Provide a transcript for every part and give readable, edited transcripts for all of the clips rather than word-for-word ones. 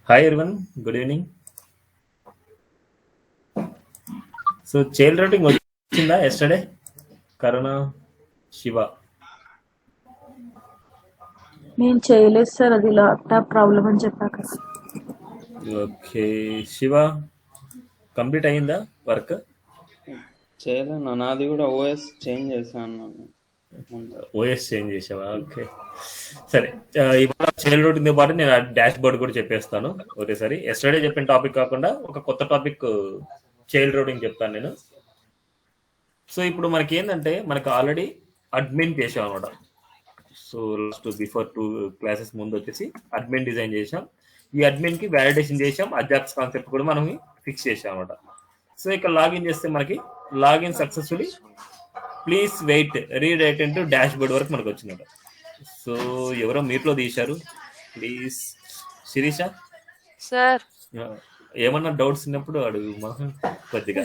Hi everyone, good evening. So child routing వచ్చిందా yesterday? Karuna, Shiva. నేను చేయలేదు sir, అది ల్యాప్టాప్ ప్రాబ్లం అని చెప్పాక. Okay, Shiva, కంప్లీట్ అయిందా వర్క్? చేయలేను, నాది కూడా ఓఎస్ చేంజ్ చేశాను ముందు. ఓఎస్ చేంజ్ చేసావా? ఓకే సరే. ఇవాళ చైల్డ్ రూటింగ్తో పాటు నేను డాష్ బోర్డ్ కూడా చెప్పేస్తాను ఒకేసారి. ఎస్టర్డే చెప్పిన టాపిక్ కాకుండా ఒక కొత్త టాపిక్ చైల్డ్ రూటింగ్ చెప్తాను నేను. సో ఇప్పుడు మనకి ఏంటంటే మనకు ఆల్రెడీ అడ్మిన్ చేసాం అనమాట. సో లాస్ట్ బిఫోర్ 2 క్లాసెస్ ముందు వచ్చేసి అడ్మిన్ డిజైన్ చేసాం. ఈ అడ్మిన్ కి వ్యాలిడేషన్ చేసాం, అజాక్స్ కాన్సెప్ట్ కూడా మనం ఫిక్స్ చేసాం అనమాట. సో ఇక్కడ లాగిన్ చేస్తే మనకి లాగిన్ సక్సెస్ఫుల్లీ, ప్లీజ్ వెయిట్ రీడైట్ ఇంటూ డాష్ బోర్డ్ వరకు మనకు వచ్చిందట. సో ఎవరో మీట్లో తీశారు, ప్లీజ్ శిరీష సార్. ఏమన్నా డౌట్స్ ఉన్నప్పుడు అడుగు కొద్దిగా.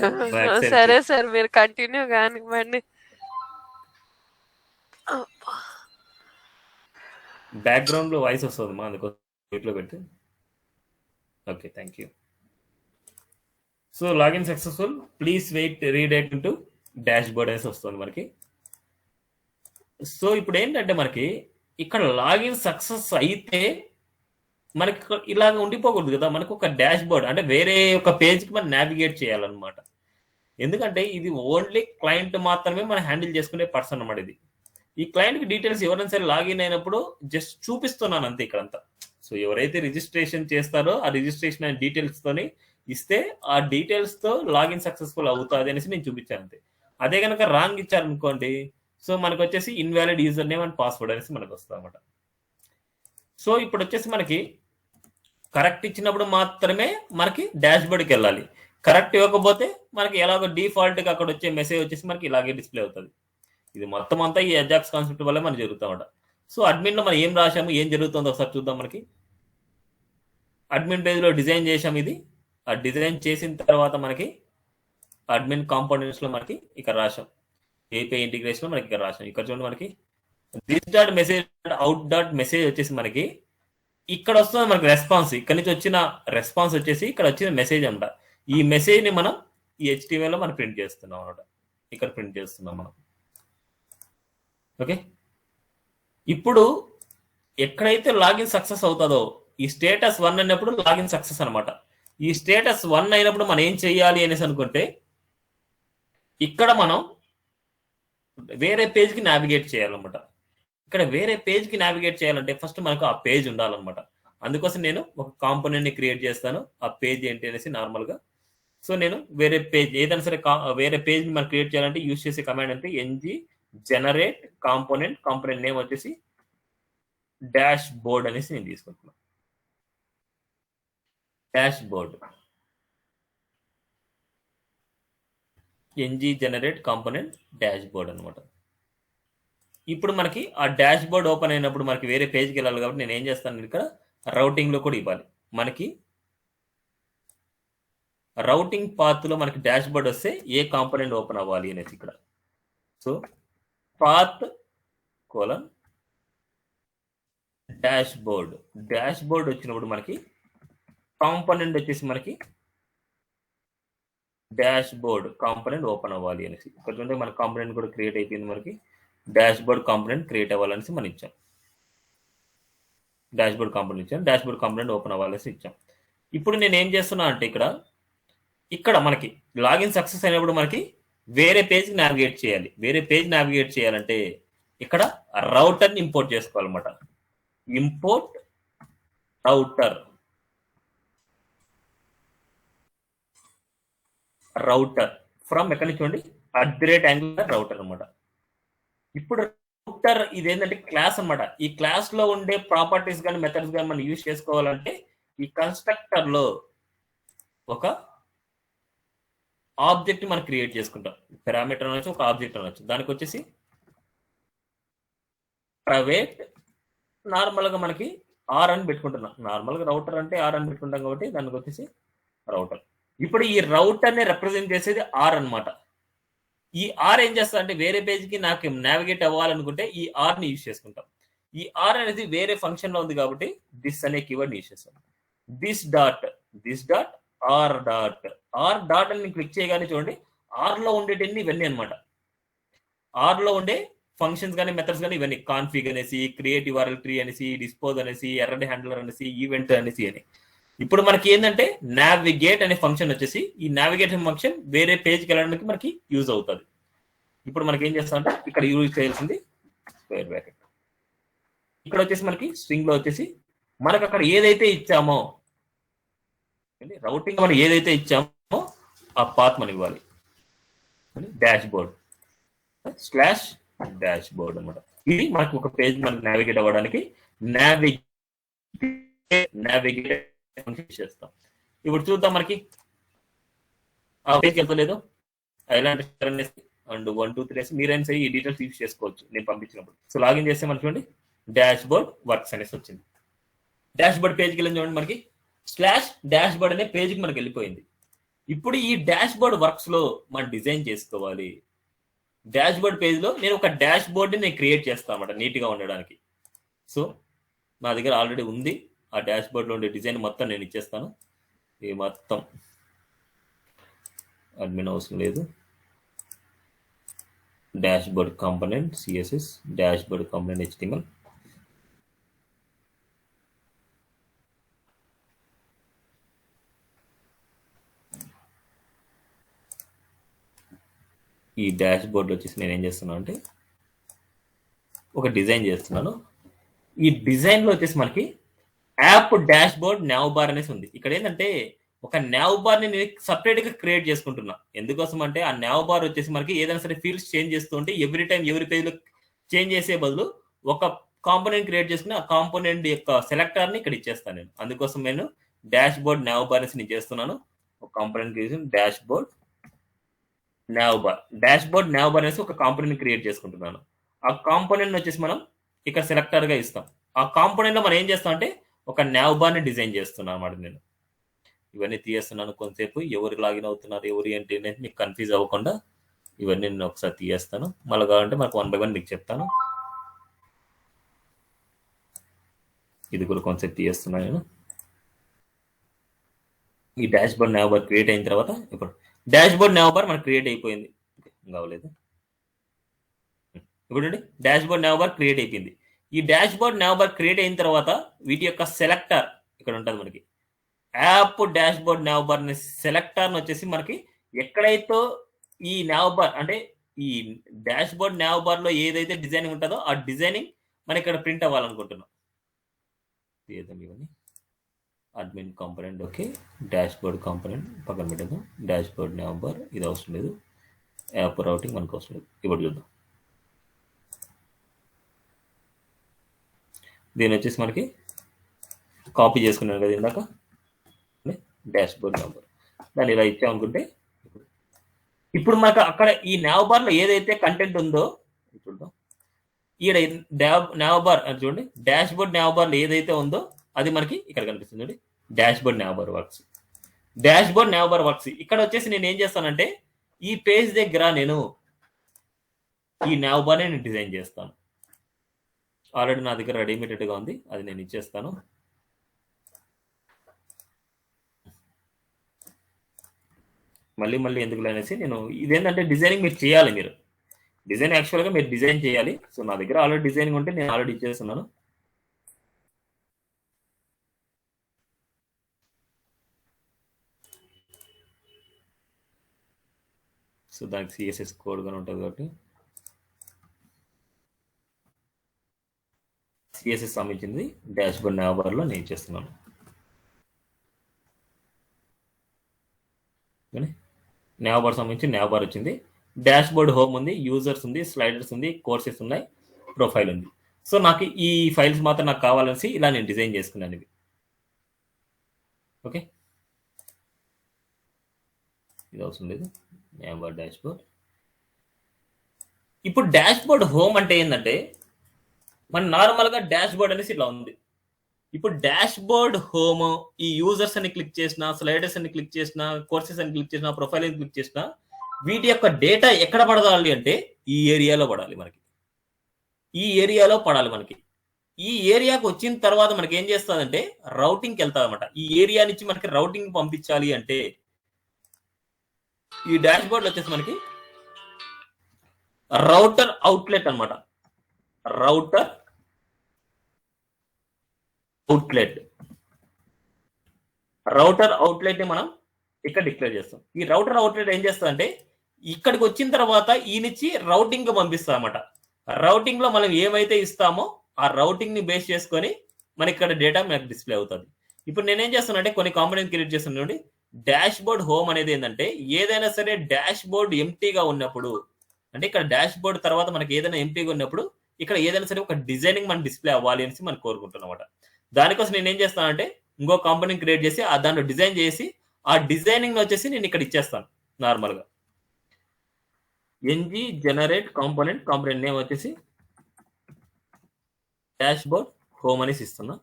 సరే సార్, మీరు కంటిన్యూ కానివ్వండి. బ్యాక్గ్రౌండ్ లో వాయిస్ వస్తుంది మా, అందుకోసం మీట్లో పెట్టి. Okay, thank you. So login successful, please wait రీడైట్ ఇంటూ డాష్ బోర్డ్ అనేసి వస్తుంది మనకి. సో ఇప్పుడు ఏంటంటే మనకి ఇక్కడ లాగిన్ సక్సెస్ అయితే మనకి ఇలాగ ఉండిపోకూడదు కదా, మనకు ఒక డాష్ బోర్డ్ అంటే వేరే ఒక పేజ్కి మనం నావిగేట్ చేయాలన్నమాట. ఎందుకంటే ఇది ఓన్లీ క్లయింట్ మాత్రమే మనం హ్యాండిల్ చేసుకునే పర్సన్ అన్నమాట. ఇది ఈ క్లయింట్కి డీటెయిల్స్ ఎవరైనా సరే లాగిన్ అయినప్పుడు జస్ట్ చూపిస్తున్నాను అంతే ఇక్కడంతా. సో ఎవరైతే రిజిస్ట్రేషన్ చేస్తారో ఆ రిజిస్ట్రేషన్ అయిన డీటెయిల్స్తోని ఇస్తే ఆ డీటెయిల్స్తో లాగిన్ సక్సెస్ఫుల్ అవుతుంది అనేసి నేను చూపించాను అంతే. అదే కనుక రాంగ్ ఇచ్చారనుకోండి, సో మనకు వచ్చేసి invalid user name and password అనేసి మనకు వస్తుంది అనమాట. సో ఇప్పుడు వచ్చేసి మనకి కరెక్ట్ ఇచ్చినప్పుడు మాత్రమే మనకి డాష్ బోర్డ్కి వెళ్ళాలి. కరెక్ట్ ఇవ్వకపోతే మనకి ఎలాగో డిఫాల్ట్గా అక్కడ వచ్చే మెసేజ్ వచ్చేసి మనకి ఇలాగే డిస్ప్లే అవుతుంది. ఇది మొత్తం అంతా ఈ అజాక్స్ కాన్సెప్ట్ వల్ల మనకి జరుగుతామట. సో అడ్మిన్లో మనం ఏం రాసాము, ఏం జరుగుతుందో ఒకసారి చూద్దాం. మనకి అడ్మిన్ పేజ్లో డిజైన్ చేసాము. ఇది ఆ డిజైన్ చేసిన తర్వాత మనకి అడ్మిన్ కాంపోనెంట్స్లో మనకి ఇక్కడ రాసాం. ఏపీఐ ఇంటిగ్రేషన్లో మనకి ఇక్కడ రాసాం. ఇక్కడ చూడండి మనకి this dot message out dot message వచ్చేసి మనకి ఇక్కడ వస్తుంది మనకి రెస్పాన్స్. ఇక్కడ నుంచి వచ్చిన రెస్పాన్స్ వచ్చేసి ఇక్కడ వచ్చిన మెసేజ్ అనమాట. ఈ మెసేజ్ని మనం ఈ HTML లో మనం ప్రింట్ చేస్తున్నాం అనమాట. ఇక్కడ ప్రింట్ చేస్తున్నాం మనం. ఓకే, ఇప్పుడు ఎక్కడైతే లాగిన్ సక్సెస్ అవుతుందో ఈ స్టేటస్ 1 అన్నప్పుడు లాగిన్ సక్సెస్ అనమాట. ఈ స్టేటస్ 1 అయినప్పుడు మనం ఏం చేయాలి అనేసి అనుకుంటే ఇక్కడ మనం వేరే పేజ్కి నావిగేట్ చేయాలన్నమాట. ఇక్కడ వేరే పేజ్కి నావిగేట్ చేయాలంటే ఫస్ట్ మనకు ఆ పేజ్ ఉండాలన్నమాట. అందుకోసం నేను ఒక కాంపోనెంట్ని క్రియేట్ చేస్తాను. ఆ పేజ్ ఏంటి అనేసి నార్మల్గా. సో నేను వేరే పేజ్ ఏదైనా సరే వేరే పేజ్ని మనం క్రియేట్ చేయాలంటే యూజ్ చేసే కమాండ్ అంటే ng generate component. Component name వచ్చేసి డాష్ బోర్డ్ అనేసి నేను తీసుకుంటున్నాను. Dash board ng generate component dash board అనమాట. ఇప్పుడు మనకి ఆ డాష్ బోర్డ్ ఓపెన్ అయినప్పుడు మనకి వేరే పేజ్కి వెళ్ళాలి కాబట్టి నేను ఏం చేస్తాను, ఇక్కడ రౌటింగ్లో కూడా ఇవ్వాలి. మనకి రౌటింగ్ పాత్లో మనకి డాష్ బోర్డ్ వస్తే ఏ కాంపోనెంట్ ఓపెన్ అవ్వాలి అనేసి ఇక్కడ. So path colon dash board. Dash board వచ్చినప్పుడు మనకి కాంపోనెంట్ వచ్చేసి మనకి డాష్ బోర్డ్ కాంపోనెంట్ ఓపెన్ అవ్వాలి అనేసి. ఇక్కడ చూడండి మన కాంపోనెంట్ కూడా క్రియేట్ అయిపోయింది. మనకి డాష్ బోర్డ్ కాంపోనెంట్ క్రియేట్ అవ్వాలనేసి మనం ఇచ్చాం. డాష్ బోర్డ్ కాంపోనెంట్ ఇచ్చాం, డాష్ బోర్డ్ కాంపోనెంట్ ఓపెన్ అవ్వాలనేసి ఇచ్చాం. ఇప్పుడు నేను ఏం చేస్తున్నా అంటే ఇక్కడ మనకి లాగిన్ సక్సెస్ అయినప్పుడు మనకి వేరే పేజ్కి నావిగేట్ చేయాలి. వేరే పేజ్ నావిగేట్ చేయాలంటే ఇక్కడ రౌటర్ని ఇంపోర్ట్ చేసుకోవాలన్నమాట. Import router. రౌటర్ ఫ్రమ్ ఎక్కడి నుంచి చూడండి @angular రౌటర్ అనమాట. ఇప్పుడు రౌటర్ ఇదేంటంటే క్లాస్ అనమాట. ఈ క్లాస్ లో ఉండే ప్రాపర్టీస్ కానీ మెథడ్స్ కానీ మనం యూజ్ చేసుకోవాలంటే ఈ కన్స్ట్రక్టర్ లో ఒక ఆబ్జెక్ట్ మనం క్రియేట్ చేసుకుంటాం. పారామీటర్ అనొచ్చు, ఒక ఆబ్జెక్ట్ అనొచ్చు. దానికి వచ్చేసి ప్రైవేట్ నార్మల్గా మనకి ఆర్ అని పెట్టుకుంటున్నాం. నార్మల్గా రౌటర్ అంటే ఆర్ అని పెట్టుకుంటాం కాబట్టి దానికి వచ్చేసి రౌటర్. ఇప్పుడు ఈ రౌటర్ని రిప్రజెంట్ చేసేది ఆర్ అనమాట. ఈ ఆర్ ఏం చేస్తా అంటే వేరే పేజ్కి నాకు నావిగేట్ అవ్వాలనుకుంటే ఈ ఆర్ని యూజ్ చేసుకుంటాం. ఈ ఆర్ అనేది వేరే ఫంక్షన్లో ఉంది కాబట్టి దిస్ అనే కీవర్డ్ని యూజ్ చేస్తాం. దిస్ డాట్ ఆర్ డాట్ అని క్లిక్ చేయగానే చూడండి ఆర్ లో ఉండేటన్ని ఇవన్నీ అనమాట. ఆర్ లో ఉండే ఫంక్షన్స్ కానీ మెథడ్స్ కానీ ఇవన్నీ కాన్ఫిగ్ అనేసి, క్రియేట్ యూఆర్ఎల్ ట్రీ అనేసి, డిస్పోజ్ అనేసి, ఎర్రర్ హ్యాండ్లర్ అనేసి, ఈవెంట్ అనేసి అని. ఇప్పుడు మనకి ఏంటంటే నావిగేట్ అనే ఫంక్షన్ వచ్చేసి ఈ నావిగేట్ ఫంక్షన్ వేరే పేజ్కి వెళ్ళడానికి మనకి యూజ్ అవుతుంది. ఇప్పుడు మనకి ఏం చేస్తామంటే ఇక్కడ యూజ్ చేయాల్సింది స్క్వేర్ బ్రాకెట్. ఇక్కడ వచ్చేసి మనకి స్ట్రింగ్ లో వచ్చేసి మనకు అక్కడ ఏదైతే ఇచ్చామో రౌటింగ్ మనం ఏదైతే ఇచ్చామో ఆ పాత్ మనకి ఇవ్వాలి. Dash board slash dash board అనమాట. ఇది మనకు ఒక పేజ్ మనకి నావిగేట్ అవ్వడానికి నావిగేట్ చేస్తాం. ఇప్పుడు చూద్దాం మనకి ఆ పేజ్కి వెళ్తలేదు. ఐలాండ్ అండ్ 1 2 3 మీరైనా సరే ఈ డీటెయిల్స్ యూజ్ చేసుకోవచ్చు నేను పంపించినప్పుడు. సో లాగిన్ చేస్తే మనకి చూడండి డాష్ బోర్డ్ వర్క్స్ అనేసి వచ్చింది. డాష్ బోర్డ్ పేజ్కి వెళ్ళింది చూడండి, మనకి స్లాష్ డాష్ బోర్డ్ అనే పేజ్కి మనకి వెళ్ళిపోయింది. ఇప్పుడు ఈ డాష్ బోర్డ్ వర్క్స్ లో మనం డిజైన్ చేసుకోవాలి. డాష్ బోర్డ్ పేజ్ లో నేను ఒక డాష్ బోర్డ్ నేను క్రియేట్ చేస్తాను అన్నమాట నీట్ గా ఉండడానికి. సో నా దగ్గర ఆల్రెడీ ఉంది ఆ డాష్ బోర్డ్ లో ఉండే డిజైన్ మొత్తం నేను ఇచ్చేస్తాను. ఇది మొత్తం అడ్మిన్ అవసరం లేదు. Dash board component CSS, dash board component HTML, ఈ డాష్ బోర్డ్ వచ్చేసి నేను ఏం చేస్తున్నాను అంటే ఒక డిజైన్ చేస్తున్నాను. ఈ డిజైన్ లో వచ్చేసి మనకి app dash board now bar అనేసి ఉంది. ఇక్కడ ఏంటంటే ఒక నావ్ బార్ ని నేను సపరేట్ గా క్రియేట్ చేసుకుంటున్నా. ఎందుకోసం అంటే ఆ నావ్ బార్ వచ్చేసి మనకి ఏదైనా సరే ఫీల్డ్స్ చేంజ్ చేస్తూ ఉంటే ఎవ్రీ టైం ఎవరి పేజ్ లో చేంజ్ చేసే బదులు ఒక కాంపోనెంట్ క్రియేట్ చేసుకుని ఆ కాంపోనెంట్ యొక్క సెలెక్టర్ ని ఇక్కడ ఇచ్చేస్తాను నేను. అందుకోసం నేను డాష్ బోర్డ్ నావ్ బార్ అనేసి నేను చేస్తున్నాను. ఒక component creation dash board now bar అనేసి ఒక కాంపోనెంట్ క్రియేట్ చేసుకుంటున్నాను. ఆ కాంపోనెంట్ వచ్చేసి మనం ఇక్కడ సెలెక్టర్ గా ఇస్తాం. ఆ కాంపోనెంట్ లో మనం ఏం చేస్తాం అంటే ఒక నావ్ బార్ ని డిజైన్ చేస్తున్నాను అన్నమాట. నేను ఇవన్నీ తీయేస్తున్నాను కొంతసేపు. ఎవరు లాగిన్ అవుతున్నారు ఎవరు ఏంటి అనేది మీకు కన్ఫ్యూజ్ అవ్వకుండా ఇవన్నీ నేను ఒకసారి తీయేస్తాను. మళ్ళీ కావాలంటే మనకు 1 by 1 మీకు చెప్తాను. ఇది కూడా కొంతసేపు తీయేస్తున్నాను నేను. ఈ dash board now bar create అయిన తర్వాత ఇప్పుడు డాష్ బోర్డ్ నావ్ బార్ మనకు క్రియేట్ అయిపోయింది. కావలేదు ఇప్పుడు dash board now bar create అయిపోయింది. ఈ dash board now bar create అయిన తర్వాత వీటి యొక్క సెలెక్టర్ ఇక్కడ ఉంటుంది మనకి. App dash board now bar అనే సెలెక్టర్ వచ్చేసి మనకి ఎక్కడైతే ఈ నావ్ బార్ అంటే ఈ డాష్ బోర్డ్ నావ్ బార్ లో ఏదైతే డిజైనింగ్ ఉంటుందో ఆ డిజైనింగ్ మనకి ఇక్కడ ప్రింట్ అవ్వాలనుకుంటున్నాం. ఇవన్నీ admin component okay, dash board component పక్కన పెట్టేద్దాం. డాష్ బోర్డ్ నావ్ బార్ ఇది అవసరం లేదు, యాప్ రౌటింగ్ మనకు అవసరం లేదు. ఇప్పుడు చూద్దాం. దీని వచ్చేసి మనకి కాపీ చేసుకున్నాను కదా ఇందాక డాష్ బోర్డ్ నావ్ బార్, దాన్ని ఇలా ఇచ్చామనుకుంటే ఇప్పుడు మనకు అక్కడ ఈ నావ్ బార్ లో ఏదైతే కంటెంట్ ఉందో చూద్దాం. ఈడ నావ్ బార్ అని చూడండి, డాష్ బోర్డ్ నావ్ బార్ లో ఏదైతే ఉందో అది మనకి ఇక్కడ కనిపిస్తుంది. Dash board now bar works, dash board now bar works. ఇక్కడ వచ్చేసి నేను ఏం చేస్తానంటే ఈ పేజ్ దగ్గర నేను ఈ నావ్ బార్ నేను డిజైన్ చేస్తాను. ఆల్రెడీ నా దగ్గర రెడీమేడెడ్గా ఉంది, అది నేను ఇచ్చేస్తాను. మళ్ళీ ఎందుకు అనేసి నేను ఇదేంటంటే డిజైనింగ్ మీరు చేయాలి. మీరు డిజైన్ యాక్చువల్గా మీరు డిజైన్ చేయాలి. సో నా దగ్గర ఆల్రెడీ డిజైనింగ్ ఉంటే నేను ఆల్రెడీ ఇచ్చేస్తున్నాను. సో దానికి సిఎస్ఎస్ కోడ్ గానే ఉంటుంది కాబట్టి సిఎస్ఎస్ సంబంధించింది డాష్ బోర్డ్ నావ్ బార్ లో నేను చేస్తున్నాను. నావ్ బార్ సంబంధించి నావ్ బార్ వచ్చింది. డాష్ బోర్డ్ హోమ్ ఉంది, యూజర్స్ ఉంది, స్లైడర్స్ ఉంది, కోర్సెస్ ఉన్నాయి, ప్రొఫైల్ ఉంది. సో నాకు ఈ ఫైల్స్ మాత్రం నాకు కావాలనేసి ఇలా నేను డిజైన్ చేసుకున్నాను ఇవి. ఓకే, ఇది అవసరం లేదు. Now bar dash board. ఇప్పుడు డాష్ బోర్డ్ హోమ్ అంటే ఏంటంటే మన నార్మల్గా డాష్ బోర్డ్ అనేసి ఇలా ఉంది. ఇప్పుడు డాష్ బోర్డ్ హోమ్ ఈ యూజర్స్ అని క్లిక్ చేసిన, స్లైడర్స్ అని క్లిక్ చేసిన, కోర్సెస్ అని క్లిక్ చేసిన, ప్రొఫైల్ అని క్లిక్ చేసిన వీటి యొక్క డేటా ఎక్కడ పడాలి అంటే ఈ ఏరియాలో పడాలి మనకి. ఈ ఏరియాలో పడాలి మనకి. ఈ ఏరియాకి వచ్చిన తర్వాత మనకి ఏం చేస్తుందంటే రౌటింగ్కి వెళ్తాం అనమాట. ఈ ఏరియా నుంచి మనకి రౌటింగ్ పంపించాలి అంటే ఈ డాష్ బోర్డ్ వచ్చేసి మనకి రౌటర్ అవుట్లెట్ అనమాట. రౌటర్ అవుట్లెట్ ని మనం ఇక్కడ డిక్లేర్ చేస్తాం. ఈ రౌటర్ అవుట్లెట్ ఏం చేస్తుందంటే ఇక్కడికి వచ్చిన తర్వాత ఈ నుంచి రౌటింగ్ పంపిస్తాం అనమాట. రౌటింగ్ లో మనం ఏమైతే ఇస్తామో ఆ రౌటింగ్ ని బేస్ చేసుకొని మనకి ఇక్కడ డేటా మనకి డిస్ప్లే అవుతుంది. ఇప్పుడు నేనేం చేస్తాను అంటే కొన్ని కాంపోనెంట్ క్రియేట్ చేస్తాను. చూడండి, డాష్ బోర్డ్ హోమ్ అనేది ఏంటంటే ఏదైనా సరే డాష్ బోర్డ్ ఎంటీగా ఉన్నప్పుడు, అంటే ఇక్కడ డాష్ బోర్డ్ తర్వాత మనకి ఏదైనా ఎంటీగా ఉన్నప్పుడు ఇక్కడ ఏదైనా సరే ఒక డిజైనింగ్ మనం డిస్ప్లే అవ్వాలి అనేసి మనం కోరుకుంటున్నాం అనమాట. దానికోసం నేను ఏం చేస్తానంటే ఇంకో కాంపోనెంట్ క్రియేట్ చేసి దాంట్లో డిజైన్ చేసి ఆ డిజైనింగ్ వచ్చేసి నేను ఇక్కడ ఇచ్చేస్తాను. నార్మల్ గా ఎన్జీ జనరేట్ కాంపోనెంట్ నేమ్ వచ్చేసి డాష్ బోర్డ్ హోమ్ అనేసి ఇస్తున్నా.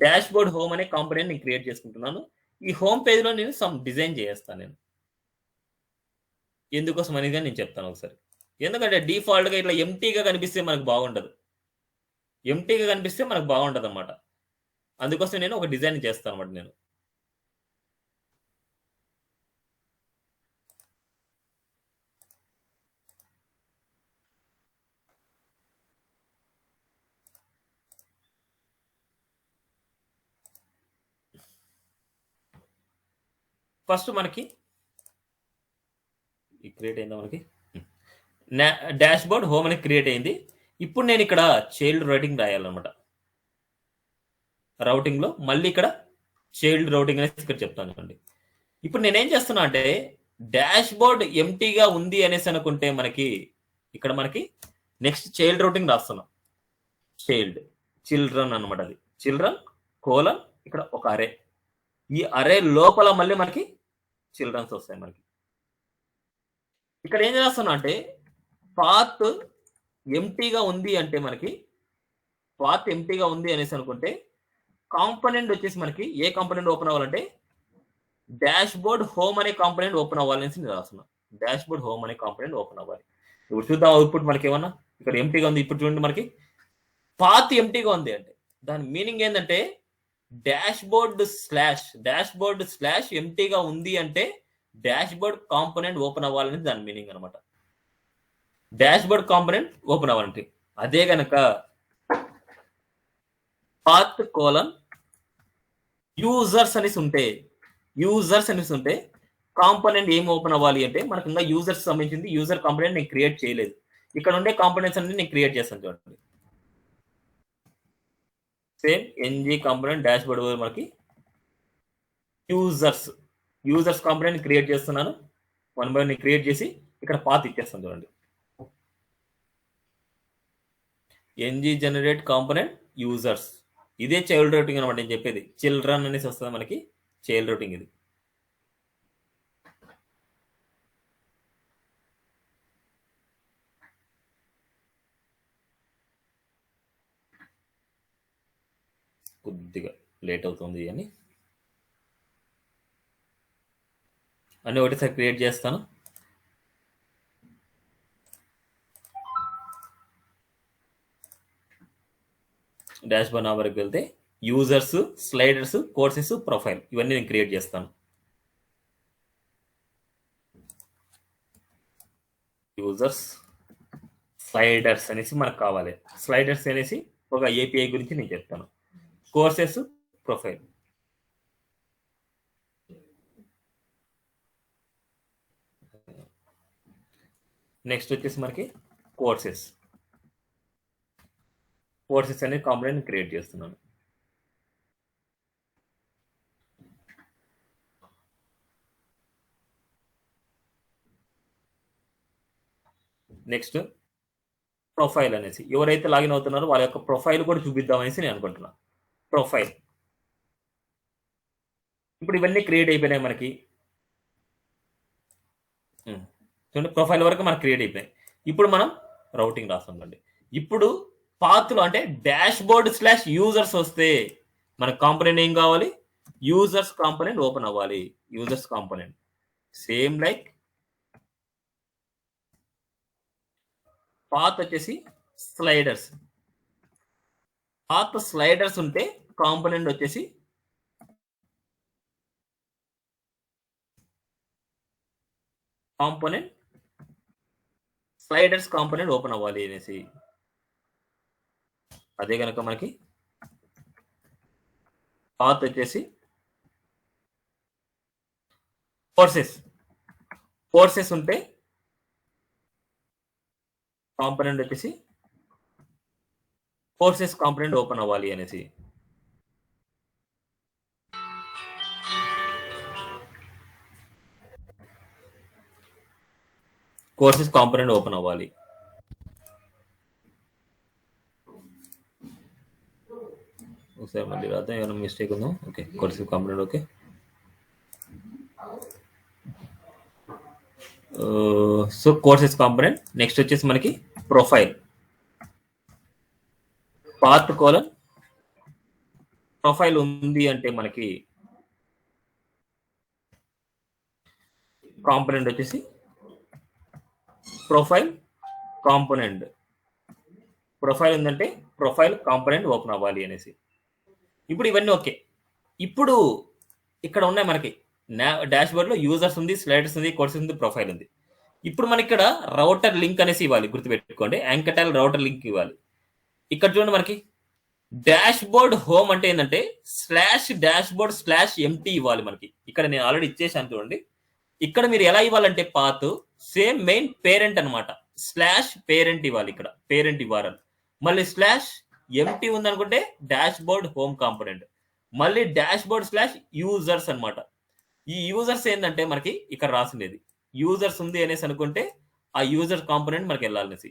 డాష్ బోర్డ్ హోమ్ అనే కాంపోనెంట్ నేను క్రియేట్ చేసుకుంటున్నాను. ఈ హోమ్ పేజ్ లో నేను సమ్ డిజైన్ చేస్తాను. నేను ఎందుకోసం అనేది నేను చెప్తాను ఒకసారి. ఎందుకంటే డిఫాల్ట్ గా ఇట్లా ఎంటీగా కనిపిస్తే మనకు బాగుండదు. ఎంటీగా కనిపిస్తే మనకు బాగుండదు అనమాట. అందుకోసం నేను ఒక డిజైన్ చేస్తాను అనమాట. నేను ఫస్ట్ మనకి క్రియేట్ అయిందా, మనకి డాష్ బోర్డ్ హోమ్ అని క్రియేట్ అయింది. ఇప్పుడు నేను ఇక్కడ చైల్డ్ రౌటింగ్ రాయాలన్నమాట. రౌటింగ్ లో మళ్ళీ ఇక్కడ చైల్డ్ రౌటింగ్ అనేసి ఇక్కడ చెప్తాను అండి. ఇప్పుడు నేనేం చేస్తున్నా అంటే డాష్ బోర్డ్ ఎంటీగా ఉంది అనేసి అనుకుంటే మనకి ఇక్కడ మనకి నెక్స్ట్ చైల్డ్ రౌటింగ్ రాస్తున్నాం. చిల్డ్రన్ అనమాట. అది చిల్డ్రన్ కోలన్ ఇక్కడ ఒక అరే. ఈ అరే లోపల మళ్ళీ మనకి చిల్డ్రన్స్ వస్తాయి. మనకి ఇక్కడ ఏం చేస్తున్నా అంటే పాత్ ఎంటీగా ఉంది అంటే మనకి పాత్ ఎంటీగా ఉంది అనేసి అనుకుంటే కాంపోనెంట్ వచ్చేసి మనకి ఏ కాంపోనెంట్ ఓపెన్ అవ్వాలంటే డాష్ బోర్డ్ హోమ్ అనే కాంపోనెంట్ ఓపెన్ అవ్వాలనేసి నేను రాస్తున్నా. డాష్ బోర్డ్ హోమ్ అనే కాంపోనెంట్ ఓపెన్ అవ్వాలి. ఇప్పుడు చూద్దాం అవుట్పుట్ మనకి ఏమన్నా. ఇక్కడ ఎంటీగా ఉంది. ఇప్పుడు చూడండి మనకి పాత్ ఎంటీగా ఉంది అంటే దాని మీనింగ్ ఏంటంటే డాష్ బోర్డ్ స్లాష్ ఎంటీగా ఉంది అంటే డాష్ బోర్డ్ కాంపోనెంట్ ఓపెన్ అవ్వాలని దాని మీనింగ్ అనమాట. డాష్ బోర్డ్ కాంపోనెంట్ ఓపెన్ అవ్వాలంటే అదే గనక పాత్ కోలన్ యూజర్స్ అనేసి ఉంటే కాంపోనెంట్ ఏం ఓపెన్ అవ్వాలి అంటే మనకు ఇంకా యూజర్స్ సంబంధించింది యూజర్ కాంపోనెంట్ నేను క్రియేట్ చేయలేదు. ఇక్కడ ఉండే కాంపోనెంట్స్ అన్ని నేను క్రియేట్ చేస్తాను. చూడండి, same NG component dashboard మనకి యూజర్స్ కాంపోనెంట్ క్రియేట్ చేస్తున్నాను. 1 by 1 క్రియేట్ చేసి ఇక్కడ పాత్ ఇచ్చేస్తాను. చూడండి, ఎన్జీ జనరేట్ కాంపోనెంట్ యూజర్స్. ఇదే చైల్డ్ రౌటింగ్ అనమాట. నేను చెప్పేది చిల్డ్రన్ అనేసి వస్తుంది మనకి చైల్డ్ రౌటింగ్. ఇది కొద్దిగా లేట్ అవుతుంది అని అన్ని ఒకటిసారి క్రియేట్ చేస్తాను. డాష్ బోర్డ్ నా వరకు వెళ్తే యూజర్స్, స్లైడర్స్, కోర్సెస్, ప్రొఫైల్ ఇవన్నీ నేను క్రియేట్ చేస్తాను. యూజర్స్, స్లైడర్స్ అనేసి మనకు కావాలి. స్లైడర్స్ అనేసి ఒక ఏపీఐ గురించి నేను చెప్తాను. Courses, profile. నెక్స్ట్ వచ్చేసి మనకి కోర్సెస్ అనే కాంపోనెంట్ క్రియేట్ చేస్తున్నాను. నెక్స్ట్ ప్రొఫైల్ అనేసి ఎవరైతే లాగిన్ అవుతున్నారో వాళ్ళ యొక్క ప్రొఫైల్ కూడా చూపిద్దాం అనేసి నేను అనుకుంటున్నాను. ప్రొఫైల్ ఇప్పుడు ఇవన్నీ క్రియేట్ అయిపోయినాయి మనకి. చూడండి, ప్రొఫైల్ వరకు మనకు క్రియేట్ అయిపోయాయి. ఇప్పుడు మనం రౌటింగ్ రాస్తామండి. ఇప్పుడు పాత్లో అంటే డాష్ బోర్డ్ స్లాష్ యూజర్స్ వస్తే మనకు కాంపోనెంట్ ఏం కావాలి? యూజర్స్ కాంపోనెంట్ ఓపెన్ అవ్వాలి. Users component same like path వచ్చేసి స్లైడర్స్. పాత్ స్లైడర్స్ ఉంటే కాంపోనెంట్ వచ్చేసి కాంపోనెంట్ స్లైడర్స్ కాంపోనెంట్ ఓపెన్ అవ్వాలి అనేసి. అదే కనుక మనకి పాత్ వచ్చేసి కోర్సెస్ ఉంటే కాంపోనెంట్ వచ్చేసి కోర్సెస్ కాంపోనెంట్ ఓపెన్ అవ్వాలి అనేసి. కోర్సెస్ కాంపోనెంట్ ఓపెన్ అవ్వాలి. ఒకసారి మళ్ళీ రాద్దాం, ఏమైనా మిస్టేక్ ఉందా? Okay, courses component okay. So courses component. Next వచ్చేసి మనకి ప్రొఫైల్. పాత్ కోలన్ ప్రొఫైల్ ఉంది అంటే మనకి కాంపోనెంట్ వచ్చేసి ప్రొఫైల్ కాంపోనెంట్. ప్రొఫైల్ ఉందంటే ప్రొఫైల్ కాంపోనెంట్ ఓపెన్ అవ్వాలి అనేసి. ఇప్పుడు ఇవన్నీ ఓకే. ఇప్పుడు ఇక్కడ ఉన్నాయి మనకి డాష్ బోర్డ్ లో యూజర్స్ ఉంది, స్లైడర్స్ ఉంది, కోర్సెస్ ఉంది, ప్రొఫైల్ ఉంది. ఇప్పుడు మనకి ఇక్కడ రౌటర్ లింక్ అనేసి ఇవ్వాలి, గుర్తుపెట్టుకోండి. యాంకర్టైల్ రౌటర్ లింక్ ఇవ్వాలి. ఇక్కడ చూడండి మనకి డాష్ బోర్డ్ హోమ్ అంటే ఏంటంటే /dashboard/empty ఇవ్వాలి మనకి. ఇక్కడ నేను ఆల్రెడీ ఇచ్చేసాను చూడండి. ఇక్కడ మీరు ఎలా ఇవ్వాలంటే పాత్ సేమ్ మెయిన్ పేరెంట్ అనమాట, /parent ఇవ్వాలి. ఇక్కడ పేరెంట్ ఇవ్వాలి. మళ్ళీ /empty ఉందనుకుంటే డాష్ బోర్డ్ హోమ్ కాంపోనెంట్, మళ్ళీ /users అనమాట. ఈ యూజర్స్ ఏంటంటే మనకి ఇక్కడ రాసిండేది యూజర్స్ ఉంది అనేసి అనుకుంటే ఆ యూజర్ కాంపోనెంట్ మనకి వెళ్ళాలనేసి.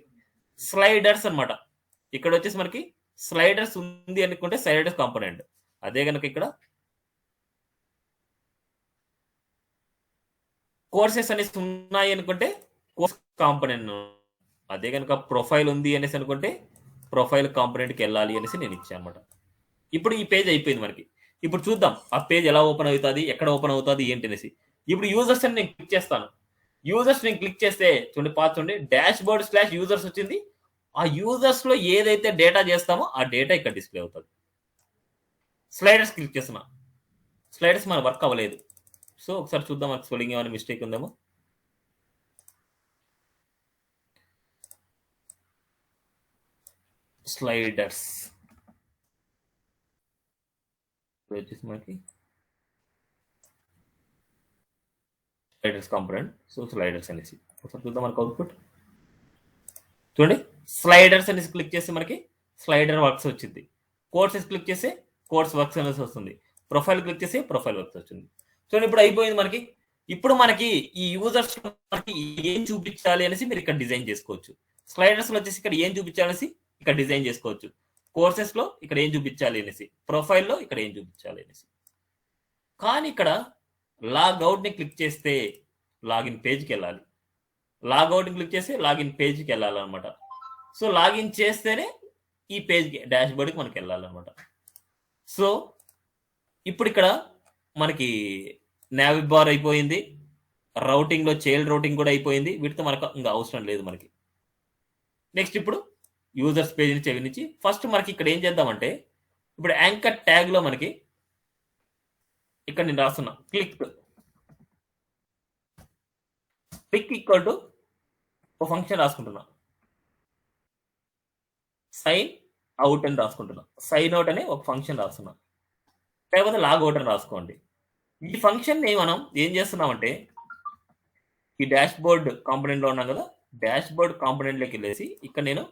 స్లైడర్స్ అనమాట. ఇక్కడ వచ్చేసి మనకి స్లైడర్స్ ఉంది అనుకుంటే స్లైడర్స్ కాంపోనెంట్. అదే కనుక ఇక్కడ కోర్సెస్ అనేసి ఉన్నాయి అనుకుంటే కోర్స్ కాంపోనెంట్. అదే కనుక ప్రొఫైల్ ఉంది అనేసి అనుకుంటే ప్రొఫైల్ కాంపోనెంట్కి వెళ్ళాలి అనేసి నేను ఇచ్చాను అనమాట. ఇప్పుడు ఈ పేజ్ అయిపోయింది మనకి. ఇప్పుడు చూద్దాం ఆ పేజ్ ఎలా ఓపెన్ అవుతుంది, ఎక్కడ ఓపెన్ అవుతుంది ఏంటి అనేసి. ఇప్పుడు యూజర్స్ అని నేను క్లిక్ చేస్తాను. యూజర్స్ నేను క్లిక్ చేస్తే చూడండి, పాత్ చూడండి, /users వచ్చింది. ఆ యూజర్స్ లో ఏదైతే డేటా చేస్తామో ఆ డేటా ఇక్కడ డిస్ప్లే అవుతుంది. స్లైడర్స్ క్లిక్ చేస్తున్నా, స్లైడర్స్ మన వర్క్ అవ్వలేదు. సో ఒకసారి చూద్దాం మనకి స్పెల్లింగ్ ఏమైనా మిస్టేక్ ఉందేమో. స్లైడర్స్ వచ్చేసి మనకి స్లైడర్స్ కాంపోనెంట్. సో స్లైడర్స్ అనేసి ఒకసారి చూద్దాం మనకి అవుట్పుట్. చూడండి, స్లైడర్స్ అనేసి క్లిక్ చేస్తే మనకి స్లైడర్ వర్క్స్ వచ్చింది. కోర్సెస్ క్లిక్ చేస్తే కోర్స్ వర్క్స్ అనేసి వస్తుంది. ప్రొఫైల్ క్లిక్ చేస్తే ప్రొఫైల్ వర్క్స్ వచ్చింది. చూడండి, ఇప్పుడు అయిపోయింది మనకి. ఇప్పుడు మనకి ఈ యూజర్స్ మనకి ఏం చూపించాలి అనేసి మీరు ఇక్కడ డిజైన్ చేసుకోవచ్చు. స్లైడర్స్ లో వచ్చేసి ఇక్కడ ఏం చూపించాలనేసి ఇక్కడ డిజైన్ చేసుకోవచ్చు. కోర్సెస్ లో ఇక్కడ ఏం చూపించాలి అనేసి, ప్రొఫైల్లో ఇక్కడ ఏం చూపించాలి అనేసి. కానీ ఇక్కడ లాగ్అవుట్ ని క్లిక్ చేస్తే లాగిన్ పేజ్కి వెళ్ళాలి. లాగ్అవుట్ ని క్లిక్ చేస్తే లాగిన్ పేజ్కి వెళ్ళాలన్నమాట. సో లాగిన్ చేస్తేనే ఈ పేజ్కి డాష్ బోర్డ్కి మనకి వెళ్ళాలన్నమాట. సో ఇప్పుడు ఇక్కడ మనకి నావి బార్ అయిపోయింది, రౌటింగ్ లో చైల్డ్ రౌటింగ్ కూడా అయిపోయింది. వీటితో మనకు ఇంకా అవసరం లేదు మనకి. నెక్స్ట్ ఇప్పుడు యూజర్స్ పేజ్ నుంచి నుంచి ఫస్ట్ మనకి ఇక్కడ ఏం చేద్దామంటే, ఇప్పుడు యాంకర్ ట్యాగ్ లో మనకి ఇక్కడ నేను రాస్తున్నా క్లిక్ ఈక్వల్ టు ఒక ఫంక్షన్ రాసుకుంటున్నా, సైన్ అవుట్ అని రాసుకుంటున్నా. సైన్ అవుట్ అనే ఒక ఫంక్షన్ రాస్తున్నా, లేకపోతే లాగ్ అవుట్ అని రాసుకోండి. ఈ ఫంక్షన్ ని మనం ఏం చేస్తున్నామంటే, ఈ డాష్ బోర్డ్ కాంపోనెంట్ లో ఉన్నాం కదా, డాష్ బోర్డ్ కాంపోనెంట్ లోకి వెళ్ళేసి ఇక్కడ నేను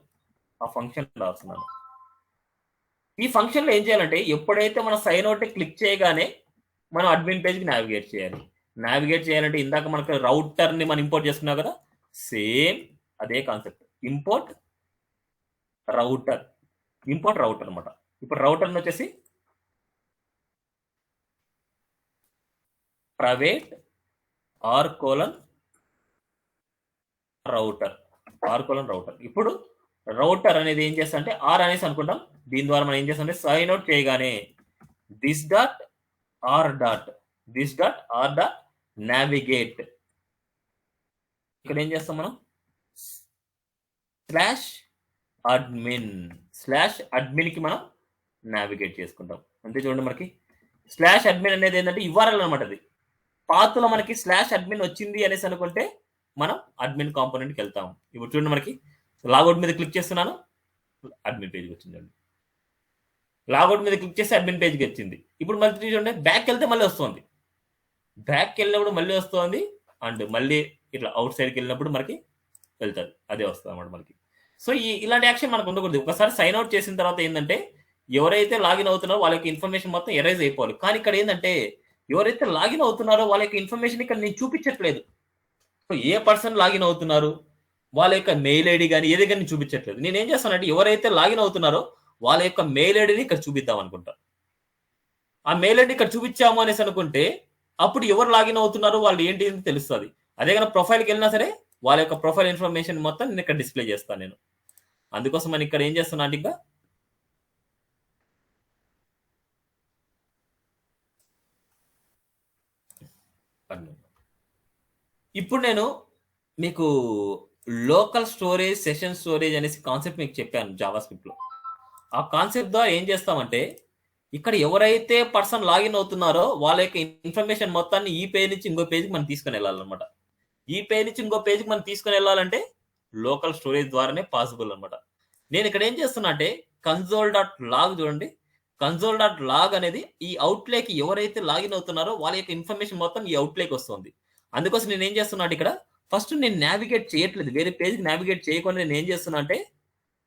ఆ ఫంక్షన్ రాస్తున్నాను. ఈ ఫంక్షన్ లో ఏం చేయాలంటే, ఎప్పుడైతే మనం సైన్ అవుట్ క్లిక్ చేయగానే మనం అడ్మిన్ పేజ్కి నావిగేట్ చేయాలి. నావిగేట్ చేయాలంటే ఇందాక మనకు రౌటర్ ని మనం ఇంపోర్ట్ చేసుకున్నాం కదా, సేమ్ అదే కాన్సెప్ట్, ఇంపోర్ట్ రౌటర్ అనమాట. ఇప్పుడు రౌటర్ వచ్చేసి ప్రైవేట్ రౌటర్. ఇప్పుడు రౌటర్ అనేది ఏం చేస్తా అంటే ఆర్ అనేసి అనుకుంటాం. దీని ద్వారా మనం ఏం చేస్తాం అంటే సైన్ అవుట్ చేయగానే this dot R dot navigate. ఇక్కడ ఏం చేస్తాం మనం /admin కి మనం నావిగేట్ చేసుకుంటాం. అంతే చూడండి మనకి /admin అనేది ఏంటంటే URL అనమాట. అది పాత్లో మనకి /admin వచ్చింది అనేసి అనుకుంటే మనం అడ్మిన్ కాంపోనెంట్కి వెళ్తాం. ఇప్పుడు చూడండి మనకి లాగౌట్ మీద క్లిక్ చేస్తున్నాను, అడ్మిన్ పేజ్కి వచ్చిందండి. లాగౌట్ మీద క్లిక్ చేస్తే అడ్మిన్ పేజ్కి వచ్చింది. ఇప్పుడు మళ్ళీ చూడండి బ్యాక్ వెళ్తే మళ్ళీ వస్తుంది, బ్యాక్ వెళ్ళినప్పుడు మళ్ళీ వస్తుంది, అండ్ మళ్ళీ ఇట్లా అవుట్ సైడ్కి వెళ్ళినప్పుడు మనకి వెళ్తుంది, అదే వస్తుంది అనమాట మనకి. సో ఇలాంటి యాక్షన్ మనకు ఉండకూడదు. ఒకసారి సైన్ అవుట్ చేసిన తర్వాత ఏంటంటే ఎవరైతే లాగిన్ అవుతున్నారో వాళ్ళ యొక్క ఇన్ఫర్మేషన్ మొత్తం ఎరైజ్ అయిపోవాలి. కానీ ఇక్కడ ఏంటంటే ఎవరైతే లాగిన్ అవుతున్నారో వాళ్ళ యొక్క ఇన్ఫర్మేషన్ ఇక్కడ నేను చూపించట్లేదు. సో ఏ పర్సన్ లాగిన్ అవుతున్నారు, వాళ్ళ యొక్క మెయిల్ ఐడి కానీ ఏది కానీ చూపించట్లేదు. నేను ఏం చేస్తానంటే ఎవరైతే లాగిన్ అవుతున్నారో వాళ్ళ యొక్క మెయిల్ ఐడిని ఇక్కడ చూపిద్దాం అనుకుంటా. ఆ మెయిల్ ఐడి ఇక్కడ చూపించాము అనేసి అనుకుంటే అప్పుడు ఎవరు లాగిన్ అవుతున్నారో వాళ్ళు ఏంటి అని తెలుస్తుంది. అదే కానీ ప్రొఫైల్కి వెళ్ళినా సరే వాళ్ళ యొక్క ప్రొఫైల్ ఇన్ఫర్మేషన్ మొత్తం నేను ఇక్కడ డిస్ప్లే చేస్తాను నేను. అందుకోసం మనం ఇక్కడ ఏం చేస్తున్నా అంటే ఇంకా ఇప్పుడు నేను మీకు లోకల్ స్టోరేజ్, సెషన్ స్టోరేజ్ అనేసి కాన్సెప్ట్ మీకు చెప్పాను జావా స్క్రిప్ట్ లో. ఆ కాన్సెప్ట్ ద్వారా ఏం చేస్తామంటే ఇక్కడ ఎవరైతే పర్సన్ లాగిన్ అవుతున్నారో వాళ్ళ యొక్క ఇన్ఫర్మేషన్ మొత్తాన్ని ఈ పేజ్ నుంచి ఇంకో పేజ్కి మనం తీసుకుని వెళ్ళాలన్నమాట. ఈ పేజ్ నుంచి ఇంకో పేజ్కి మనం తీసుకుని వెళ్ళాలంటే లోకల్ స్టోరేజ్ ద్వారానే పాసిబుల్ అనమాట. నేను ఇక్కడ ఏం చేస్తున్నా అంటే console.log చూడండి, console.log అనేది ఈ అవుట్లేకి ఎవరైతే లాగిన్ అవుతున్నారో వాళ్ళ యొక్క ఇన్ఫర్మేషన్ మొత్తం ఈ అవుట్లేకి వస్తుంది. అందుకోసం నేను ఏం చేస్తున్నా అంటే ఇక్కడ ఫస్ట్ నేను నావిగేట్ చేయట్లేదు, వేరే పేజ్కి నావిగేట్ చేయకుండా నేను ఏం చేస్తున్నా అంటే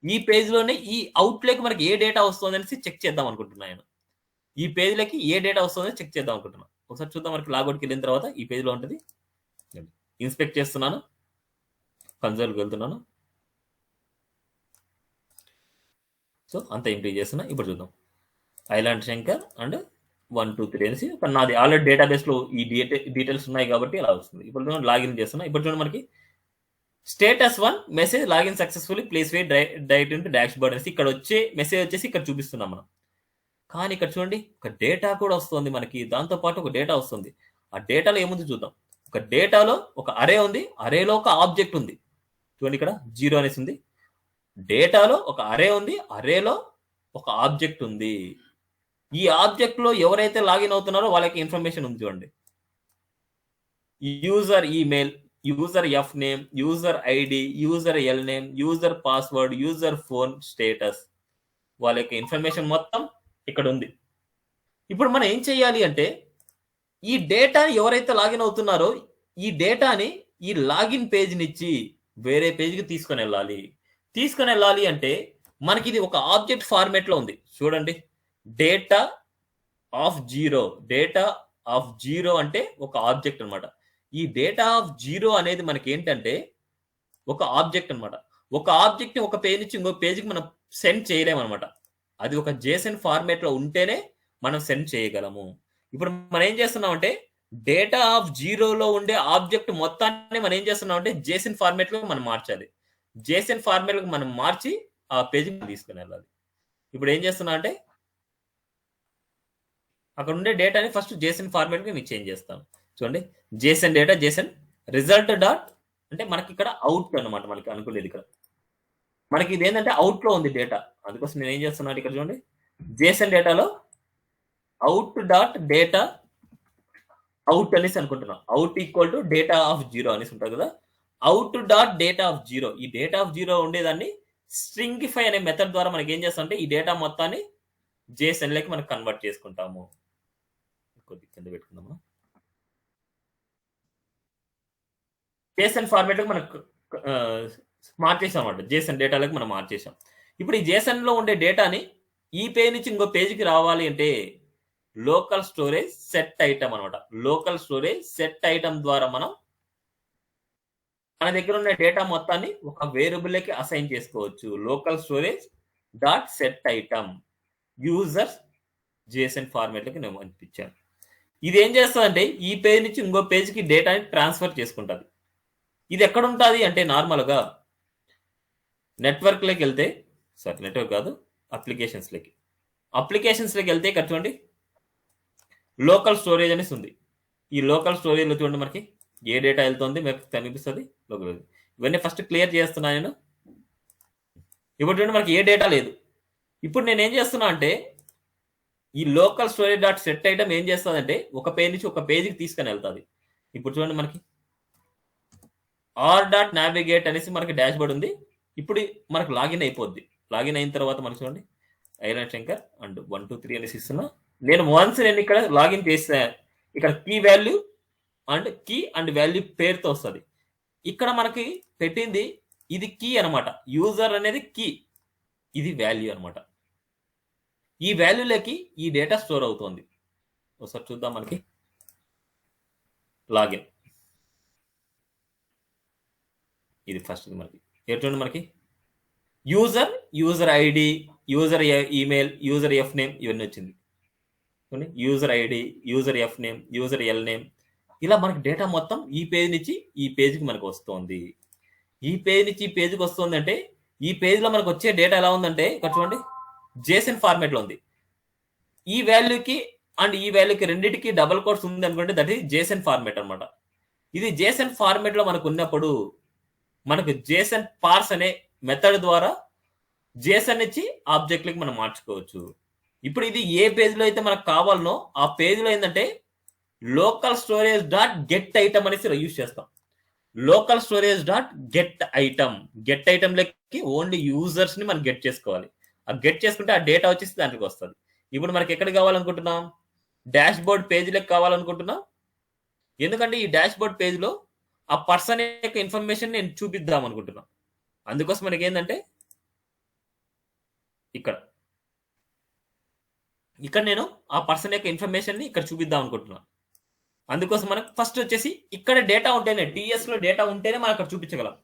ఈ పేజ్లోనే ఈ అవుట్లేకి మనకి ఏ డేటా వస్తుంది అనేసి చెక్ చేద్దాం అనుకుంటున్నాను. ఈ పేజ్లోకి ఏ డేటా వస్తుందని చెక్ చేద్దాం అనుకుంటున్నాను. ఒకసారి చూద్దాం. మనకి లాగౌట్కి వెళ్ళిన తర్వాత ఈ పేజ్లో ఉంటుంది. ఇన్స్పెక్ట్ చేస్తున్నాను, కన్సోల్కి వెళ్తున్నాను. సో అంతా ఇంప్రూవ్ చేస్తున్నా. ఇప్పుడు చూద్దాం. ఐలాండ్ శంకర్ అండ్ 1 2 3 అనేసి నాది ఆల్రెడీ డేటాబేస్లో ఈ డీటెయిల్స్ ఉన్నాయి కాబట్టి అలా వస్తుంది. ఇప్పుడు లాగిన్ చేస్తున్నా. ఇప్పుడు చూడండి మనకి status 1 message login successfully please wait డైట్ ఇంటూ డాష్ బోర్డ్ అనేసి ఇక్కడ వచ్చే మెసేజ్ వచ్చేసి ఇక్కడ చూపిస్తున్నాం మనం. కానీ ఇక్కడ చూడండి ఒక డేటా కూడా వస్తుంది మనకి, దాంతో పాటు ఒక డేటా వస్తుంది. ఆ డేటాలో ఏముంది చూద్దాం. ఒక డేటాలో ఒక అరే ఉంది, అరేలో ఒక ఆబ్జెక్ట్ ఉంది. చూడండి ఇక్కడ 0 అనేసి ఉంది. డేటాలో ఒక అరే ఉంది, అరేలో ఒక ఆబ్జెక్ట్ ఉంది. ఈ ఆబ్జెక్ట్ లో ఎవరైతే లాగిన్ అవుతున్నారో వాళ్ళకి ఇన్ఫర్మేషన్ ఉంది చూడండి. User email, user F name, user ID, user L name, user password, user phone status, వాళ్ళ యొక్క ఇన్ఫర్మేషన్ మొత్తం ఇక్కడ ఉంది. ఇప్పుడు మనం ఏం చేయాలి అంటే ఈ డేటాని ఎవరైతే లాగిన్ అవుతున్నారో ఈ డేటాని ఈ లాగిన్ పేజ్ నుంచి వేరే పేజ్కి తీసుకొని వెళ్ళాలి అంటే మనకి ఇది ఒక ఆబ్జెక్ట్ ఫార్మేట్ లో ఉంది చూడండి. డేటా ఆఫ్ జీరో అంటే ఒక ఆబ్జెక్ట్ అనమాట. ఈ డేటా ఆఫ్ 0 అనేది మనకి ఏంటంటే ఒక ఆబ్జెక్ట్ అనమాట. ఒక ఆబ్జెక్ట్ ని ఒక పేజ్ నుంచి ఇంకో పేజ్కి మనం సెండ్ చేయలేమన్నమాట. అది ఒక JSON ఫార్మేట్ లో ఉంటేనే మనం సెండ్ చేయగలము. ఇప్పుడు మనం ఏం చేస్తున్నాం అంటే డేటా ఆఫ్ 0లో ఉండే ఆబ్జెక్ట్ మొత్తాన్ని మనం ఏం చేస్తున్నాం అంటే JSON ఫార్మేట్ లో మనం మార్చాలి. JSON ఫార్మేట్ లో మనం మార్చి ఆ పేజ్కి తీసుకుని వెళ్ళాలి. ఇప్పుడు ఏం చేస్తున్నా అంటే అక్కడ ఉండే డేటాని ఫస్ట్ JSON ఫార్మేట్ కి చేంజ్ చేస్తాం. చూడండి JSON data, JSON result dot అంటే మనకి ఇక్కడ అవుట్ అనమాట. మనకి అనుకునేది ఇక్కడ మనకి ఇది ఏంటంటే అవుట్ లో ఉంది డేటా. అందుకోసం నేను ఏం చేస్తున్నాను ఇక్కడ చూడండి JSON డేటాలో అవుట్ డాట్ డేటా అవుట్ అనేసి అనుకుంటున్నాం. Out equal to data of 0 అనేసి ఉంటుంది కదా. అవుట్ డాట్ డేటా ఆఫ్ 0, ఈ డేటా ఆఫ్ 0 ఉండేదాన్ని స్ట్రింగిఫై అనే మెథడ్ ద్వారా మనకి ఏం చేస్తామంటే ఈ డేటా మొత్తాన్ని JSON లోకి మనం కన్వర్ట్ చేసుకుంటాము. కొద్ది కింద పెట్టుకుందాము. JSON ఫార్మేట్ లో మనకు మార్చేసాం అన్నమాట. JSON డేటాలోకి మనం మార్చేసాం. ఇప్పుడు ఈ JSON లో ఉండే డేటాని ఈ పేజ్ నుంచి ఇంకో పేజ్కి రావాలి అంటే లోకల్ స్టోరేజ్ సెట్ ఐటమ్ అనమాట. లోకల్ స్టోరేజ్ సెట్ ఐటమ్ ద్వారా మనం మన దగ్గర ఉన్న డేటా మొత్తాన్ని ఒక వేరియబుల్ కి అసైన్ చేసుకోవచ్చు. Local storage dot set item user JSON format లోకి నేను పంపించాను. ఇది ఏం చేస్తుందంటే ఈ పేజ్ నుంచి ఇంకో పేజ్కి డేటాని ట్రాన్స్ఫర్ చేసుకుంటుంది. ఇది ఎక్కడ ఉంటుంది అంటే నార్మల్గా నెట్వర్క్లోకి వెళ్తే, నెట్వర్క్ కాదు, అప్లికేషన్స్లోకి వెళ్తే ఇక్కడ చూడండి లోకల్ స్టోరేజ్ అనేసి ఉంది. ఈ లోకల్ స్టోరేజ్లో చూడండి మనకి ఏ డేటా వెళ్తుంది మీకు కనిపిస్తుంది. లోకల్ ఇవన్నీ ఫస్ట్ క్లియర్ చేస్తున్నా నేను. ఇప్పుడు చూడండి మనకి ఏ డేటా లేదు. ఇప్పుడు నేను ఏం చేస్తున్నా అంటే ఈ local storage dot set item ఏం చేస్తుందంటే ఒక పేజ్ నుంచి ఒక పేజీకి తీసుకొని వెళ్తుంది. ఇప్పుడు చూడండి మనకి ఆర్ డాట్ నావిగేట్ అనేసి మనకి డాష్ బోర్డ్ ఉంది. ఇప్పుడు మనకు లాగిన్ అయిపోద్ది. లాగిన్ అయిన తర్వాత మనకి చూడండి ఐరన్ శంకర్ అండ్ 1 2 3 అనేసి ఇస్తున్నా. నేను ఇక్కడ లాగిన్ చేస్తే ఇక్కడ కీ వాల్యూ అండ్ వాల్యూ పేరుతో వస్తుంది. ఇక్కడ మనకి పెట్టింది ఇది కీ అనమాట. యూజర్ అనేది కీ, ఇది వాల్యూ అనమాట. ఈ వాల్యూలోకి ఈ డేటా స్టోర్ అవుతుంది. ఒకసారి చూద్దాం మనకి లాగిన్. ఇది ఫస్ట్ మనకి ఏంటంటే మనకి user ID, user email, user F name ఇవన్నీ వచ్చింది. User ID, user F name, user L name, ఇలా మనకి డేటా మొత్తం ఈ పేజ్ నుంచి ఈ పేజ్కి మనకు వస్తుంది. ఈ పేజ్ నుంచి ఈ పేజ్కి వస్తుంది అంటే ఈ పేజ్లో మనకు వచ్చే డేటా ఎలా ఉందంటే ఇక్కడ చూడండి జేసన్ ఫార్మేట్లో ఉంది. ఈ వాల్యూకి అండ్ ఈ వాల్యూకి రెండింటికి డబుల్ కోట్స్ ఉంది అనుకోండి, దట్ ఈస్ జేసన్ ఫార్మేట్ అనమాట. ఇది జేసన్ ఫార్మేట్లో మనకు ఉన్నప్పుడు మనకు జేసన్ పార్స్ అనే మెథడ్ ద్వారా జేసన్ ఇచ్చి ఆబ్జెక్ట్లకి మనం మార్చుకోవచ్చు. ఇప్పుడు ఇది ఏ పేజ్లో అయితే మనకు కావాలనో ఆ పేజ్లో ఏంటంటే local storage dot get item అనేసి యూజ్ చేస్తాం. Local storage dot get item లెక్కి ఓన్లీ యూజర్స్ ని మనం గెట్ చేసుకోవాలి. ఆ గెట్ చేసుకుంటే ఆ డేటా వచ్చేసి దాంట్లోకి వస్తుంది. ఇప్పుడు మనకి ఎక్కడ కావాలనుకుంటున్నాం? డాష్ బోర్డ్ పేజ్ లెక్క కావాలనుకుంటున్నాం. ఎందుకంటే ఈ డాష్ బోర్డ్ పేజ్ లో ఆ పర్సన్ యొక్క ఇన్ఫర్మేషన్ నేను చూపిద్దాం అనుకుంటున్నాం. అందుకోసం మనకి ఏంటంటే ఇక్కడ నేను ఆ పర్సన్ యొక్క ఇన్ఫర్మేషన్ ని ఇక్కడ చూపిద్దాం అనుకుంటున్నాను. అందుకోసం మనకు ఫస్ట్ వచ్చేసి ఇక్కడ డేటా ఉంటేనే, టీఎస్ లో డేటా ఉంటేనే మనం అక్కడ చూపించగలం.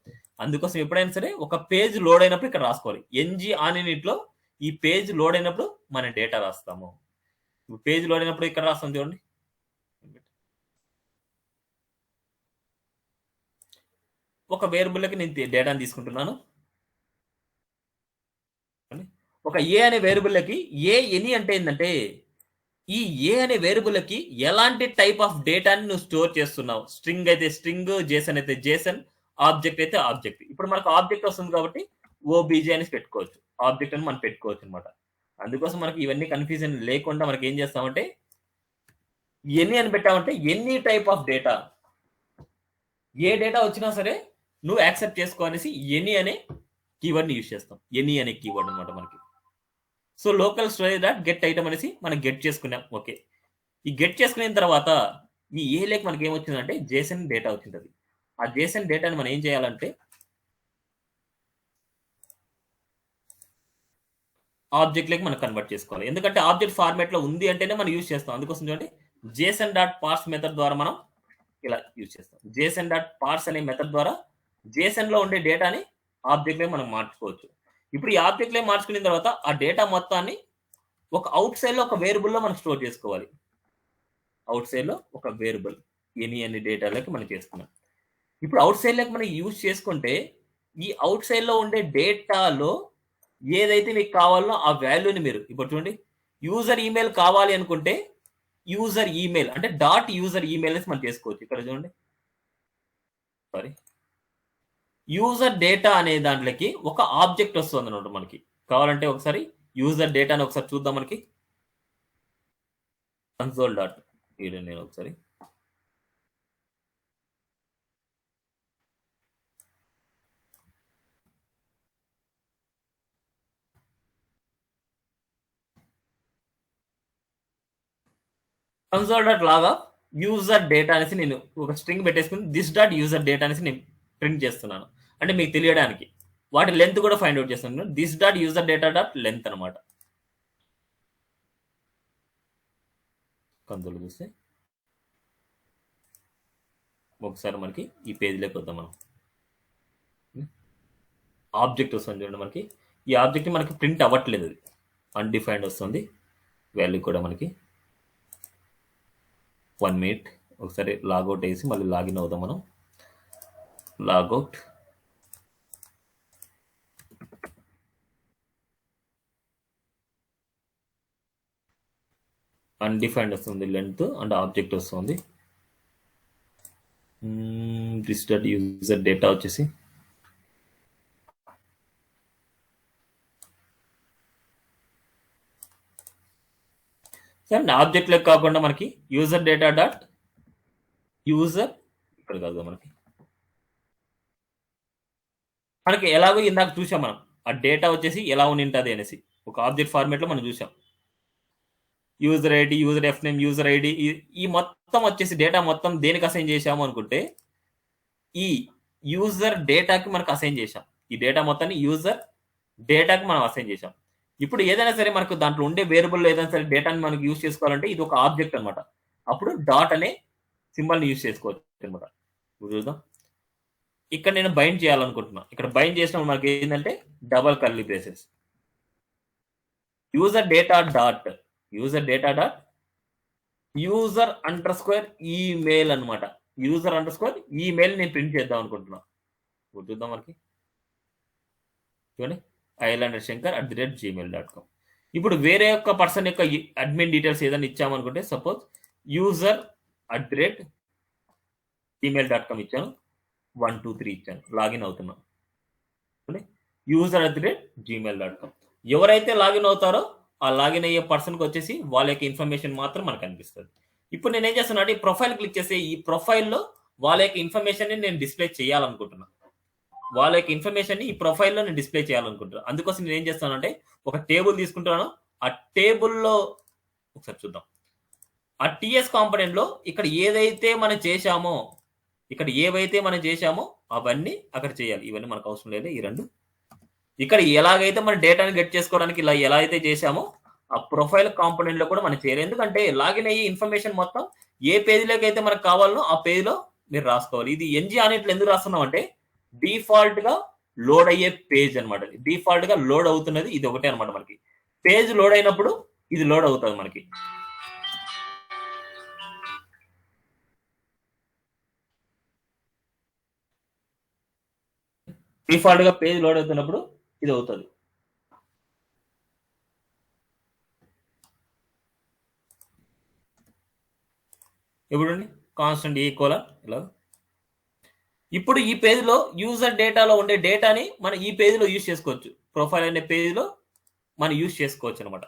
అందుకోసం ఎప్పుడైనా సరే ఒక పేజ్ లోడ్ అయినప్పుడు ఇక్కడ రాసుకోవాలి. ఎన్జీ ఆన్ ఇన్నిట్లో ఈ పేజ్ లోడ్ అయినప్పుడు మనం డేటా రాస్తాము. పేజ్ లోడ్ అయినప్పుడు ఇక్కడ రాస్తాం చూడండి. ఒక వేరియబుల్కి నేను డేటాను తీసుకుంటున్నాను. ఒక ఏ అనే వేరియబుల్కి ఎనీ అంటే ఏంటంటే ఈ ఏ అనే వేరియబుల్కి ఎలాంటి టైప్ ఆఫ్ డేటాని నువ్వు స్టోర్ చేస్తున్నావు. స్ట్రింగ్ అయితే స్ట్రింగ్, జేసన్ అయితే జేసన్, ఆబ్జెక్ట్ అయితే ఆబ్జెక్ట్. ఇప్పుడు మనకు ఆబ్జెక్ట్ వస్తుంది కాబట్టి ఓబీజే అనేసి పెట్టుకోవచ్చు, ఆబ్జెక్ట్ అని మనం పెట్టుకోవచ్చు అనమాట. అందుకోసం మనకి ఇవన్నీ కన్ఫ్యూజన్ లేకుండా మనకి ఏం చేస్తామంటే ఎనీ అని పెట్టామంటే any type of data, A data వచ్చినా సరే నువ్వు యాక్సెప్ట్ చేసుకో అనేసి ఎనీ అనే కీవర్డ్ని యూజ్ చేస్తాం. ఎనీ అనే కీవర్డ్ అనమాట మనకి. So local storage dot get item అనేసి మనం గెట్ చేసుకున్నాం. ఓకే, ఈ గెట్ చేసుకున్న తర్వాత ఈ ఏ లేక్ మనకి ఏమొచ్చిందంటే జేసన్ డేటా వచ్చింది. ఆ జేసన్ డేటాని మనం ఏం చేయాలంటే ఆబ్జెక్ట్ లేక మనం కన్వర్ట్ చేసుకోవాలి. ఎందుకంటే ఆబ్జెక్ట్ ఫార్మేట్ లో ఉంది అంటేనే మనం యూజ్ చేస్తాం. అందుకోసం చూడండి జేసన్ డాట్ పార్స్ మెథడ్ ద్వారా మనం ఇలా యూజ్ చేస్తాం. జేసన్ డాట్ పార్స్ అనే మెథడ్ ద్వారా జేసన్ లో ఉండే డేటాని ఆబ్జెక్ట్ లో మనం మార్చుకోవచ్చు. ఇప్పుడు ఈ ఆబ్జెక్ట్ లో మార్చుకున్న తర్వాత ఆ డేటా మొత్తాన్ని ఒక అవుట్ సైడ్ లో ఒక వేరియబుల్ లో మనం స్టోర్ చేసుకోవాలి. అవుట్ సైడ్ లో ఒక వేరియబుల్ ఎనీ అనే డేటాలోకి మనం చేసుకున్నాం. ఇప్పుడు అవుట్ సైడ్ లోకి మనం యూజ్ చేసుకుంటే ఈ అవుట్ సైడ్ లో ఉండే డేటాలో ఏదైతే మీకు కావాలో ఆ వాల్యూని మీరు ఇప్పుడు చూడండి యూజర్ ఈమెయిల్ కావాలి అనుకుంటే యూజర్ ఈమెయిల్ అంటే డాట్ యూజర్ ఈమెయిల్ మనం చేసుకోవచ్చు. ఇక్కడ చూడండి యూజర్ డేటా అనే దాంట్లోకి ఒక ఆబ్జెక్ట్ వస్తుంది అనమాట. మనకి కావాలంటే ఒకసారి యూజర్ డేటాని ఒకసారి చూద్దాం. మనకి కన్సోల్ డాట్ నేను ఒకసారి కన్సోల్ డాట్ లాగా యూజర్ డేటా అనేసి నేను ఒక స్ట్రింగ్ పెట్టేసుకుని దిస్ డాట్ యూజర్ డేటా అనేసి నేను ప్రింట్ చేస్తున్నాను. అంటే మీకు తెలియడానికి వాటి లెంత్ కూడా ఫైండ్ అవుట్ చేస్తున్నాను. This dot user data dot length అనమాట. కన్సోల్ చూస్తే ఒకసారి మనకి ఈ పేజ్లోకి వద్దాం. మనం ఆబ్జెక్ట్ వస్తుంది చూడండి. మనకి ఈ ఆబ్జెక్ట్ మనకి ప్రింట్ అవ్వట్లేదు, అది అన్డిఫైన్డ్ వస్తుంది. వాల్యూ కూడా మనకి 1 మినిట్ ఒకసారి లాగౌట్ వేసి మళ్ళీ లాగిన్ అవుదాం. మనం లాగౌట్ అన్డిఫైన్డ్ వస్తుంది లెంత్ అండ్ ఆబ్జెక్ట్ వస్తుంది. దిస్ డాట్ యూజర్ డేటా వచ్చేసి సరే ఆబ్జెక్ట్ లెక్క కాకుండా మనకి యూజర్ డేటా డాట్ యూజర్ ఇక్కడ కాదు మనకి ఎలాగో ఇందాక చూసాం మనం ఆ డేటా వచ్చేసి ఎలా ఉంటది అనేసి ఒక ఆబ్జెక్ట్ ఫార్మేట్ లో మనం చూసాం. User ID, user F name, user ID, ఈ మొత్తం వచ్చేసి డేటా మొత్తం దేనికి అసైన్ చేసాము అనుకుంటే ఈ యూజర్ డేటాకి మనకు అసైన్ చేసాం. ఈ డేటా మొత్తాన్ని యూజర్ డేటాకి మనం అసైన్ చేసాం. ఇప్పుడు ఏదైనా సరే మనకు దాంట్లో ఉండే వేరియబుల్ ఏదైనా సరే డేటాని మనకు యూజ్ చేసుకోవాలంటే ఇది ఒక ఆబ్జెక్ట్ అనమాట. అప్పుడు డాట్ అనే సింబల్ని యూజ్ చేసుకోవచ్చు అనమాట. ఇప్పుడు చూద్దాం, ఇక్కడ నేను బైండ్ చేయాలనుకుంటున్నా. ఇక్కడ బైండ్ చేసినప్పుడు మనకి ఏంటంటే double curly braces user data dot user under square email అనమాట. యూజర్ అండర్ స్క్వేర్ ఈమెయిల్ నేను ప్రింట్ చేద్దాం అనుకుంటున్నా. చూద్దాం మనకి చూడండి, ilanderShankar@gmail.com. ఇప్పుడు వేరే యొక్క పర్సన్ యొక్క అడ్మిన్ డీటెయిల్స్ ఏదైనా ఇచ్చామనుకుంటే సపోజ్ user@gmail.com ఇచ్చాను, 1 2 3 ఇచ్చాను, లాగిన్ అవుతున్నాం. user@gmail.com. ఎవరైతే లాగిన్ అవుతారో ఆ లాగిన్ అయ్యే పర్సన్కి వచ్చేసి వాళ్ళ యొక్క ఇన్ఫర్మేషన్ మాత్రం మనకు అనిపిస్తుంది. ఇప్పుడు నేను ఏం చేస్తున్నా అంటే ఈ ప్రొఫైల్ క్లిక్ చేసి ఈ ప్రొఫైల్లో వాళ్ళ యొక్క ఇన్ఫర్మేషన్ నేను డిస్ప్లే చేయాలనుకుంటున్నా. వాళ్ళ యొక్క ఇన్ఫర్మేషన్ ఈ ప్రొఫైల్లో నేను డిస్ప్లే చేయాలనుకుంటున్నాను. అందుకోసం నేను ఏం చేస్తానంటే ఒక టేబుల్ తీసుకుంటున్నాను. ఆ టేబుల్లో ఒకసారి చూద్దాం. ఆ టీఎస్ కాంపోనెంట్ లో ఇక్కడ ఏవైతే మనం చేశామో అవన్నీ అక్కడ చేయాలి. ఇవన్నీ మనకు అవసరం లేదు. ఈ రెండు ఇక్కడ ఎలాగైతే మన డేటాని గెట్ చేసుకోవడానికి ఇలా ఎలా అయితే చేశామో ఆ ప్రొఫైల్ కాంపోనెంట్ లో కూడా మనం చేయాలి. ఎందుకంటే లాగిన్ అయ్యే ఇన్ఫర్మేషన్ మొత్తం ఏ పేజీలోకి అయితే మనకు కావాలనో ఆ పేజీలో మీరు రాసుకోవాలి. ఇది ఎన్జీ అనేట్లు ఎందుకు రాస్తున్నాం అంటే డిఫాల్ట్ గా లోడ్ అయ్యే పేజ్ అనమాట. డిఫాల్ట్ గా లోడ్ అవుతున్నది ఇది ఒకటే అనమాట. మనకి పేజ్ లోడ్ అయినప్పుడు ఇది లోడ్ అవుతుంది. మనకి డిఫాల్ట్ గా పేజ్ లోడ్ అవుతున్నప్పుడు ఇది అవుతుంది. ఇప్పుడు కాన్స్టెంట్ ఈక్వల్ ఇలా. ఇప్పుడు ఈ పేజ్లో యూజర్ డేటాలో ఉండే డేటాని మనం ఈ పేజ్లో యూజ్ చేసుకోవచ్చు. ప్రొఫైల్ అనే పేజ్లో మనం యూజ్ చేసుకోవచ్చు అనమాట.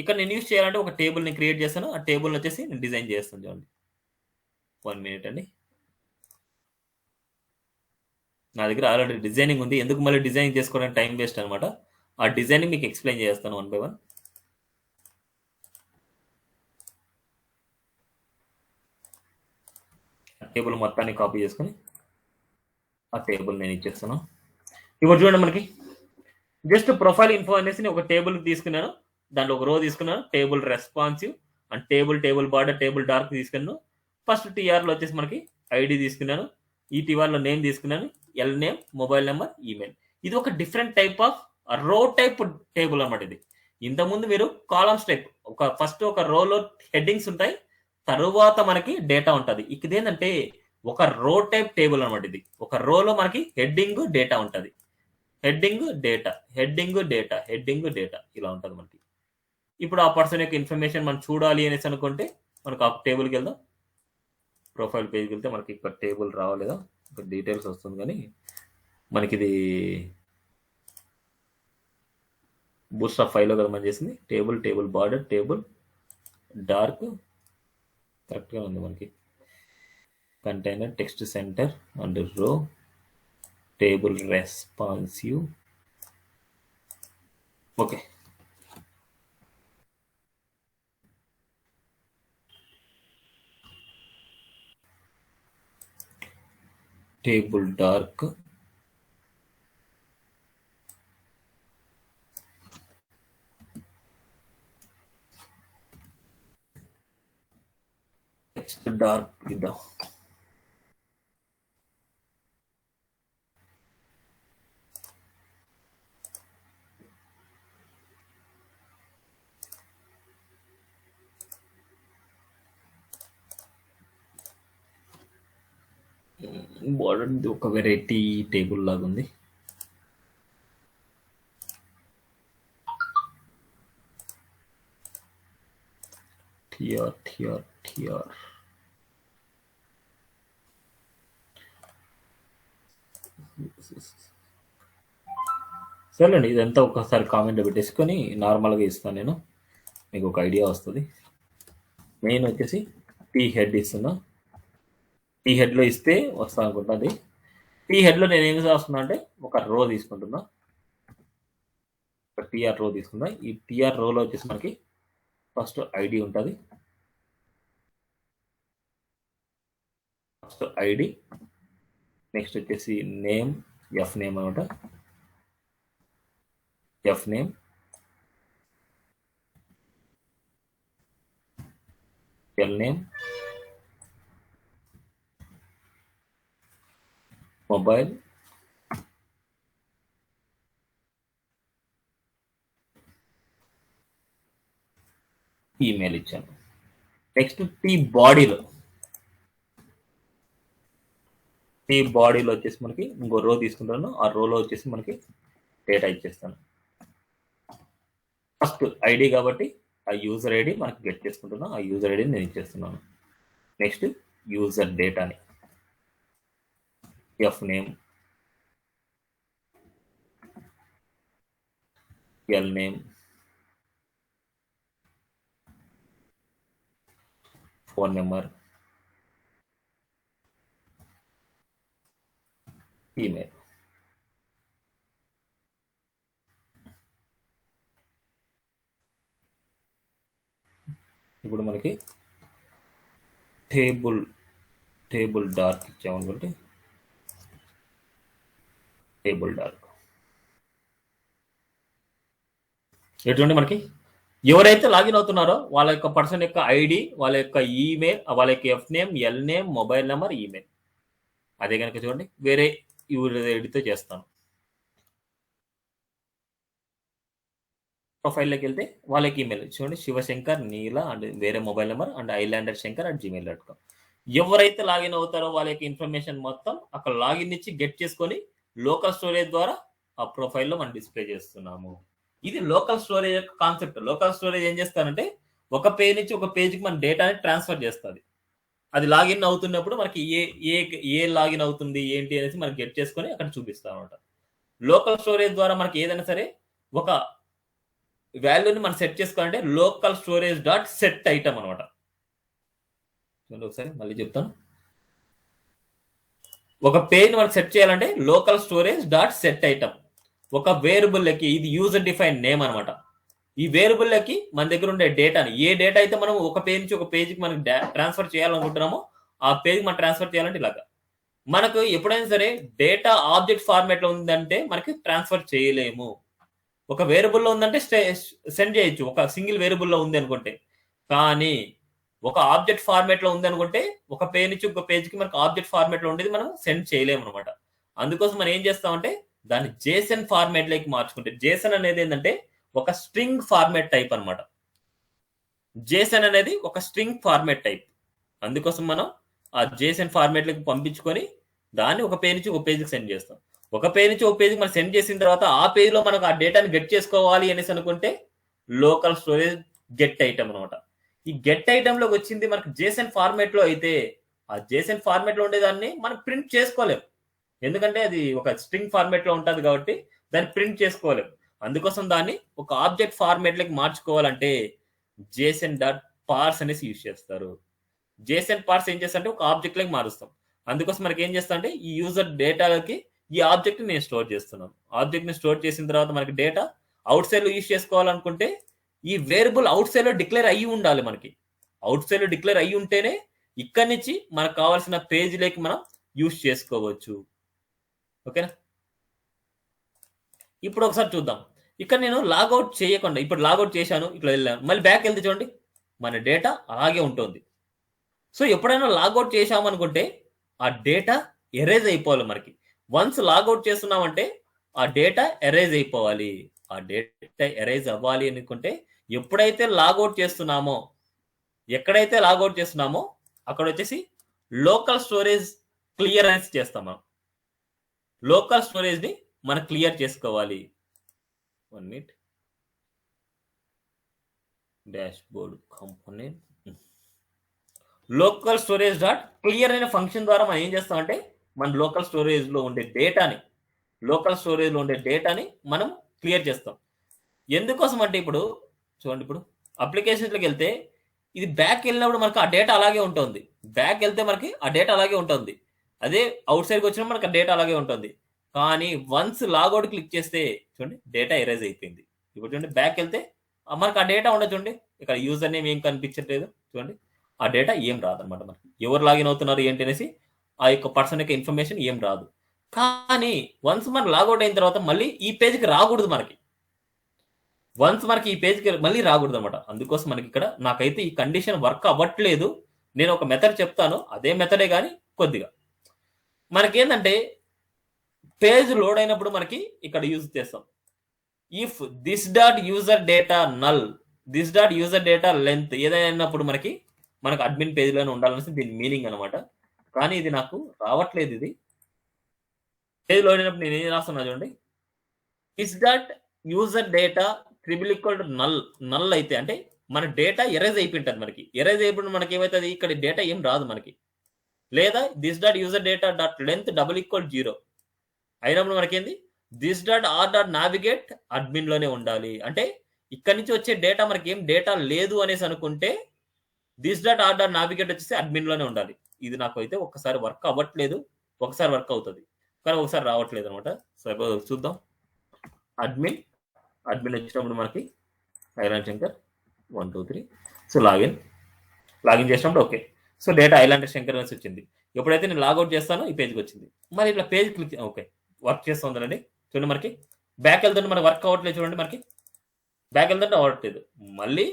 ఇక్కడ నేను యూజ్ చేయాలంటే ఒక టేబుల్ని క్రియేట్ చేస్తాను. ఆ టేబుల్ని వచ్చేసి నేను డిజైన్ చేస్తాను. చూడండి, 1 minute అండి. నా దగ్గర ఆల్రెడీ డిజైనింగ్ ఉంది. ఎందుకు మళ్ళీ డిజైనింగ్ చేసుకోవడానికి టైం వేస్ట్ అనమాట. ఆ డిజైనింగ్ మీకు ఎక్స్ప్లెయిన్ చేస్తాను 1 by 1. టేబుల్ మొత్తాన్ని కాపీ చేసుకుని ఆ టేబుల్ నేను ఇచ్చేస్తాను. ఇప్పుడు చూడండి, మనకి జస్ట్ ప్రొఫైల్ ఇన్ఫో అనేసి ఒక టేబుల్ తీసుకున్నాను. దాంట్లో ఒక రో తీసుకున్నాను, table responsive and table border, table dark తీసుకున్నాను. ఫస్ట్ టీఆర్లో వచ్చేసి మనకి ఐడి తీసుకున్నాను, ఈ టీఆర్లో నేమ్ తీసుకున్నాను, L name, mobile number, email. ఇది ఒక డిఫరెంట్ టైప్ ఆఫ్ రో టైప్ టేబుల్ అన్నమాట. ఇది ఇంతకుముందు మీరు కాలమ్స్ టైప్ ఫస్ట్ ఒక రోలో హెడ్డింగ్స్ ఉంటాయి, తరువాత మనకి డేటా ఉంటుంది. ఇది ఏంటంటే ఒక రో టైప్ టేబుల్ అనమాట. ఇది ఒక రోలో మనకి హెడ్డింగ్ డేటా ఉంటుంది. హెడ్డింగ్ డేటా ఇలా ఉంటుంది మనకి. ఇప్పుడు ఆ పర్సన్ యొక్క ఇన్ఫర్మేషన్ మనం చూడాలి అనేసి అనుకుంటే మనకు ఆ టేబుల్కి వెళ్దాం. ప్రొఫైల్ పేజ్కి వెళ్తే మనకి ఇక్కడ టేబుల్ రావాలేదా, ఇక్కడ డీటెయిల్స్ వస్తుంది. కానీ మనకి ఇది బూస్ట్ ఆఫ్ 5లో కదా మనం చేసింది. టేబుల్ బార్డర్, టేబుల్ డార్క్ కరెక్ట్గా ఉంది మనకి. కంటైనర్, టెక్స్ట్ సెంటర్ అండ్ రో, table responsive. Okay, table dark, text dark ఇద్దాం. బార్డర్ ఒక వెరైటీ టేబుల్ లాగా ఉంది. టిఆర్ సరేండి, ఇదంతా ఒకసారి కామెంట్ పెట్టేసుకొని నార్మల్గా ఇస్తాను నేను. మీకు ఒక ఐడియా వస్తుంది. మెయిన్ వచ్చేసి టీ హెడ్ ఇస్తున్నా. టీ హెడ్లో ఇస్తే వస్తా అనుకుంటుంది. టీ హెడ్లో నేను ఏం చేస్తున్నా అంటే ఒక రో తీసుకుంటున్నా, ఒక టీఆర్ రో తీసుకున్నా. ఈ టీఆర్ రోలో వచ్చేసి మనకి ఫస్ట్ ఐడి ఉంటుంది. ఫస్ట్ ఐడి, నెక్స్ట్ వచ్చేసి నేమ్, ఎఫ్ నేమ్ అనమాట. F name, L name, mobile, email ఇచ్చాను. నెక్స్ట్ టీ బాడీలో వచ్చేసి మనకి ఇంకో రో తీసుకుంటాను. ఆ రోలో వచ్చేసి మనకి డేటా ఇచ్చేస్తాను. ఫస్ట్ ఐడి కాబట్టి ఆ యూజర్ ఐడి మనకి గెట్ చేసుకుంటున్నాను. ఆ యూజర్ ఐడిని నేను ఇచ్చేస్తున్నాను. నెక్స్ట్ యూజర్ డేటాని, F name, L name, phone number, email. ఇప్పుడు మనకి టేబుల్ డార్క్ ఇచ్చామనుకుంటే టేబుల్ డార్క్ ఎటువంటి మనకి ఎవరైతే లాగిన్ అవుతున్నారో వాళ్ళ యొక్క పర్సన్ యొక్క ఐడి, వాళ్ళ యొక్క ఈమెయిల్, వాళ్ళ యొక్క F name, L name, mobile number, email. అదే కనుక చూడండి వేరే యూజర్ ఐడితో చేస్తాను. ప్రొఫైల్లోకి వెళ్తే వాళ్ళకి ఈమెయిల్ చూడండి, శివశంకర్ నీల అండ్ వేరే మొబైల్ నెంబర్ అండ్ ilanderShankar@gmail.com. ఎవరైతే లాగిన్ అవుతారో వాళ్ళ యొక్క ఇన్ఫర్మేషన్ మొత్తం అక్కడ లాగిన్ ఇచ్చి గెట్ చేసుకొని లోకల్ స్టోరేజ్ ద్వారా ఆ ప్రొఫైల్లో మనం డిస్ప్లే చేస్తున్నాము. ఇది లోకల్ స్టోరేజ్ యొక్క కాన్సెప్ట్. లోకల్ స్టోరేజ్ ఏం చేస్తానంటే ఒక పేజ్ నుంచి ఒక పేజ్కి మన డేటాని ట్రాన్స్ఫర్ చేస్తుంది. అది లాగిన్ అవుతున్నప్పుడు మనకి ఏ లాగిన్ అవుతుంది ఏంటి అనేసి మనకి గెట్ చేసుకొని అక్కడ చూపిస్తాం అనమాట. లోకల్ స్టోరేజ్ ద్వారా మనకి ఏదైనా సరే ఒక వాల్యూని మనం సెట్ చేసుకోవాలంటే local storage dot set item అనమాట. ఒకసారి మళ్ళీ చెప్తాను. ఒక పేజ్ మనకు సెట్ చేయాలంటే local storage dot set item. ఒక వేరియబుల్కి ఇది యూజర్ డిఫైన్ నేమ్ అనమాట. ఈ వేరియబుల్కి మన దగ్గర ఉండే డేటాని, ఏ డేటా అయితే మనం ఒక పేజ్ నుంచి ఒక పేజ్కి మనం ట్రాన్స్ఫర్ చేయాలనుకుంటున్నామో ఆ పేజ్ మనం ట్రాన్స్ఫర్ చేయాలంటే ఇలాగా. మనకు ఎప్పుడైనా సరే డేటా ఆబ్జెక్ట్ ఫార్మేట్లో ఉందంటే మనకి ట్రాన్స్ఫర్ చేయలేము. ఒక వేరియబుల్లో ఉందంటే సెండ్ చేయొచ్చు, ఒక సింగిల్ వేరియబుల్లో ఉంది అనుకుంటే. కానీ ఒక ఆబ్జెక్ట్ ఫార్మేట్లో ఉంది అనుకుంటే ఒక పేజ్ నుంచి ఒక పేజ్కి మనకు ఆబ్జెక్ట్ ఫార్మేట్లో ఉండేది మనం సెండ్ చేయలేము అనమాట. అందుకోసం మనం ఏం చేస్తామంటే దాన్ని జేసన్ ఫార్మేట్లోకి మార్చుకుంటే, జేసన్ అనేది ఏంటంటే ఒక స్ట్రింగ్ ఫార్మేట్ టైప్ అనమాట. జేసన్ అనేది ఒక స్ట్రింగ్ ఫార్మేట్ టైప్. అందుకోసం మనం ఆ జేసన్ ఫార్మేట్లోకి పంపించుకొని దాన్ని ఒక పేజ్ నుంచి ఒక పేజ్కి సెండ్ చేస్తాం. ఒక పేజ్ నుంచి ఒక పేజ్కి మనం సెండ్ చేసిన తర్వాత ఆ పేజ్లో మనకు ఆ డేటాని గెట్ చేసుకోవాలి అనేసి అనుకుంటే లోకల్ స్టోరేజ్ గెట్ ఐటమ్ అనమాట. ఈ గెట్ ఐటమ్లోకి వచ్చింది మనకు జేసన్ ఫార్మేట్లో అయితే ఆ జేసన్ ఫార్మేట్లో ఉండేదాన్ని మనం ప్రింట్ చేసుకోలేము. ఎందుకంటే అది ఒక స్ట్రింగ్ ఫార్మేట్లో ఉంటుంది కాబట్టి దాన్ని ప్రింట్ చేసుకోలేము. అందుకోసం దాన్ని ఒక ఆబ్జెక్ట్ ఫార్మేట్లోకి మార్చుకోవాలంటే జేసన్ డాట్ పార్స్ అనేసి యూజ్ చేస్తారు. జేసన్ పార్స్ ఏం చేస్తా అంటే ఒక ఆబ్జెక్ట్లోకి మారుస్తాం. అందుకోసం మనకి ఏం చేస్తా అంటే ఈ యూజర్ డేటాలకి ఈ ఆబ్జెక్ట్ని నేను స్టోర్ చేస్తున్నాను. ఆబ్జెక్ట్ని స్టోర్ చేసిన తర్వాత మనకి డేటా అవుట్ సైడ్లో యూజ్ చేసుకోవాలనుకుంటే ఈ వేరియబుల్ అవుట్ సైడ్లో డిక్లేర్ అయ్యి ఉండాలి. మనకి అవుట్ సైడ్లో డిక్లేర్ అయ్యి ఉంటేనే ఇక్కడి నుంచి మనకు కావాల్సిన పేజ్లోకి మనం యూజ్ చేసుకోవచ్చు. ఓకేనా? ఇప్పుడు ఒకసారి చూద్దాం. ఇక్కడ నేను లాగౌట్ చేయకుండా ఇప్పుడు లాగౌట్ చేశాను, ఇట్లా వెళ్ళాను, మళ్ళీ బ్యాక్ వెళ్తే చూడండి మన డేటా అలాగే ఉంటుంది. సో ఎప్పుడైనా లాగౌట్ చేశామనుకుంటే ఆ డేటా ఎరేజ్ అయిపోవాలి. మనకి వన్స్ లాగౌట్ చేస్తున్నామంటే ఆ డేటా ఎరేజ్ అయిపోవాలి. ఆ డేటా ఎరేజ్ అవ్వాలి అనుకుంటే ఎప్పుడైతే లాగౌట్ చేస్తున్నామో, ఎక్కడైతే లాగౌట్ చేస్తున్నామో అక్కడ వచ్చేసి లోకల్ స్టోరేజ్ క్లియరెన్స్ చేస్తాం. మనం లోకల్ స్టోరేజ్ని మనం క్లియర్ చేసుకోవాలి. 1 minute. Dashboard component local storage dot clear అనే ఫంక్షన్ ద్వారా మనం ఏం చేస్తామంటే మన లోకల్ స్టోరేజ్లో ఉండే డేటాని మనం క్లియర్ చేస్తాం. ఎందుకోసం అంటే ఇప్పుడు చూడండి, ఇప్పుడు అప్లికేషన్స్లోకి వెళ్తే ఇది బ్యాక్ వెళ్ళినప్పుడు మనకు ఆ డేటా అలాగే ఉంటుంది. బ్యాక్ వెళ్తే మనకి ఆ డేటా అలాగే ఉంటుంది. అదే అవుట్ సైడ్కి వచ్చినప్పుడు మనకి ఆ డేటా అలాగే ఉంటుంది. కానీ వన్స్ లాగౌట్ క్లిక్ చేస్తే చూడండి డేటా ఎరేజ్ అయిపోయింది. ఇప్పుడు చూడండి బ్యాక్ వెళ్తే మనకు ఆ డేటా ఉండదు. చూడండి ఇక్కడ యూజర్ నేమ్ ఏం కనిపించట్లేదు. చూడండి ఆ డేటా ఏం రాదనమాట. మనకి ఎవరు లాగిన్ అవుతున్నారు ఏంటి అనేసి ఆ యొక్క పర్సన్ యొక్క ఇన్ఫర్మేషన్ ఏం రాదు. కానీ వన్స్ మనం లాగౌట్ అయిన తర్వాత మళ్ళీ ఈ పేజ్కి రాకూడదు. మనకి ఈ పేజ్కి మళ్ళీ రాకూడదు అనమాట. అందుకోసం మనకి ఇక్కడ నాకైతే ఈ కండిషన్ వర్క్ అవ్వట్లేదు. నేను ఒక మెథడ్ చెప్తాను, అదే మెథడే కానీ కొద్దిగా మనకేంటంటే పేజ్ లోడ్ అయినప్పుడు మనకి ఇక్కడ యూజ్ చేస్తాం. If this dot user data null, this dot user data length ఏదైనప్పుడు మనకు అడ్మిన్ పేజ్లోనే ఉండాలనేసి దీని మీనింగ్ అనమాట. కానీ ఇది నాకు రావట్లేదు. ఇది పేజ్ లోడ్ అయినప్పుడు నేను ఏం రాస్తున్నా చూడండి, this dot user data triple equal to null అయితే అంటే మన డేటా ఎరేజ్ అయిపోయింటుంది. మనకి ఎరేజ్ అయిపోయిన మనకి ఏమవుతుంది, ఇక్కడ డేటా ఏం రాదు మనకి. లేదా this dot user data dot length double equal 0 అయినప్పుడు మనకేంది, this dot R dot navigate admin లోనే ఉండాలి. అంటే ఇక్కడ నుంచి వచ్చే డేటా మనకి ఏం డేటా లేదు అనేసి అనుకుంటే this dot R dot navigate వచ్చేసి అడ్మిన్ లోనే ఉండాలి. ఇది నాకు అయితే ఒకసారి వర్క్ అవ్వట్లేదు, ఒకసారి వర్క్ అవుతుంది కానీ ఒకసారి రావట్లేదు అనమాట. సపోజ్ చూద్దాం. అడ్మిన్ వచ్చినప్పుడు మనకి ఐలాండ్ శంకర్ 1 2 3. సో లాగిన్ చేసినప్పుడు okay. So data island Shankar అనేసి వచ్చింది. ఎప్పుడైతే నేను లాగౌట్ చేస్తానో ఈ పేజ్కి వచ్చింది. మరి ఇట్లా పేజ్ క్లిక్ ఓకే వర్క్ చేస్తుందండి. చూడండి మనకి బ్యాక్ వెళ్తుంటే మనకి వర్క్ అవ్వట్లేదు. చూడండి మనకి బ్యాక్ వెళ్తుంటే అవ్వట్లేదు. మళ్ళీ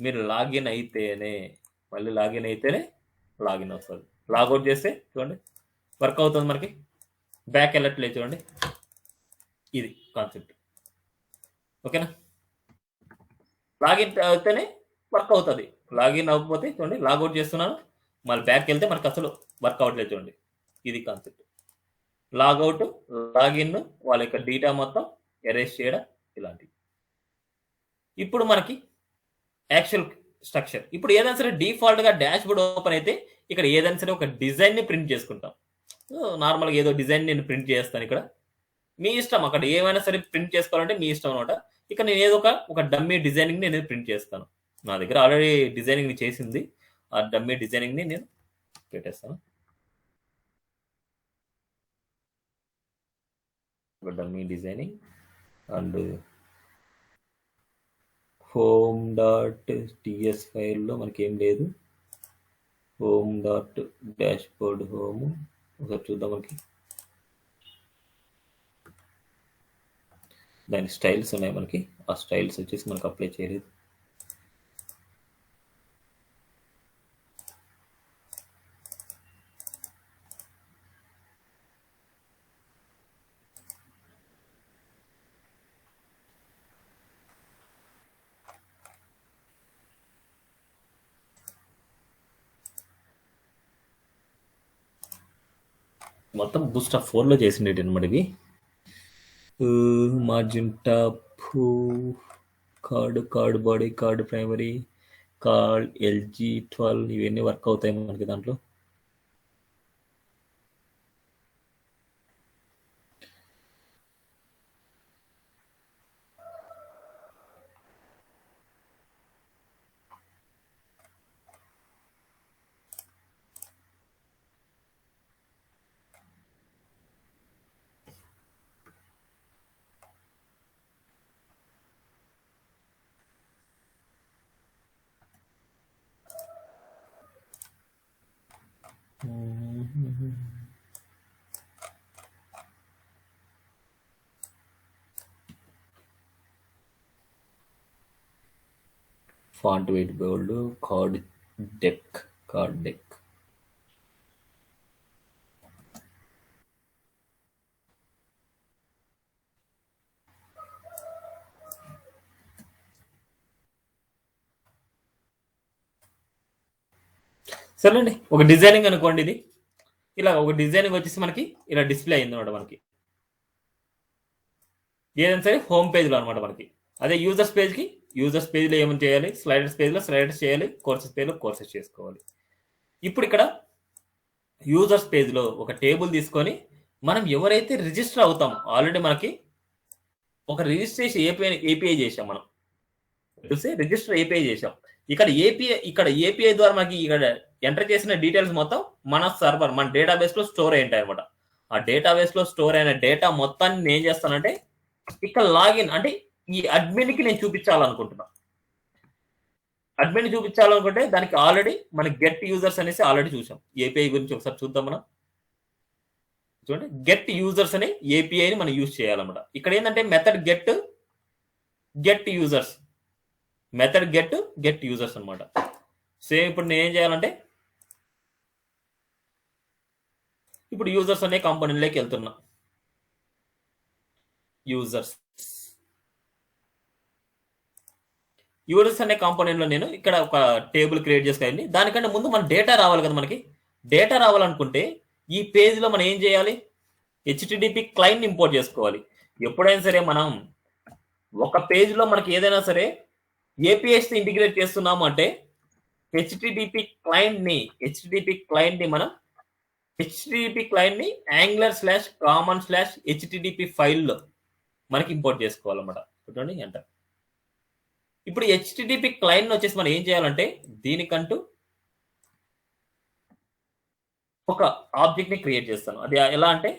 మీరు లాగిన్ అయితేనే లాగిన్ వస్తుంది. లాగౌట్ చేస్తే చూడండి వర్క్ అవుతుంది. మనకి బ్యాక్ వెళ్ళట్లేదు. చూడండి ఇది కాన్సెప్ట్. ఓకేనా, లాగిన్ అయితేనే వర్క్ అవుతుంది. లాగిన్ అవ్వకపోతే చూడండి లాగౌట్ చేస్తున్నాను, మళ్ళీ బ్యాక్ వెళ్తే మనకు అసలు వర్క్ అవ్వట్లేదు. చూడండి ఇది కాన్సెప్ట్. లాగౌట్, లాగిన్, వాళ్ళ యొక్క డేటా మొత్తం ఎరేజ్ చేయడం ఇలాంటివి. ఇప్పుడు మనకి యాక్చువల్ స్ట్రక్చర్. ఇప్పుడు ఏదైనా సరే డిఫాల్ట్గా డాష్ బోర్డ్ ఓపెన్ అయితే ఇక్కడ ఏదైనా సరే ఒక డిజైన్ని ప్రింట్ చేసుకుంటాం. నార్మల్గా ఏదో డిజైన్ నేను ప్రింట్ చేస్తాను. ఇక్కడ మీ ఇష్టం, అక్కడ ఏమైనా సరే ప్రింట్ చేసుకోవాలంటే మీ ఇష్టం అనమాట. ఇక్కడ నేను ఏదో ఒక డమ్మీ డిజైనింగ్ నేను ప్రింట్ చేస్తాను. నా దగ్గర ఆల్రెడీ డిజైనింగ్ చేసింది. ఆ డమ్మీ డిజైనింగ్ని నేను పెట్టేస్తాను. Dummy designing and home dot TS ఫైల్లో మనకి ఏం లేదు. Home dot dash board home ఒకసారి చూద్దాం. మనకి దాని స్టైల్స్ ఉన్నాయి. మనకి ఆ స్టైల్స్ వచ్చేసి మనకు అప్లై చేయలేదు. మొత్తం బూస్ట్ ఆఫ్ 4లో చేసిండేటి అనమాట ఇవి. Margin top, card body, card primary, card LG12 ఇవన్నీ వర్క్ అవుతాయి మనకి దాంట్లో. ఫాంట్ వెయిట్ బోల్డ్, కార్డ్ డెక్. సరేనండి, ఒక డిజైనింగ్ అనుకోండి. ఇది ఇలా ఒక డిజైనింగ్ వచ్చేసి మనకి ఇలా డిస్ప్లే అయింది అనమాట. మనకి ఏదైనా సరే హోమ్ పేజ్లో అనమాట. మనకి అదే యూజర్స్ పేజ్లో ఏమైనా చేయాలి, స్లైడర్స్ పేజ్లో స్లైడర్స్ చేయాలి, కోర్సెస్ పేజ్లో కోర్సెస్ చేసుకోవాలి. ఇప్పుడు ఇక్కడ యూజర్స్ పేజ్లో ఒక టేబుల్ తీసుకొని మనం ఎవరైతే రిజిస్టర్ అవుతామో, ఆల్రెడీ మనకి ఒక రిజిస్ట్రేషన్ ఏపీఐ చేసాం. మనం చూస్తే రిజిస్టర్ ఏపీఐ చేసాం. ఇక్కడ ఏపీఐ ద్వారా మనకి ఇక్కడ ఎంటర్ చేసిన డీటెయిల్స్ మొత్తం మన సర్వర్ మన డేటాబేస్ లో స్టోర్ అయి ఉంటాయి అనమాట. ఆ డేటాబేస్ లో స్టోర్ అయిన డేటా మొత్తాన్ని నేను ఏం చేస్తానంటే ఇక్కడ లాగిన్ అంటే ఈ అడ్మిన్ కి నేను చూపించాలనుకుంటున్నా. అడ్మిన్ చూపించాలనుకుంటే దానికి ఆల్రెడీ మన గెట్ యూజర్స్ అనేసి ఆల్రెడీ చూసాం. ఏపీఐ గురించి ఒకసారి చూద్దాం మనం. చూడండి, గెట్ యూజర్స్ అనే ఏపీఐని మనం యూజ్ చేయాలన్నమాట. ఇక్కడ ఏంటంటే method get users method get users అనమాట. సేమ్ ఇప్పుడు నేను ఏం చేయాలంటే ఇప్పుడు యూజర్స్ అనే కాంపోనెంట్లోకి వెళ్తున్నా. యూజర్స్ అనే కాంపోనెంట్ లో నేను ఇక్కడ ఒక టేబుల్ క్రియేట్ చేసుకోవాలి. దానికంటే ముందు మన డేటా రావాలి కదా. మనకి డేటా రావాలనుకుంటే ఈ పేజ్ లో మనం ఏం చేయాలి? హెచ్టిటిపి క్లయింట్ ఇంపోర్ట్ చేసుకోవాలి. ఎప్పుడైనా సరే మనం ఒక పేజ్ లో మనకి ఏదైనా సరే ఏపీఎస్ తో ఇంటిగ్రేట్ చేస్తున్నాము అంటే హెచ్టిటిపి క్లయింట్ ని మనం angular/common/http ఫైల్లో మనకి ఇంపోర్ట్ చేసుకోవాలన్నమాట. చూడండి ఎంటర్. ఇప్పుడు హెచ్టిటిపి క్లయింట్ వచ్చేసి మనం ఏం చేయాలంటే దీనికంటూ ఒక ఆబ్జెక్ట్ ని క్రియేట్ చేస్తాను. అది ఎలా అంటే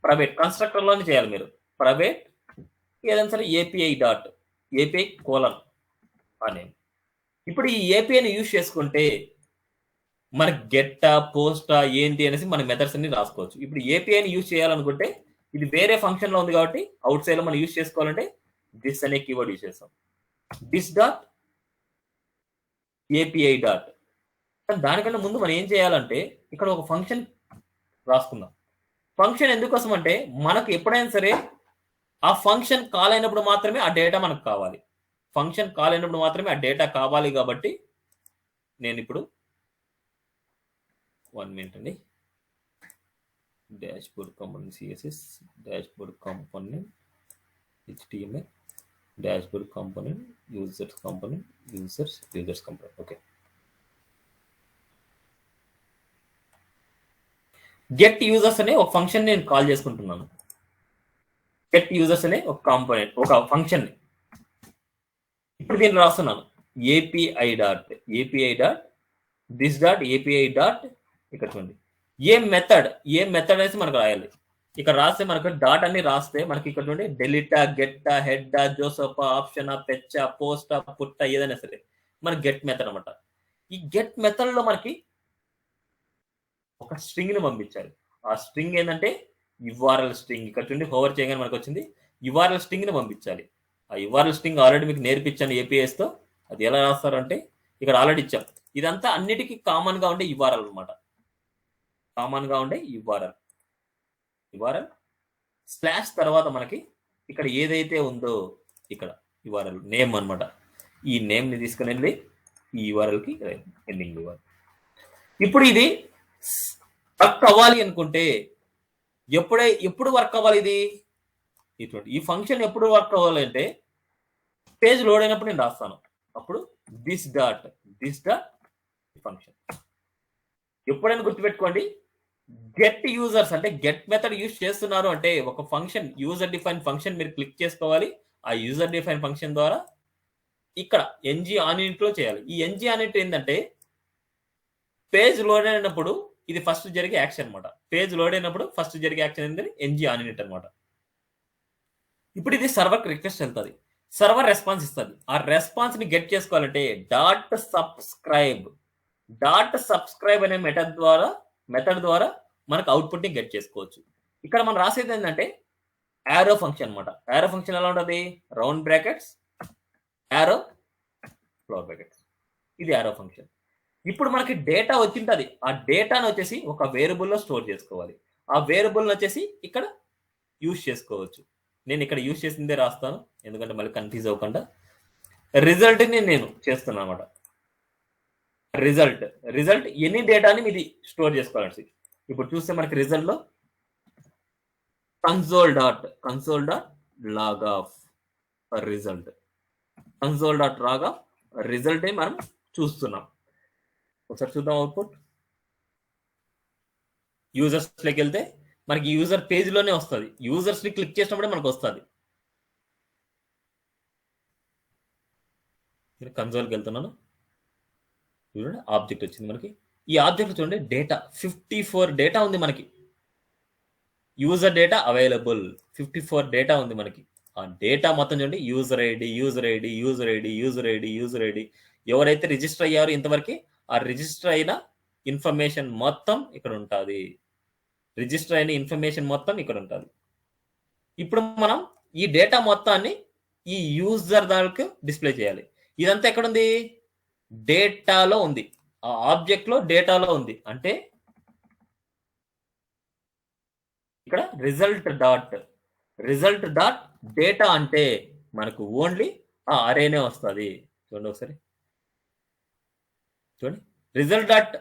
ప్రైవేట్ కన్స్ట్రక్టర్ లోనే చేయాలి మీరు. ప్రైవేట్ ఏదైనా సరే ఏపీఐ అనే. ఇప్పుడు ఈ ఏపీఐని యూజ్ చేసుకుంటే మనకి గెట్టా పోస్టా ఏంటి అనేసి మన మెథడ్స్ అన్ని రాసుకోవచ్చు. ఇప్పుడు ఏపీఐని యూజ్ చేయాలనుకుంటే ఇది వేరే ఫంక్షన్ లో ఉంది కాబట్టి అవుట్ సైడ్ లో మనం యూజ్ చేసుకోవాలంటే దిస్ అనే కీవర్డ్ యూజ్ చేస్తాం. This dot API dot. దానికన్నా ముందు మనం ఏం చేయాలంటే ఇక్కడ ఒక ఫంక్షన్ రాసుకుందాం. ఫంక్షన్ ఎందుకోసం అంటే మనకు ఎప్పుడైనా సరే ఆ ఫంక్షన్ కాల్ అయినప్పుడు మాత్రమే ఆ డేటా మనకు కావాలి. ఫంక్షన్ కాల్ అయినప్పుడు మాత్రమే ఆ డేటా కావాలి. కాబట్టి నేను ఇప్పుడు 1 మినిట్ అండి. Dashboard component CSS, dashboard component HTML, dashboard component users component users component. Okay, get users అనే ఒక ఫంక్షన్ నేను కాల్ చేసుకుంటున్నాను. గెట్ యూజర్స్ అనే ఒక కాంపోనెంట్ ఒక ఫంక్షన్ ని ఇప్పుడు దీన్ని రాస్తున్నాను. API dot this dot API dot. ఇక్కడ చూడండి ఏ మెథడ్ అనేసి మనకు రాయాలి. ఇక్కడ రాస్తే మనకు డాట్ అన్ని రాస్తే మనకి ఇక్కడ చూడండి డెలిటా, గెట్టా, హెడ్డా, జోసఫా, ఆప్షనా, పెచ్చా, పోస్టా, పుట్ట ఏదైనా సరే మన గెట్ మెథడ్ అనమాట. ఈ గెట్ మెథడ్ లో మనకి ఒక స్ట్రింగ్ ని పంపించాలి. ఆ స్ట్రింగ్ ఏంటంటే యుఆర్ఎల్ స్ట్రింగ్. ఇక్కడ చూడండి హోవర్ చేయగానే మనకు వచ్చింది యుఆర్ఎల్ స్ట్రింగ్ ని పంపించాలి. ఆ యుఆర్ఎల్ స్ట్రింగ్ ఆల్రెడీ మీకు నేర్పించాను ఏపీఎస్ తో. అది ఎలా రాస్తారంటే ఇక్కడ ఆల్రెడీ ఇచ్చాం. ఇదంతా అన్నిటికీ కామన్ గా ఉండే యుఆర్ఎల్ అనమాట. కామన్ గా ఉండే యుఆర్ఎల్ స్లాష్ తర్వాత మనకి ఇక్కడ ఏదైతే ఉందో ఇక్కడ యుఆర్ఎల్ నేమ్ అనమాట. ఈ నేమ్ ని తీసుకుని వెళ్ళి ఈ యుఆర్ఎల్ కి ఎండింగ్ యుఆర్ఎల్. ఇప్పుడు ఇది వర్క్ అవ్వాలి అనుకుంటే ఎప్పుడు వర్క్ అవ్వాలి? ఇది ఇటువంటి ఈ ఫంక్షన్ ఎప్పుడు వర్క్ అవ్వాలి అంటే పేజ్ లోడ్ అయినప్పుడు నేను రాస్తాను. అప్పుడు దిస్ డాట్ ఫంక్షన్. ఎప్పుడైనా గుర్తుపెట్టుకోండి, గెట్ యూజర్స్ అంటే గెట్ మెథడ్ యూజ్ చేస్తున్నారు అంటే ఒక ఫంక్షన్ యూజర్ డిఫైన్ ఫంక్షన్ మీరు క్లిక్ చేసుకోవాలి. ఆ యూజర్ డిఫైన్ ఫంక్షన్ ద్వారా ఇక్కడ ఎన్జీ ఆన్ ఇట్ లో చేయాలి. ఈ ఎన్జీ ఆన్ ఇట్ ఏంటంటే పేజ్ లోడ్ అయినప్పుడు ఇది ఫస్ట్ జరిగే యాక్షన్ అనమాట. పేజ్ లోడ్ అయినప్పుడు ఫస్ట్ జరిగే యాక్షన్ ఏంటంటే ఎన్జీ ఆన్ ఇట్ అనమాట. ఇప్పుడు ఇది సర్వర్ రిక్వెస్ట్ వెళ్తుంది, సర్వర్ రెస్పాన్స్ ఇస్తుంది. ఆ రెస్పాన్స్ ని గెట్ చేసుకోవాలంటే డాట్ సబ్స్క్రైబ్ అనే మెథడ్ ద్వారా మనకు అవుట్పుట్ ని గెట్ చేసుకోవచ్చు. ఇక్కడ మనం రాసేది ఏంటంటే యారో ఫంక్షన్ అనమాట. యారో ఫంక్షన్ ఎలా ఉంటుంది? Round brackets, arrow, floor brackets. ఇది యారో ఫంక్షన్. ఇప్పుడు మనకి డేటా వచ్చింటది. ఆ డేటాను వచ్చేసి ఒక వేరియబుల్ లో స్టోర్ చేసుకోవాలి. ఆ వేరియబుల్ వచ్చేసి ఇక్కడ యూజ్ చేసుకోవచ్చు. నేను ఇక్కడ యూజ్ చేసిందే రాస్తాను ఎందుకంటే మళ్ళీ కన్ఫ్యూజ్ అవ్వకుండా. రిజల్ట్ ని నేను చేస్తున్నాను అనమాట. రిజల్ట్ ఎన్ని డేటాని ఇది స్టోర్ చేసుకోవాలి. ఇప్పుడు చూస్తే మనకి రిజల్ట్ లో console dot log of result మనం చూస్తున్నాం. ఒకసారి చూద్దాం అవుట్పుట్. యూజర్స్ లోకి వెళ్తే మనకి యూజర్ పేజ్ లోనే వస్తుంది. యూజర్స్ ని క్లిక్ చేసినప్పుడే మనకు వస్తుంది. నేను కన్సోల్కి వెళ్తున్నాను, చూడండి ఆబ్జెక్ట్ వచ్చింది మనకి. ఈ ఆబ్జెక్ట్ చూడండి డేటా 54 డేటా ఉంది మనకి. యూజర్ డేటా అవైలబుల్ 54 డేటా ఉంది మనకి. ఆ డేటా మొత్తం చూడండి user ID, user ID, user ID, user ID, user ID, ఎవరైతే రిజిస్టర్ అయ్యారో ఇంతవరకు ఆ రిజిస్టర్ అయిన ఇన్ఫర్మేషన్ మొత్తం ఇక్కడ ఉంటుంది. రిజిస్టర్ అయిన ఇన్ఫర్మేషన్ మొత్తం ఇక్కడ ఉంటుంది. ఇప్పుడు మనం ఈ డేటా మొత్తాన్ని ఈ యూజర్ దానికి డిస్ప్లే చేయాలి. ఇదంతా ఎక్కడుంది? డేటాలో ఉంది. ఆ ఆబ్జెక్ట్ లో డేటాలో ఉంది. అంటే ఇక్కడ రిజల్ట్ డాట్ డేటా అంటే మనకు ఓన్లీ ఆ అరేనే వస్తుంది. చూడండి ఒకసారి, చూడండి రిజల్ట్ డాట్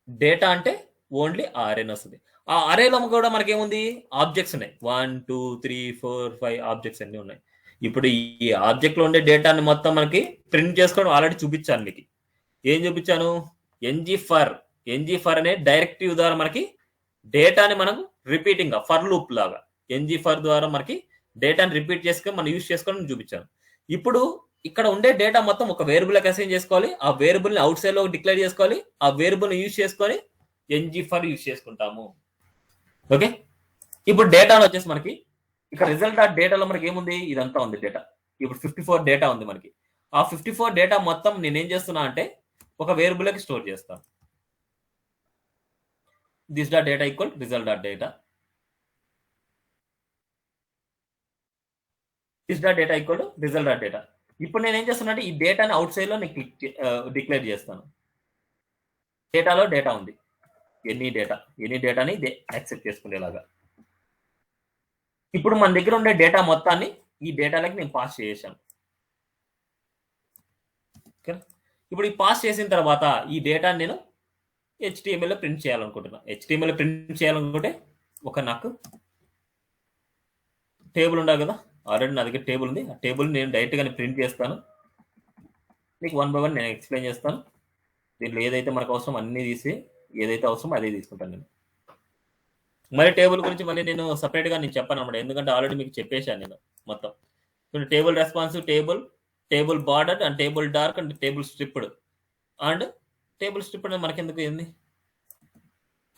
డేటా అంటే ఓన్లీ ఆ అరేనే వస్తుంది. ఆ అరేలో కూడా మనకేముంది? ఆబ్జెక్ట్స్ ఉన్నాయి. 1 2 3 4 5 ఆబ్జెక్ట్స్ అన్ని ఉన్నాయి. ఇప్పుడు ఈ ఆబ్జెక్ట్ లో ఉండే డేటాని మొత్తం మనకి ప్రింట్ చేసుకొని ఆల్రెడీ చూపించాను మీకు. ఏం చూపించాను? ng ఫర్ అనే డైరెక్టివ్ ద్వారా మనకి డేటాని మనకు రిపీటింగ్ గా ఫర్ లూప్ లాగా ng ఫర్ ద్వారా మనకి డేటాని రిపీట్ చేసుకొని మనం యూజ్ చేసుకొని చూపించాను. ఇప్పుడు ఇక్కడ ఉండే డేటా మొత్తం ఒక వేరియబుల్ అసైన్ చేసుకోవాలి. ఆ వేరియబుల్ ని అవుట్ సైడ్ లో డిక్లేర్ చేసుకోవాలి. ఆ వేరియబుల్ ని యూజ్ చేసుకొని ng ఫర్ యూజ్ చేసుకుంటాము. ఓకే, ఇప్పుడు డేటాలో వచ్చేసి మనకి ఇక్కడ రిజల్ట్ డాట్ డేటాలో మనకి ఏముంది? ఇదంతా ఉంది డేటా. ఇప్పుడు 54 డేటా ఉంది మనకి. ఆ 54 డేటా మొత్తం నేనేం చేస్తున్నా అంటే ఒక వేరియబుల్కి స్టోర్ చేస్తాను. This dot data equal result dot data. This dot data equal result dot data. ఇప్పుడు నేను ఏం చేస్తున్నా అంటే ఈ డేటాని అవుట్ సైడ్ లో నేను డిక్లేర్ చేస్తాను. డేటాలో డేటా ఉంది. ఎనీ డేటాని యాక్సెప్ట్ చేసుకునేలాగా. ఇప్పుడు మన దగ్గర ఉండే డేటా మొత్తాన్ని ఈ డేటాలకి నేను పాస్ చేసాను. ఇప్పుడు ఈ పాస్ చేసిన తర్వాత ఈ డేటాని నేను HTML లో ప్రింట్ చేయాలనుకుంటున్నా. HTML లో ప్రింట్ చేయాలనుకుంటే నాకు టేబుల్ ఉండాలి కదా, ఆల్రెడీ నా దగ్గర టేబుల్ ఉంది. ఆ టేబుల్ నేను డైరెక్ట్గా ప్రింట్ చేస్తాను. మీకు 1 by 1 నేను ఎక్స్ప్లెయిన్ చేస్తాను. దీంట్లో ఏదైతే మనకు అవసరం అన్నీ తీసి ఏదైతే అవసరం అదే తీసుకుంటాను నేను. మరి టేబుల్ గురించి మళ్ళీ నేను సపరేట్గా నేను చెప్పాను అనమాట, ఎందుకంటే ఆల్రెడీ మీకు చెప్పేశాను నేను మొత్తం. Table responsive, table border and table dark and table striped. And table striped అనేది మనకెందుకు ఏంది?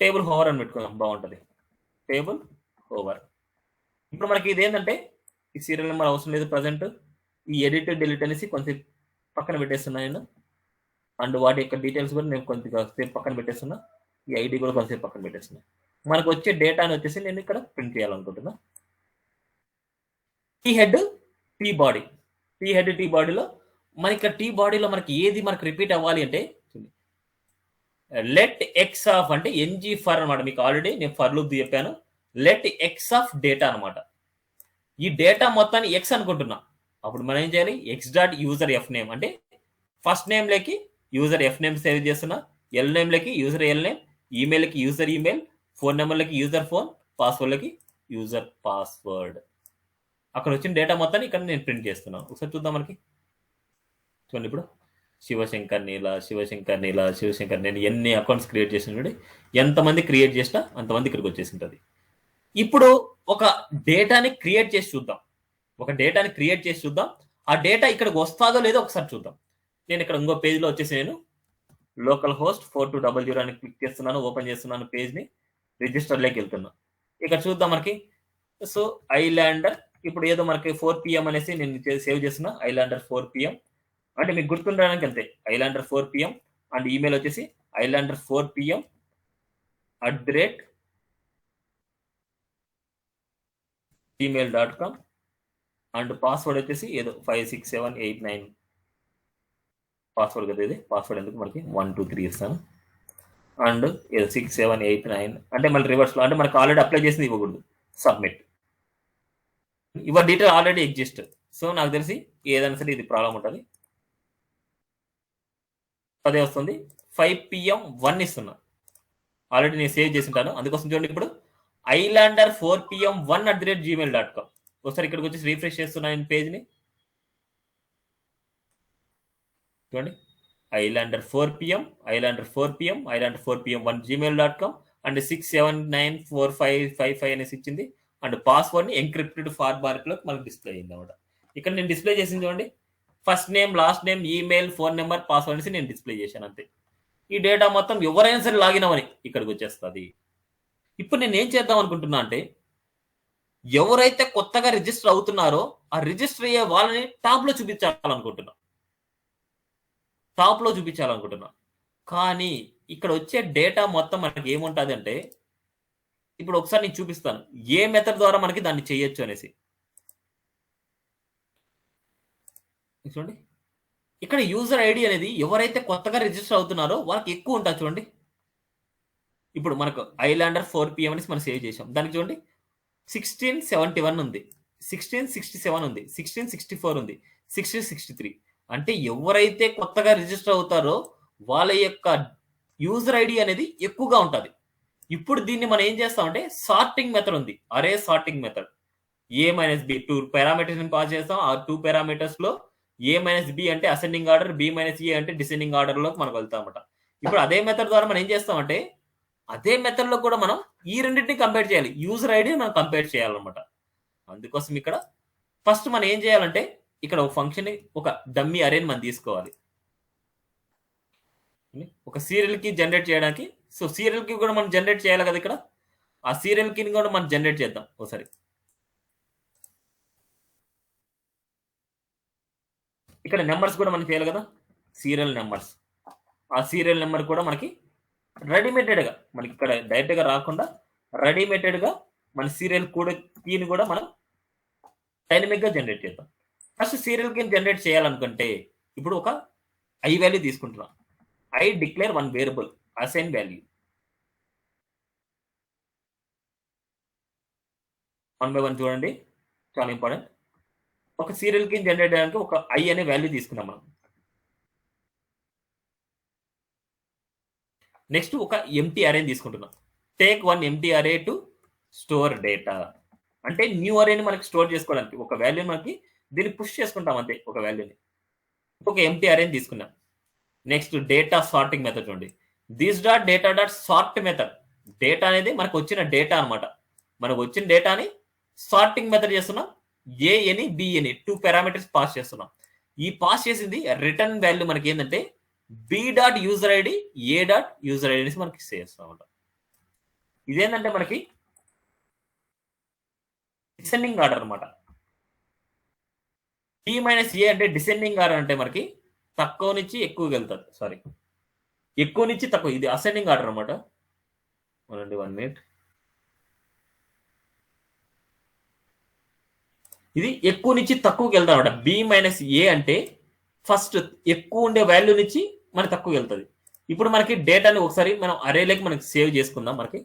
టేబుల్ హోవర్ అని పెట్టుకుందాం, బాగుంటుంది. Table hover. ఇప్పుడు మనకి ఇది ఏంటంటే ఈ సీరియల్ నెంబర్ అవసరం లేదు ప్రజెంట్. ఈ ఎడిట్ డిలీట్ అనేసి కొంచెం పక్కన పెట్టేస్తున్నా నేను. అండ్ వాటి యొక్క డీటెయిల్స్ కూడా నేను కొంచెం పక్కన పెట్టేస్తున్నా. ఈ ఐడి కూడా కొంచెం పక్కన పెట్టేస్తున్నా. మనకు వచ్చే డేటాని వచ్చేసి నేను ఇక్కడ ప్రింట్ చేయాలనుకుంటున్నా. టీ హెడ్ టీ బాడీలో మనకి ఇక్కడ టీ బాడీలో మనకి ఏది మనకి రిపీట్ అవ్వాలి అంటే లెట్ ఎక్స్ ఆఫ్ అంటే ng ఫర్ అనమాట. మీకు ఆల్రెడీ నేను ఫర్ లూప్ చెప్పాను. లెట్ ఎక్స్ ఆఫ్ డేటా అనమాట. ఈ డేటా మొత్తాన్ని ఎక్స్ అనుకుంటున్నా. అప్పుడు మనం ఏం చేయాలి? X dot user F name అంటే ఫస్ట్ నేమ్ లేకి యూజర్ ఎఫ్ నేమ్ సేవ్ చేస్తున్నా, ఎల్ నేమ్ లకి యూజర్ ఎల్ నేమ్, ఈమెయిల్కి యూజర్ ఈమెయిల్, ఫోన్ నెంబర్లకి యూజర్ ఫోన్, పాస్వర్డ్లకి యూజర్ పాస్వర్డ్. అక్కడ వచ్చిన డేటా మొత్తాన్ని ఇక్కడ నేను ప్రింట్ చేస్తున్నాను. ఒకసారి చూద్దాం మనకి. చూడండి ఇప్పుడు శివశంకర్ నేను ఎన్ని అకౌంట్స్ క్రియేట్ చేసిన, ఎంతమంది క్రియేట్ చేసినా అంతమంది ఇక్కడికి వచ్చేసి ఉంటుంది. ఇప్పుడు ఒక డేటాని క్రియేట్ చేసి చూద్దాం. ఆ డేటా ఇక్కడికి వస్తుందో లేదో ఒకసారి చూద్దాం. నేను ఇక్కడ ఇంకో పేజ్లో వచ్చేసి నేను లోకల్ హోస్ట్ 4200 అని క్లిక్ చేస్తున్నాను. ఓపెన్ చేస్తున్నాను పేజ్ని. రిజిస్టర్లోకి వెళ్తున్నా. ఇక్కడ చూద్దాం మనకి. సో ఐలాండర్ ఇప్పుడు ఏదో మనకి 4 PM అనేసి నేను సేవ్ చేస్తున్నా. ఐలాండర్ 4 PM అంటే మీకు గుర్తుండడానికి అంతే. ఐలాండర్ 4 PM అండ్ ఈమెయిల్ వచ్చేసి Islander 4 PM @gmail.com and password వచ్చేసి ఏదో 56789 పాస్వర్డ్ కదా ఇది. పాస్వర్డ్ ఎందుకు మనకి 1 2 3 ఇస్తాను. అండ్ ఏదో 6789 అంటే మళ్ళీ రివర్స్లో అంటే మనకు ఆల్రెడీ అప్లై చేసింది ఇవ్వకూడదు. Submit. Your detail already exist. So నాకు తెలిసి ఏదైనా సరే ఇది ప్రాబ్లం ఉంటుంది. అదే వస్తుంది. 5 PM 1 ఇస్తున్నా. ఆల్రెడీ నేను సేవ్ చేసి ఉంటాను. అందుకోసం చూడండి ఇప్పుడు ఐలాండర్ 4 PM 1 @gmail.com. ఒకసారి ఇక్కడికి వచ్చి రీఫ్రెష్ చేస్తున్నాను నేను పేజ్ని. చూడండి ఐలాండర్ 4 PM 1 gmail.com అండ్ 6794555 అనేసి ఇచ్చింది. అండ్ పాస్వర్డ్ని ఎంక్రిప్టెడ్ ఫార్మాట్లోకి మనకు డిస్ప్లే అయింది అనమాట. ఇక్కడ నేను డిస్ప్లే చేసింది చూడండి. First name, last name, email, phone number, password అనేసి నేను డిస్ప్లే చేశాను అంతే. ఈ డేటా మొత్తం ఎవరైనా సరే లాగిన్ అవ్వని ఇక్కడికి వచ్చేస్తుంది. ఇప్పుడు నేను ఏం చేద్దాం అనుకుంటున్నా అంటే, ఎవరైతే కొత్తగా రిజిస్టర్ అవుతున్నారో ఆ రిజిస్టర్ అయ్యే వాళ్ళని టాప్ లో చూపించాలనుకుంటున్నా. కానీ ఇక్కడ వచ్చే డేటా మొత్తం మనకి ఏముంటుంది అంటే, ఇప్పుడు ఒకసారి నేను చూపిస్తాను ఏ మెథడ్ ద్వారా మనకి దాన్ని చేయొచ్చు అనేసి. చూడండి, ఇక్కడ యూజర్ ఐడి అనేది ఎవరైతే కొత్తగా రిజిస్టర్ అవుతున్నారో వాళ్ళకి ఎక్కువ ఉంటుంది. చూడండి, ఇప్పుడు మనకు ఐలాండర్ 4 PM అనేసి మనం సేవ్ చేసాం. దానికి చూడండి 1671 ఉంది, 1667 ఉంది, 1664 ఉంది, 1663. అంటే ఎవరైతే కొత్తగా రిజిస్టర్ అవుతారో వాళ్ళ యొక్క యూజర్ ఐడి అనేది ఎక్కువగా ఉంటుంది. ఇప్పుడు దీన్ని మనం ఏం చేస్తామంటే సార్టింగ్ మెథడ్ ఉంది, అరే sorting method. A-B 2 parameters pass చేస్తాం. ఆ 2 పారామీటర్స్ లో A-B అంటే అసెండింగ్ ఆర్డర్, B-A అంటే డిసెండింగ్ ఆర్డర్ లోకి మనం వెళ్తాం అన్నమాట. ఇప్పుడు అదే మెథడ్ ద్వారా మనం ఏం చేస్తామంటే అదే మెథడ్ లో కూడా మనం ఈ రెండింటిని కంపేర్ చేయాలి, యూజర్ ఐడి మనం కంపేర్ చేయాలన్నమాట. అందుకోసం ఇక్కడ ఫస్ట్ మనం ఏం చేయాలంటే ఇక్కడ ఒక ఫంక్షన్, ఒక డమ్మీ అరేని మనం తీసుకోవాలి ఒక సీరియల్ కి జనరేట్ చేయడానికి. సో సీరియల్ కి కూడా మనం జనరేట్ చేయాలి కదా. ఇక్కడ ఆ సీరియల్ కి కూడా మనం జనరేట్ చేద్దాం ఒకసారి. ఇక్కడ నెంబర్స్ కూడా మనం చేయాలి కదా, సీరియల్ నెంబర్స్. ఆ సీరియల్ నెంబర్ కూడా మనకి రెడీమేటెడ్గా మనకి ఇక్కడ డైరెక్ట్గా రాకుండా రెడీమేటెడ్గా మన సీరియల్ కీని కూడా మనం డైనమిక్గా జనరేట్ చేద్దాం. ఫస్ట్ సీరియల్ కీని జనరేట్ చేయాలనుకుంటే ఇప్పుడు ఒక ఐ వాల్యూ తీసుకుంటున్నాం. I declare one variable assign value. 1 by 1 చూడండి, చాలా ఇంపార్టెంట్. ఒక సీరియల్ కీని జనరేట్ చేయడానికి ఒక ఐ అనే వాల్యూ తీసుకున్నాం మనం. నెక్స్ట్ ఒక ఎంటీ అరే తీసుకుంటున్నాం. టేక్ వన్ ఎంటీ అరే టు స్టోర్ డేటా. అంటే న్యూ అరేని మనకి స్టోర్ చేసుకోవడానికి ఒక వాల్యూని మనకి దీన్ని పుష్ చేసుకుంటాం అంతే, ఒక వాల్యూని. ఒక ఎంటీ అరేని తీసుకున్నాం. నెక్స్ట్ డేటా సార్టింగ్ మెథడ్ చూడండి, this dot data dot sort method. Data అనేది మనకు వచ్చిన డేటా అనమాట. మనకు వచ్చిన డేటాని సార్టింగ్ మెథడ్ చేస్తున్నాం. ఏ అని బి అని 2 పారామీటర్స్ పాస్ చేస్తున్నాం. ఈ పాస్ చేసింది రిటర్న్ వాల్యూ మనకి ఏంటంటే B dot user ID, A dot user ID మనకి చేస్తాం అనమాట. ఇదేంటంటే మనకి డిసెండింగ్ ఆర్డర్ అనమాట. B-A అంటే డిసెండింగ్ ఆర్డర్ అంటే మనకి తక్కువ నుంచి ఎక్కువకి వెళ్తుంది. సారీ, ఎక్కువ నుంచి తక్కువ. ఇది అసెండింగ్ ఆర్డర్ అనమాట. 1 minute. ఇది ఎక్కువ నుంచి తక్కువకి వెళ్తాం అనమాట. B-A అంటే ఫస్ట్ ఎక్కువ ఉండే వాల్యూ నుంచి మనకి తక్కువ వెళ్తుంది. ఇప్పుడు మనకి డేటాని ఒకసారి మనం అరేలోకి మనకి సేవ్ చేసుకుందాం. మనకి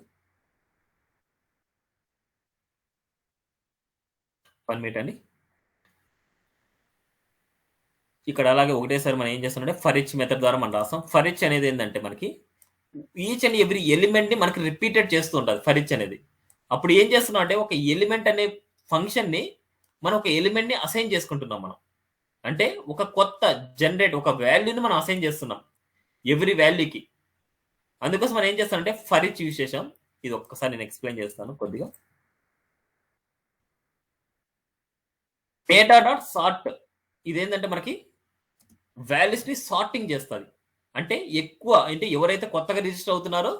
1 minute అండి. ఇక్కడ అలాగే ఒకటేసారి మనం ఏం చేస్తామంటే ఫర్ ఈచ్ మెథడ్ ద్వారా మనం రాస్తాం. ఫర్ ఈచ్ అనేది ఏంటంటే మనకి ఈచ్ అండ్ ఎవ్రీ ఎలిమెంట్ ని మనకి రిపీటెడ్ చేస్తూ ఉంటుంది ఫర్ ఈచ్ అనేది. అప్పుడు ఏం చేస్తున్నాం అంటే ఒక ఎలిమెంట్ అనే ఫంక్షన్ ని మనం ఒక ఎలిమెంట్ ని అసైన్ చేసుకుంటున్నాం మనం. అంటే ఒక కొత్త జనరేట్ ఒక వాల్యూని మనం అసైన్ చేస్తున్నాం ఎవ్రీ వాల్యూకి. అందుకోసం మనం ఏం చేస్తామంటే ఫర్ ఈచ్ యూజ్ చేసాం. ఇది ఒక్కసారి నేను ఎక్స్ప్లెయిన్ చేస్తాను కొద్దిగా. డేటా డాట్ సార్ట్ ఇదేంటంటే మనకి వాల్యూస్ ని సార్టింగ్ చేస్తుంది. అంటే ఎక్కువ అంటే ఎవరైతే కొత్తగా రిజిస్టర్ అవుతున్నారో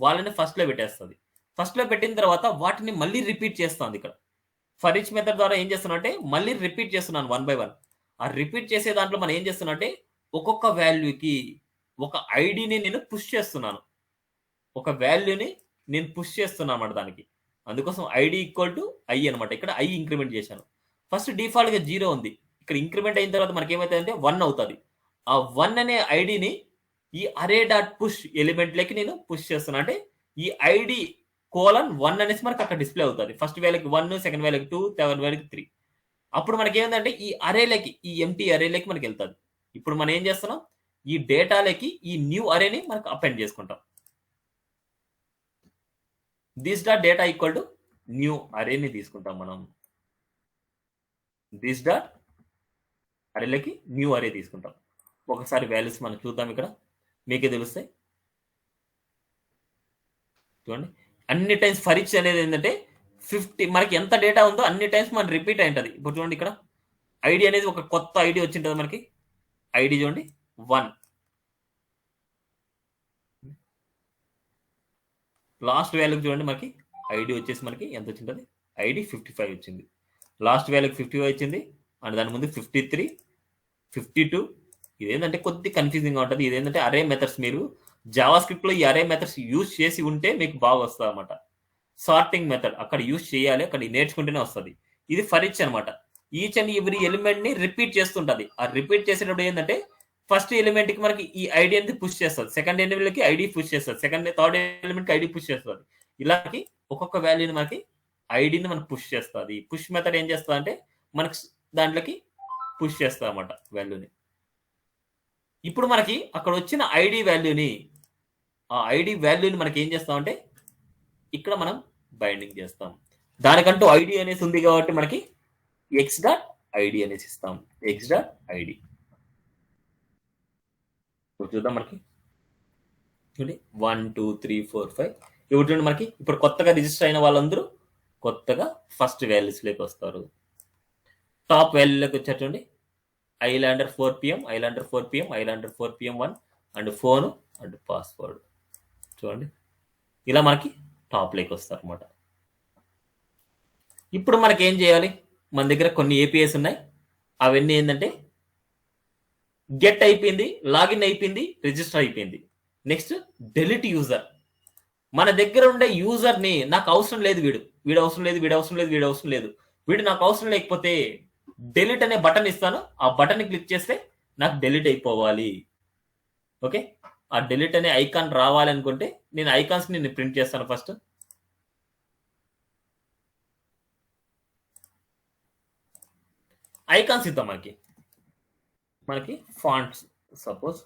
వాళ్ళని ఫస్ట్ లో పెట్టేస్తుంది. ఫస్ట్ లో పెట్టిన తర్వాత వాటిని మళ్ళీ రిపీట్ చేస్తుంది. ఇక్కడ ఫర్ ఈచ్ మెథడ్ ద్వారా ఏం చేస్తున్నా అంటే మళ్ళీ రిపీట్ చేస్తున్నాను 1 by 1. ఆ రిపీట్ చేసే దాంట్లో మనం ఏం చేస్తున్నా అంటే ఒక్కొక్క వాల్యూకి ఒక ఐడిని నేను పుష్ చేస్తున్నాను. ఒక వాల్యూని నేను పుష్ చేస్తున్నాను అన్నమాట దానికి. అందుకోసం ఐడి ఈక్వల్ టు ఐ అనమాట. ఇక్కడ ఐ ఇంక్రిమెంట్ చేశాను. ఫస్ట్ డిఫాల్ట్ గా 0 ఉంది. ఇక్కడ ఇంక్రిమెంట్ అయిన తర్వాత మనకి ఏమవుతుందంటే 1 అవుతుంది. ఆ 1 అనే ఐడిని ఈ అరే డాట్ పుష్ ఎలిమెంట్ లకి నేను పుష్ చేస్తున్నా. అంటే ఈ ఐడి :1 అనేసి మనకి అక్కడ డిస్ప్లే అవుతుంది. ఫస్ట్ వాల్యూకి 1, సెకండ్ వాల్యూకి 2, థర్డ్ వాల్యూకి 3. అప్పుడు మనకి ఏంటంటే ఈ అరేలకి ఈ ఎంటీ అరేలకి మనకి వెళ్తుంది. ఇప్పుడు మనం ఏం చేస్తున్నాం ఈ డేటాలకి ఈ న్యూ అరేని మనకు అపెండ్ చేసుకుంటాం. This dot data equal to new అరేని తీసుకుంటాం మనం. దిస్ డాట్ అరేలకి న్యూ అరే తీసుకుంటాం. ఒకసారి వాల్యూస్ మనం చూద్దాం. ఇక్కడ మీకే తెలుస్తాయి చూడండి. అన్ని టైమ్స్ ఫర్ ఈచ్ అనేది ఏంటంటే 50 మనకి ఎంత డేటా ఉందో అన్ని టైమ్స్ మనం రిపీట్ అయి ఉంటుంది. ఇప్పుడు చూడండి ఇక్కడ ఐడి అనేది ఒక కొత్త ఐడి వచ్చింటుంది మనకి. ఐడి చూడండి 1. లాస్ట్ వాల్యూకి చూడండి మనకి ఐడి వచ్చేసి మనకి ఎంత వచ్చింటుంది, ఐడి 55 వచ్చింది. లాస్ట్ వాల్యూకి 55 వచ్చింది అండ్ దాని ముందు 53, 52. ఇదేంటంటే కొద్ది కన్ఫ్యూజింగ్ గా ఉంటుంది. ఇదేంటంటే అరే మెథడ్స్, మీరు జావా స్క్రిప్ట్ లో ఈ అరే మెథడ్స్ యూజ్ చేసి ఉంటే మీకు బాగా వస్తుంది అనమాట. సార్టింగ్ మెథడ్ అక్కడ యూజ్ చేయాలి, అక్కడ నేర్చుకుంటేనే వస్తుంది. ఇది ఫర్ ఈచ్ అనమాట. ఈచ్ అండ్ ఎవ్రీ ఎలిమెంట్ ని రిపీట్ చేస్తుంటది. ఆ రిపీట్ చేసేటప్పుడు ఏంటంటే ఫస్ట్ ఎలిమెంట్ కి మనకి ఈ ఐడి అనేది పుష్ చేస్తుంది, సెకండ్ ఎలిమెంట్ కి ఐడి పుష్ చేస్తుంది, థర్డ్ ఎలిమెంట్ కి ఐడి పుష్ చేస్తుంది. ఇలాకి ఒక్కొక్క వాల్యూని మనకి ఐడిని మనకు పుష్ చేస్తుంది. పుష్ మెథడ్ ఏం చేస్తుంది అంటే మనకి దాంట్లోకి పుష్ చేస్తుంది అనమాట వాల్యూని. ఇప్పుడు మనకి అక్కడ వచ్చిన ఐడి వాల్యూని, ఆ ఐడి వాల్యూని మనకి ఏం చేస్తామంటే ఇక్కడ మనం బైండింగ్ చేస్తాం. దానికంటూ ఐడి అనేసి ఉంది కాబట్టి మనకి ఎక్స్ డాట్ ఐడి అనేసి ఇస్తాం. ఎక్స్ డాట్ ఐడి చూద్దాం. మనకి చూడండి 1 2 3 4 5. ఇప్పుడు చూడండి మనకి ఇప్పుడు కొత్తగా రిజిస్టర్ అయిన వాళ్ళందరూ కొత్తగా ఫస్ట్ వాల్యూస్ లోకి వస్తారు. టాప్ వాల్యూలోకి వచ్చారు చూడండి, Islander 4 PM, Islander 4 PM, Islander 4 PM 1 and phone and password. చూడండి ఇలా మనకి టాప్ లోకి వస్తారు అనమాట. ఇప్పుడు మనకి ఏం చేయాలి, మన దగ్గర కొన్ని ఏపీఐస్ ఉన్నాయి. అవన్నీ ఏంటంటే గెట్ అయిపోయింది, లాగిన్ అయిపోయింది, రిజిస్టర్ అయిపోయింది. Next delete user. మన దగ్గర ఉండే యూజర్ ని నాకు అవసరం లేదు, వీడు అవసరం లేదు, వీడు అవసరం లేదు, వీడు అవసరం లేదు, వీడు నాకు అవసరం లేకపోతే డెలిట్ అనే బటన్ ఇస్తాను. ఆ బటన్ ని క్లిక్ చేస్తే నాకు డెలిట్ అయిపోవాలి. ఓకే, ఆ డెలిట్ అనే ఐకాన్ రావాలి అనుకుంటే నేను ఐకాన్స్ ని ప్రింట్ చేస్తాను. ఫస్ట్ ఐకాన్స్ ఇద్దాం. మనకి fonts, suppose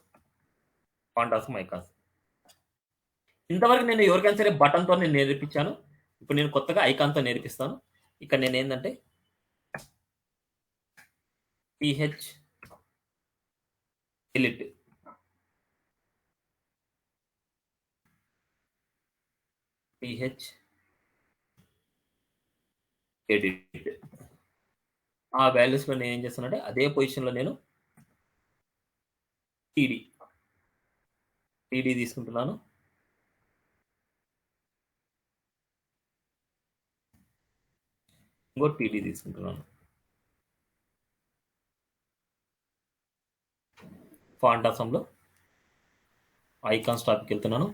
font of icons. ఇంతవరకు నేను ఎవరికైనా సరే బటన్తో నేను నేర్పించాను. ఇప్పుడు నేను కొత్తగా ఐకాన్తో నేర్పిస్తాను. ఇక్కడ నేను ఏంటంటే PH delete, PH edit. ఆ వాల్యూస్ లో నేను ఏం చేస్తానంటే అదే పొజిషన్ లో నేను టీడీ తీసుకుంటున్నాను. ఇంకో టీడీ తీసుకుంటున్నాను. ఫాంట్ ఆసంలో ఐకాన్స్ టాపిక్ వెళ్తున్నాను.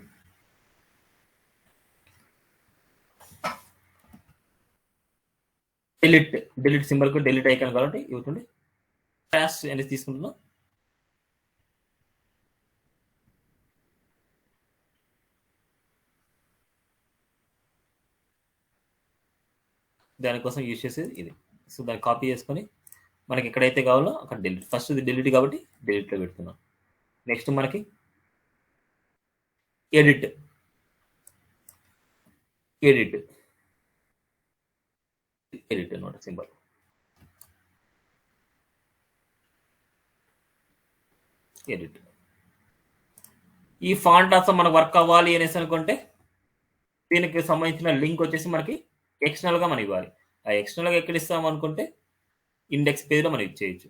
డిలీట్ సింబల్ కు డిలీట్ ఐకాన్ కాబట్టి ఇవ్వండి. ట్రాష్ అనేది తీసుకుంటున్నాను. దానికోసం యూజ్ చేసేది ఇది. సో దాన్ని కాపీ చేసుకొని మనకి ఎక్కడైతే కావాలో అక్కడ డిలీట్. ఫస్ట్ ఇది డిలీట్ కాబట్టి డిలీట్లో పెడుతున్నాం. నెక్స్ట్ మనకి ఎడిట్ అనమాట సింబల్. ఎడిట్. ఈ ఫాంట్ ఆసం మనకు వర్క్ అవ్వాలి అనేసి అనుకుంటే దీనికి సంబంధించిన లింక్ వచ్చేసి మనకి ఎక్స్టర్నల్ గా మనం ఇవ్వాలి. ఆ ఎక్స్టర్నల్ గా ఎక్కడ ఇస్తాం అనుకుంటే ఇండెక్స్ పేజ్ లో మనం ఇచ్చేయచ్చు.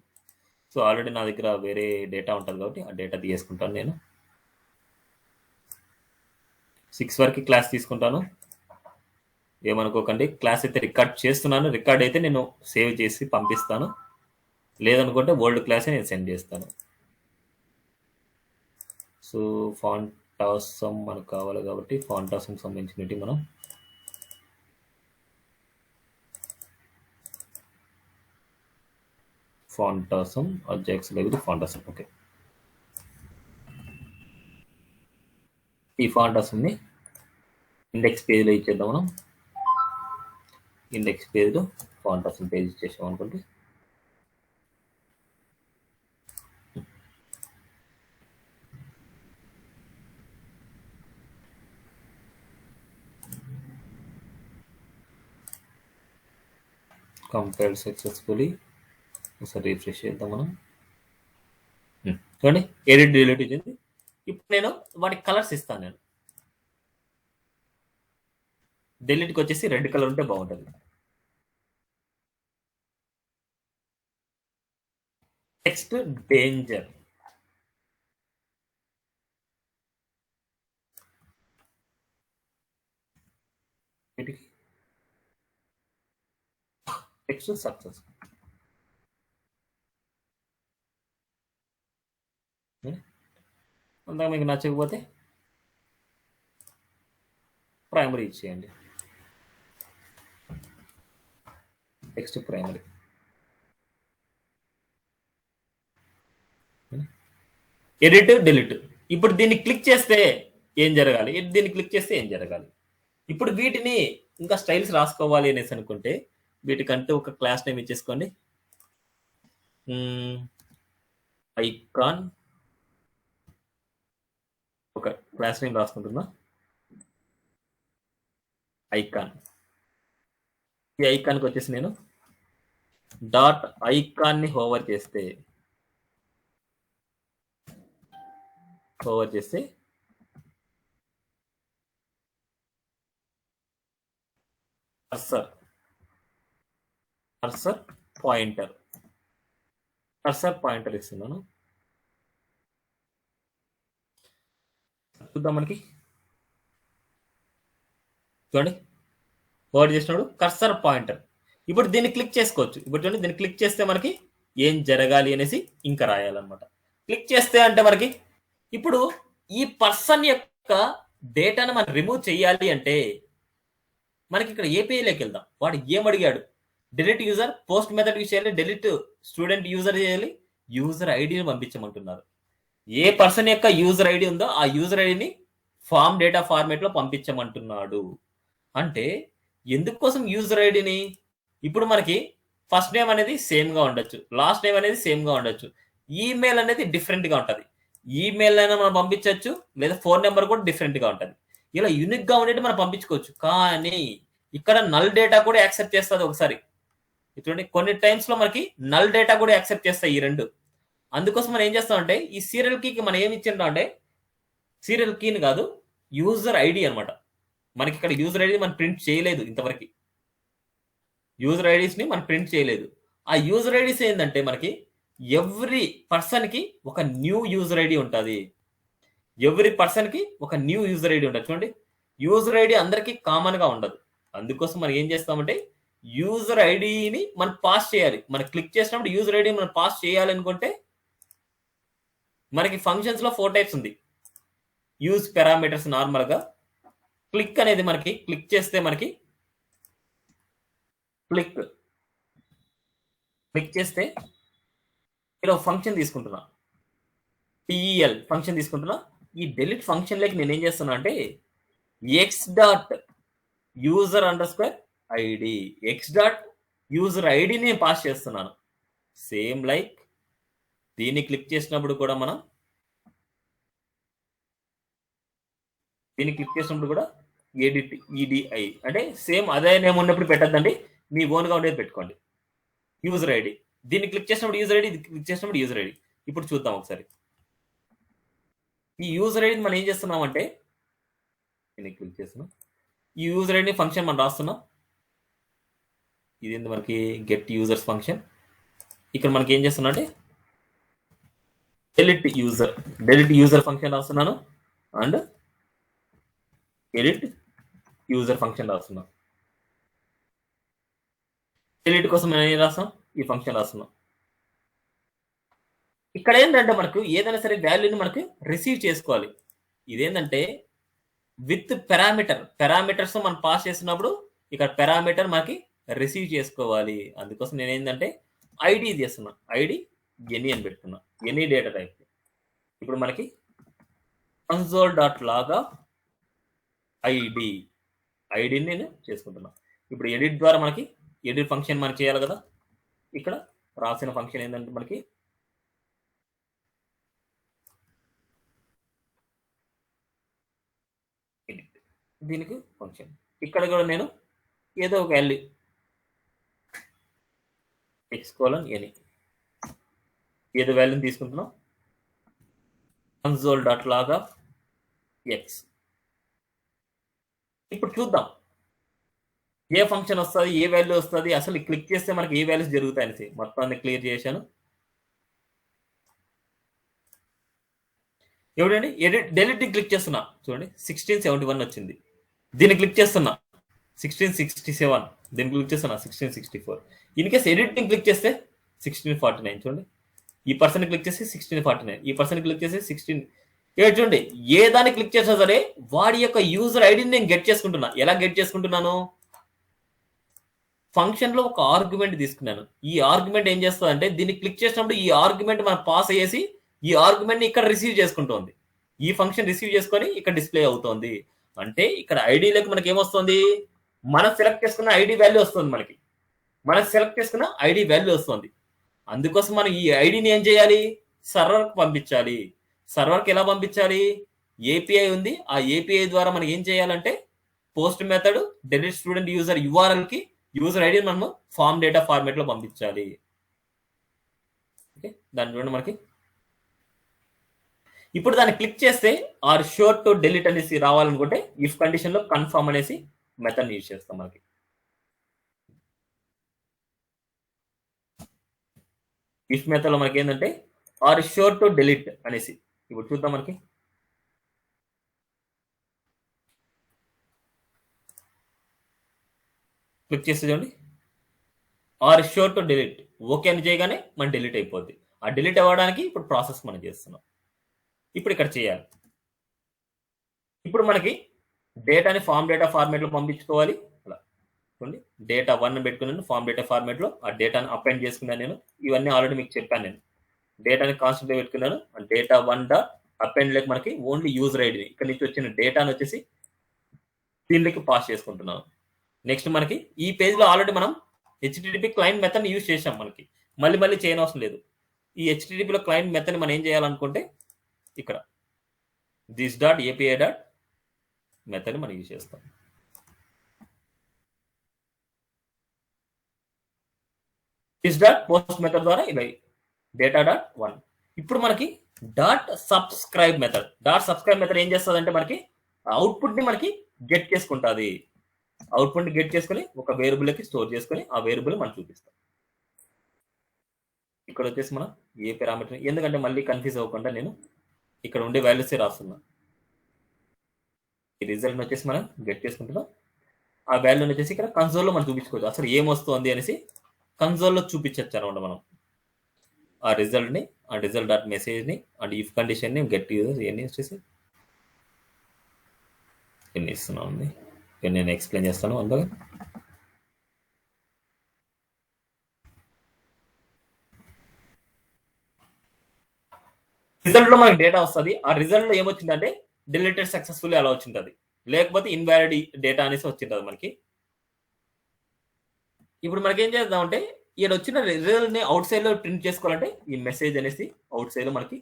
సో ఆల్రెడీ నా దగ్గర వేరే డేటా ఉంటుంది కాబట్టి ఆ డేటా తీసుకుంటాను. నేను 6 వరకు క్లాస్ తీసుకుంటాను. ఏమనుకోకండి, క్లాస్ అయితే రికార్డ్ చేస్తున్నాను. రికార్డ్ అయితే నేను సేవ్ చేసి పంపిస్తాను. లేదనుకుంటే ఓల్డ్ క్లాసే నేను సెండ్ చేస్తాను. సో ఫాంటాసం మనకు కావాలి కాబట్టి ఫాంటాసం సంబంధించినవి మనం ఫాంటాసం అజాక్స్ లైబ్రరీ ఫాంటాసం. ఓకే, ఈ ఫాంటాసంని ఇండెక్స్ పేజ్లో ఇచ్చేద్దాం. మనం ఇండెక్స్ పేజ్లో ఫాంటాసం పేజ్ ఇచ్చేసాం అనుకుంటే కంపైల్ సక్సెస్ఫుల్లీ. ఒకసారి రిఫ్రెష్ చేద్దాం మనం. చూడండి ఎడిట్ డిలీట్ ఇచ్చింది. ఇప్పుడు నేను వాటికి కలర్స్ ఇస్తాను. నేను డిలీట్కి వచ్చేసి రెడ్ కలర్ ఉంటే బాగుంటుంది. Text danger. Text success. అంతా మీకు నచ్చకపోతే ప్రైమరీ ఇచ్చేయండి. Text primary. Edit delete. ఇప్పుడు దీన్ని క్లిక్ చేస్తే ఏం జరగాలి, దీన్ని క్లిక్ చేస్తే ఏం జరగాలి. ఇప్పుడు వీటిని ఇంకా స్టైల్స్ రాసుకోవాలి అనేసి అనుకుంటే వీటికంటూ ఒక క్లాస్ నేమ్ ఇచ్చేసుకోండి. ఐకాన్ ఒక క్లాస్ నేమ్ రాసుకుంటున్నా. ఐకాన్. ఈ ఐకాన్కి వచ్చేసి నేను డాట్ ఐకాన్ని హోవర్ చేస్తే కర్సర్ పాయింటర్ ఇస్తున్నాను. చూద్దాం మనకి. చూడండి వర్డ్ చేసినప్పుడు కర్సర్ పాయింటర్. ఇప్పుడు దీన్ని క్లిక్ చేసుకోవచ్చు. ఇప్పుడు చూడండి దీన్ని క్లిక్ చేస్తే మనకి ఏం జరగాలి అనేసి ఇంకా రాయాలన్నమాట. క్లిక్ చేస్తే అంటే మనకి ఇప్పుడు ఈ పర్సన్ యొక్క డేటాను మనం రిమూవ్ చేయాలి అంటే మనకి ఇక్కడ ఏపీఐలోకి వెళ్దాం. వాడు ఏమడిగాడు, delete user, post method use చేయాలి, డిలీట్ స్టూడెంట్ యూజర్ చేయాలి, యూజర్ ఐడిని పంపించమంటున్నారు. ఏ పర్సన్ యొక్క యూజర్ ఐడి ఉందో ఆ యూజర్ ఐడిని ఫామ్ డేటా ఫార్మేట్ లో పంపించమంటున్నాడు. అంటే ఎందుకోసం యూజర్ ఐడిని, ఇప్పుడు మనకి ఫస్ట్ నేమ్ అనేది సేమ్ గా ఉండొచ్చు, లాస్ట్ నేమ్ అనేది సేమ్ గా ఉండొచ్చు, ఈమెయిల్ అనేది డిఫరెంట్ గా ఉంటది. ఈమెయిల్ అయినా మనం పంపించవచ్చు, లేదా ఫోన్ నెంబర్ కూడా డిఫరెంట్ గా ఉంటది. ఇలా యూనిక్ గా ఉండేది మనం పంపించుకోవచ్చు. కానీ ఇక్కడ నల్ డేటా కూడా యాక్సెప్ట్ చేస్తుంది ఒకసారి. చూడండి కొన్ని టైమ్స్ లో మనకి నల్ డేటా కూడా యాక్సెప్ట్ చేస్తాయి ఈ రెండు. అందుకోసం మనం ఏం చేస్తామంటే ఈ సీరియల్ కీకి మనం ఏమి ఇచ్చింటాం అంటే సీరియల్ కీని కాదు, యూజర్ ఐడి అనమాట. మనకి ఇక్కడ యూజర్ ఐడి మనం ప్రింట్ చేయలేదు ఇంతవరకు. యూజర్ ఐడీస్ ని మనం ప్రింట్ చేయలేదు. ఆ యూజర్ ఐడీస్ ఏంటంటే మనకి ఎవ్రీ పర్సన్ కి ఒక న్యూ యూజర్ ఐడి ఉంటుంది. ఎవ్రీ పర్సన్ కి ఒక న్యూ యూజర్ ఐడి ఉంటుంది. చూడండి యూజర్ ఐడి అందరికి కామన్ గా ఉండదు. అందుకోసం మనం ఏం చేస్తామంటే యూజర్ ఐడిని మనం పాస్ చేయాలి. మనం క్లిక్ చేసినప్పుడు యూజర్ ఐడి మనం పాస్ చేయాలనుకుంటే మనకి ఫంక్షన్స్ లో 4 టైప్స్ ఉంది. యూజ్ పారామీటర్స్ నార్మల్ గా, క్లిక్ అనేది మనకి క్లిక్ చేస్తే మనకి క్లిక్ చేస్తే ఇలా ఫంక్షన్ తీసుకుంటున్నా, టిఈఎల్ ఫంక్షన్ తీసుకుంటున్నా. ఈ డెలిట్ ఫంక్షన్ లకి నేను ఏం చేస్తున్నా అంటే X dot user under square ID, X dot user ఐడిని పాస్ చేస్తున్నాను. సేమ్ లైక్ దీన్ని క్లిక్ చేసినప్పుడు కూడా మనం ఎడిట్ ఈడిఐ అంటే సేమ్ అదే నేమ్ ఉన్నప్పుడు పెట్టద్దండి, మీ ఓన్ గా ఉండేది పెట్టుకోండి. యూజర్ ఐడి, దీన్ని క్లిక్ చేసినప్పుడు యూజర్ ఐడి, క్లిక్ చేసినప్పుడు యూజర్ ఐడి. ఇప్పుడు చూద్దాం ఒకసారి. ఈ యూజర్ ఐడిని మనం ఏం చేస్తున్నామంటే దీన్ని క్లిక్ చేస్తున్నాం. ఈ యూజర్ ఐడి ఫంక్షన్ మనం రాస్తున్నాం. ఇదేంటి మనకి గెట్ యూజర్స్ ఫంక్షన్. ఇక్కడ మనకి ఏం చేస్తున్నా అంటే డెలిట్ యూజర్ ఫంక్షన్ రాస్తున్నాను అండ్ ఎడిట్ యూజర్ ఫంక్షన్ రాస్తున్నాం. డిలీట్ కోసం మనం ఏం రాస్తాం, ఈ ఫంక్షన్ రాస్తున్నాం. ఇక్కడ ఏంటంటే మనకు ఏదైనా సరే వాల్యూని మనకు రిసీవ్ చేసుకోవాలి. ఇదేంటంటే విత్ పారామీటర్స్ మనం పాస్ చేసినప్పుడు ఇక్కడ పారామీటర్ మనకి రిసీవ్ చేసుకోవాలి. అందుకోసం నేను ఏంటంటే ఐడి చేస్తున్నా, ఐడి ఎనీ అని పెడుతున్నా, ఎనీ డేటా టైప్. ఇప్పుడు మనకి console.log ఐడిని నేను చేసుకుంటున్నా. ఇప్పుడు ఎడిట్ ద్వారా మనకి ఎడిట్ ఫంక్షన్ మనం చేయాలి కదా. ఇక్కడ రాసిన ఫంక్షన్ ఏంటంటే మనకి ఎడిట్, దీనికి ఫంక్షన్. ఇక్కడ కూడా నేను ఏదో ఒక వాల్యూ x:any ఏదో వాల్యూని తీసుకుంటున్నాం. console.log x. ఇప్పుడు చూద్దాం ఏ ఫంక్షన్ వస్తుంది, ఏ వాల్యూ వస్తుంది, అసలు క్లిక్ చేస్తే మనకి ఏ వాల్యూస్ జరుగుతాయి అనేసి. మొత్తాన్ని క్లియర్ చేశాను. ఎవడండి డెలిట్ క్లిక్ చేస్తున్నా చూడండి 1671 వచ్చింది. దీన్ని క్లిక్ చేస్తున్నా 1667, దీన్ని క్లిక్ చేస్తున్నా 1664. ఇన్ కేస్ ఎడిటింగ్ క్లిక్ చేస్తే 1649 చూడండి. ఈ పర్సన్ క్లిక్ చేసి 1649, ఈ పర్సన్ క్లిక్ చేసి 16. చూడండి ఏ దాన్ని క్లిక్ చేసినా సరే వాడి యొక్క యూజర్ ఐడిని నేను గెట్ చేసుకుంటున్నా. ఎలా గెట్ చేసుకుంటున్నాను? ఫంక్షన్ లో ఒక ఆర్గ్యుమెంట్ తీసుకున్నాను. ఈ ఆర్గ్యుమెంట్ ఏం చేస్తుందంటే దీన్ని క్లిక్ చేసినప్పుడు ఈ ఆర్గ్యుమెంట్ మనం పాస్ అయ్యేసి ఈ ఆర్గ్యుమెంట్ ని ఇక్కడ రిసీవ్ చేసుకుంటోంది. ఈ ఫంక్షన్ రిసీవ్ చేసుకొని ఇక్కడ డిస్ప్లే అవుతోంది. అంటే ఇక్కడ ఐడిలోకి మనకి ఏమొస్తుంది? మనం సెలెక్ట్ చేసుకున్న ఐడి వాల్యూ వస్తుంది. మనం సెలెక్ట్ చేసుకున్న ఐడి వాల్యూ వస్తుంది. అందుకోసం మనం ఈ ఐడిని ఏం చేయాలి? సర్వర్కి పంపించాలి. సర్వర్కి ఎలా పంపించాలి? ఏపీఐ ఉంది. ఆ ఏపీఐ ద్వారా మనం ఏం చేయాలంటే post method delete student user URL కి యూజర్ ఐడిని మనము ఫార్మ్ డేటా ఫార్మేట్ లో పంపించాలి. ఓకే, దాని చూడండి మనకి ఇప్పుడు దాన్ని క్లిక్ చేస్తే ఆర్ షోర్ టు డెలిట్ అనేసి రావాలనుకుంటే ఇఫ్ కండిషన్ లో కన్ఫర్మ్ అనేసి మెథడ్ యూజ్ చేస్తాం. మనకి ఇఫ్ మెథడ్ లో మనకి ఏంటంటే ఆర్ షోర్ టు డెలిట్ అనేసి ఇప్పుడు చూద్దాం. మనకి క్లిక్ చేస్తే చూడండి are sure to delete okay అని చేయగానే మనం డిలీట్ అయిపోద్ది. ఆ డిలీట్ అవ్వడానికి ఇప్పుడు ప్రాసెస్ మనం చేస్తున్నాం. ఇప్పుడు ఇక్కడ చేయాలి. ఇప్పుడు మనకి డేటాని ఫార్మ్ డేటా ఫార్మేట్ లో పంపించుకోవాలి. అలా చూడండి డేటా 1 పెట్టుకున్నాను ఫార్మ్ డేటా ఫార్మేట్ లో. ఆ డేటాను అపెండ్ చేసుకున్నాను నేను. ఇవన్నీ ఆల్రెడీ మీకు చెప్పాను. నేను డేటాని కాన్స్టెంట్ పెట్టుకున్నాను. డేటా 1 డాట్ అపెండ్ లేక మనకి ఓన్లీ యూజర్ ఐడిని ఇక్కడ నుంచి వచ్చిన డేటాను వచ్చేసి దీనికి పాస్ చేసుకుంటున్నాను. నెక్స్ట్ మనకి ఈ పేజ్ లో ఆల్రెడీ మనం హెచ్టిటిపి క్లయింట్ మెథడ్ యూజ్ చేసాం. మనకి మళ్ళీ చేయనవసరం లేదు. ఈ హెచ్టిటిపిలో క్లయింట్ మెథడ్ మనం ఏం చేయాలనుకుంటే ఇక్కడ this dot API dot method మనం యూజ్ చేస్తాం. దిస్ డాట్ పోస్ట్ మెథడ్ ద్వారా ఇలా డేటా డాట్ 1. ఇప్పుడు మనకి డాట్ సబ్స్క్రైబ్ మెథడ్ ఏం చేస్తుంది అంటే మనకి అవుట్పుట్ ని మనకి గెట్ చేసుకుంటుంది. అవుట్పుట్ గెట్ చేసుకుని ఒక వేరియబుల్కి స్టోర్ చేసుకుని ఆ వేరియబుల్ మనం చూపిస్తాం. ఇక్కడ వచ్చేసి మనం ఏ పారామీటర్, ఎందుకంటే మళ్ళీ కన్ఫ్యూజ్ అవ్వకుండా నేను ఇక్కడ ఉండే వాల్యూసే రాస్తున్నా. ఈ రిజల్ట్ వచ్చేసి మనం గెట్ చేసుకుంటున్నాం. ఆ వాల్యూని వచ్చేసి ఇక్కడ కన్సోల్లో మనం చూపించుకోవచ్చు. అసలు ఏమొస్తుంది అనేసి కన్సోల్లో చూపించచ్చు అనమాట. మనం ఆ రిజల్ట్ని, ఆ రిజల్ట్ డాట్ మెసేజ్ని అండ్ ఇఫ్ కండిషన్ని గెట్ యూజర్ ఇవన్నీ వచ్చేసి ఎన్ని ఇస్తున్నాం ఉంది నేను ఎక్స్ప్లెయిన్ చేస్తాను. అందులో రిజల్ట్ లో మనకి డేటా వస్తుంది. ఆ రిజల్ట్ లో ఏమొచ్చిందంటే డిలీటెడ్ సక్సెస్ఫుల్లీ అలా వచ్చింటది, లేకపోతే ఇన్వాలిడ్ డేటా అనేసి వచ్చింటది మనకి. ఇప్పుడు మనకి ఏం చేద్దామంటే ఇక్కడ వచ్చిన రిజల్ట్ ని అవుట్ సైడ్ లో ప్రింట్ చేసుకోవాలంటే ఈ మెసేజ్ అనేసి అవుట్ సైడ్ లో మనకి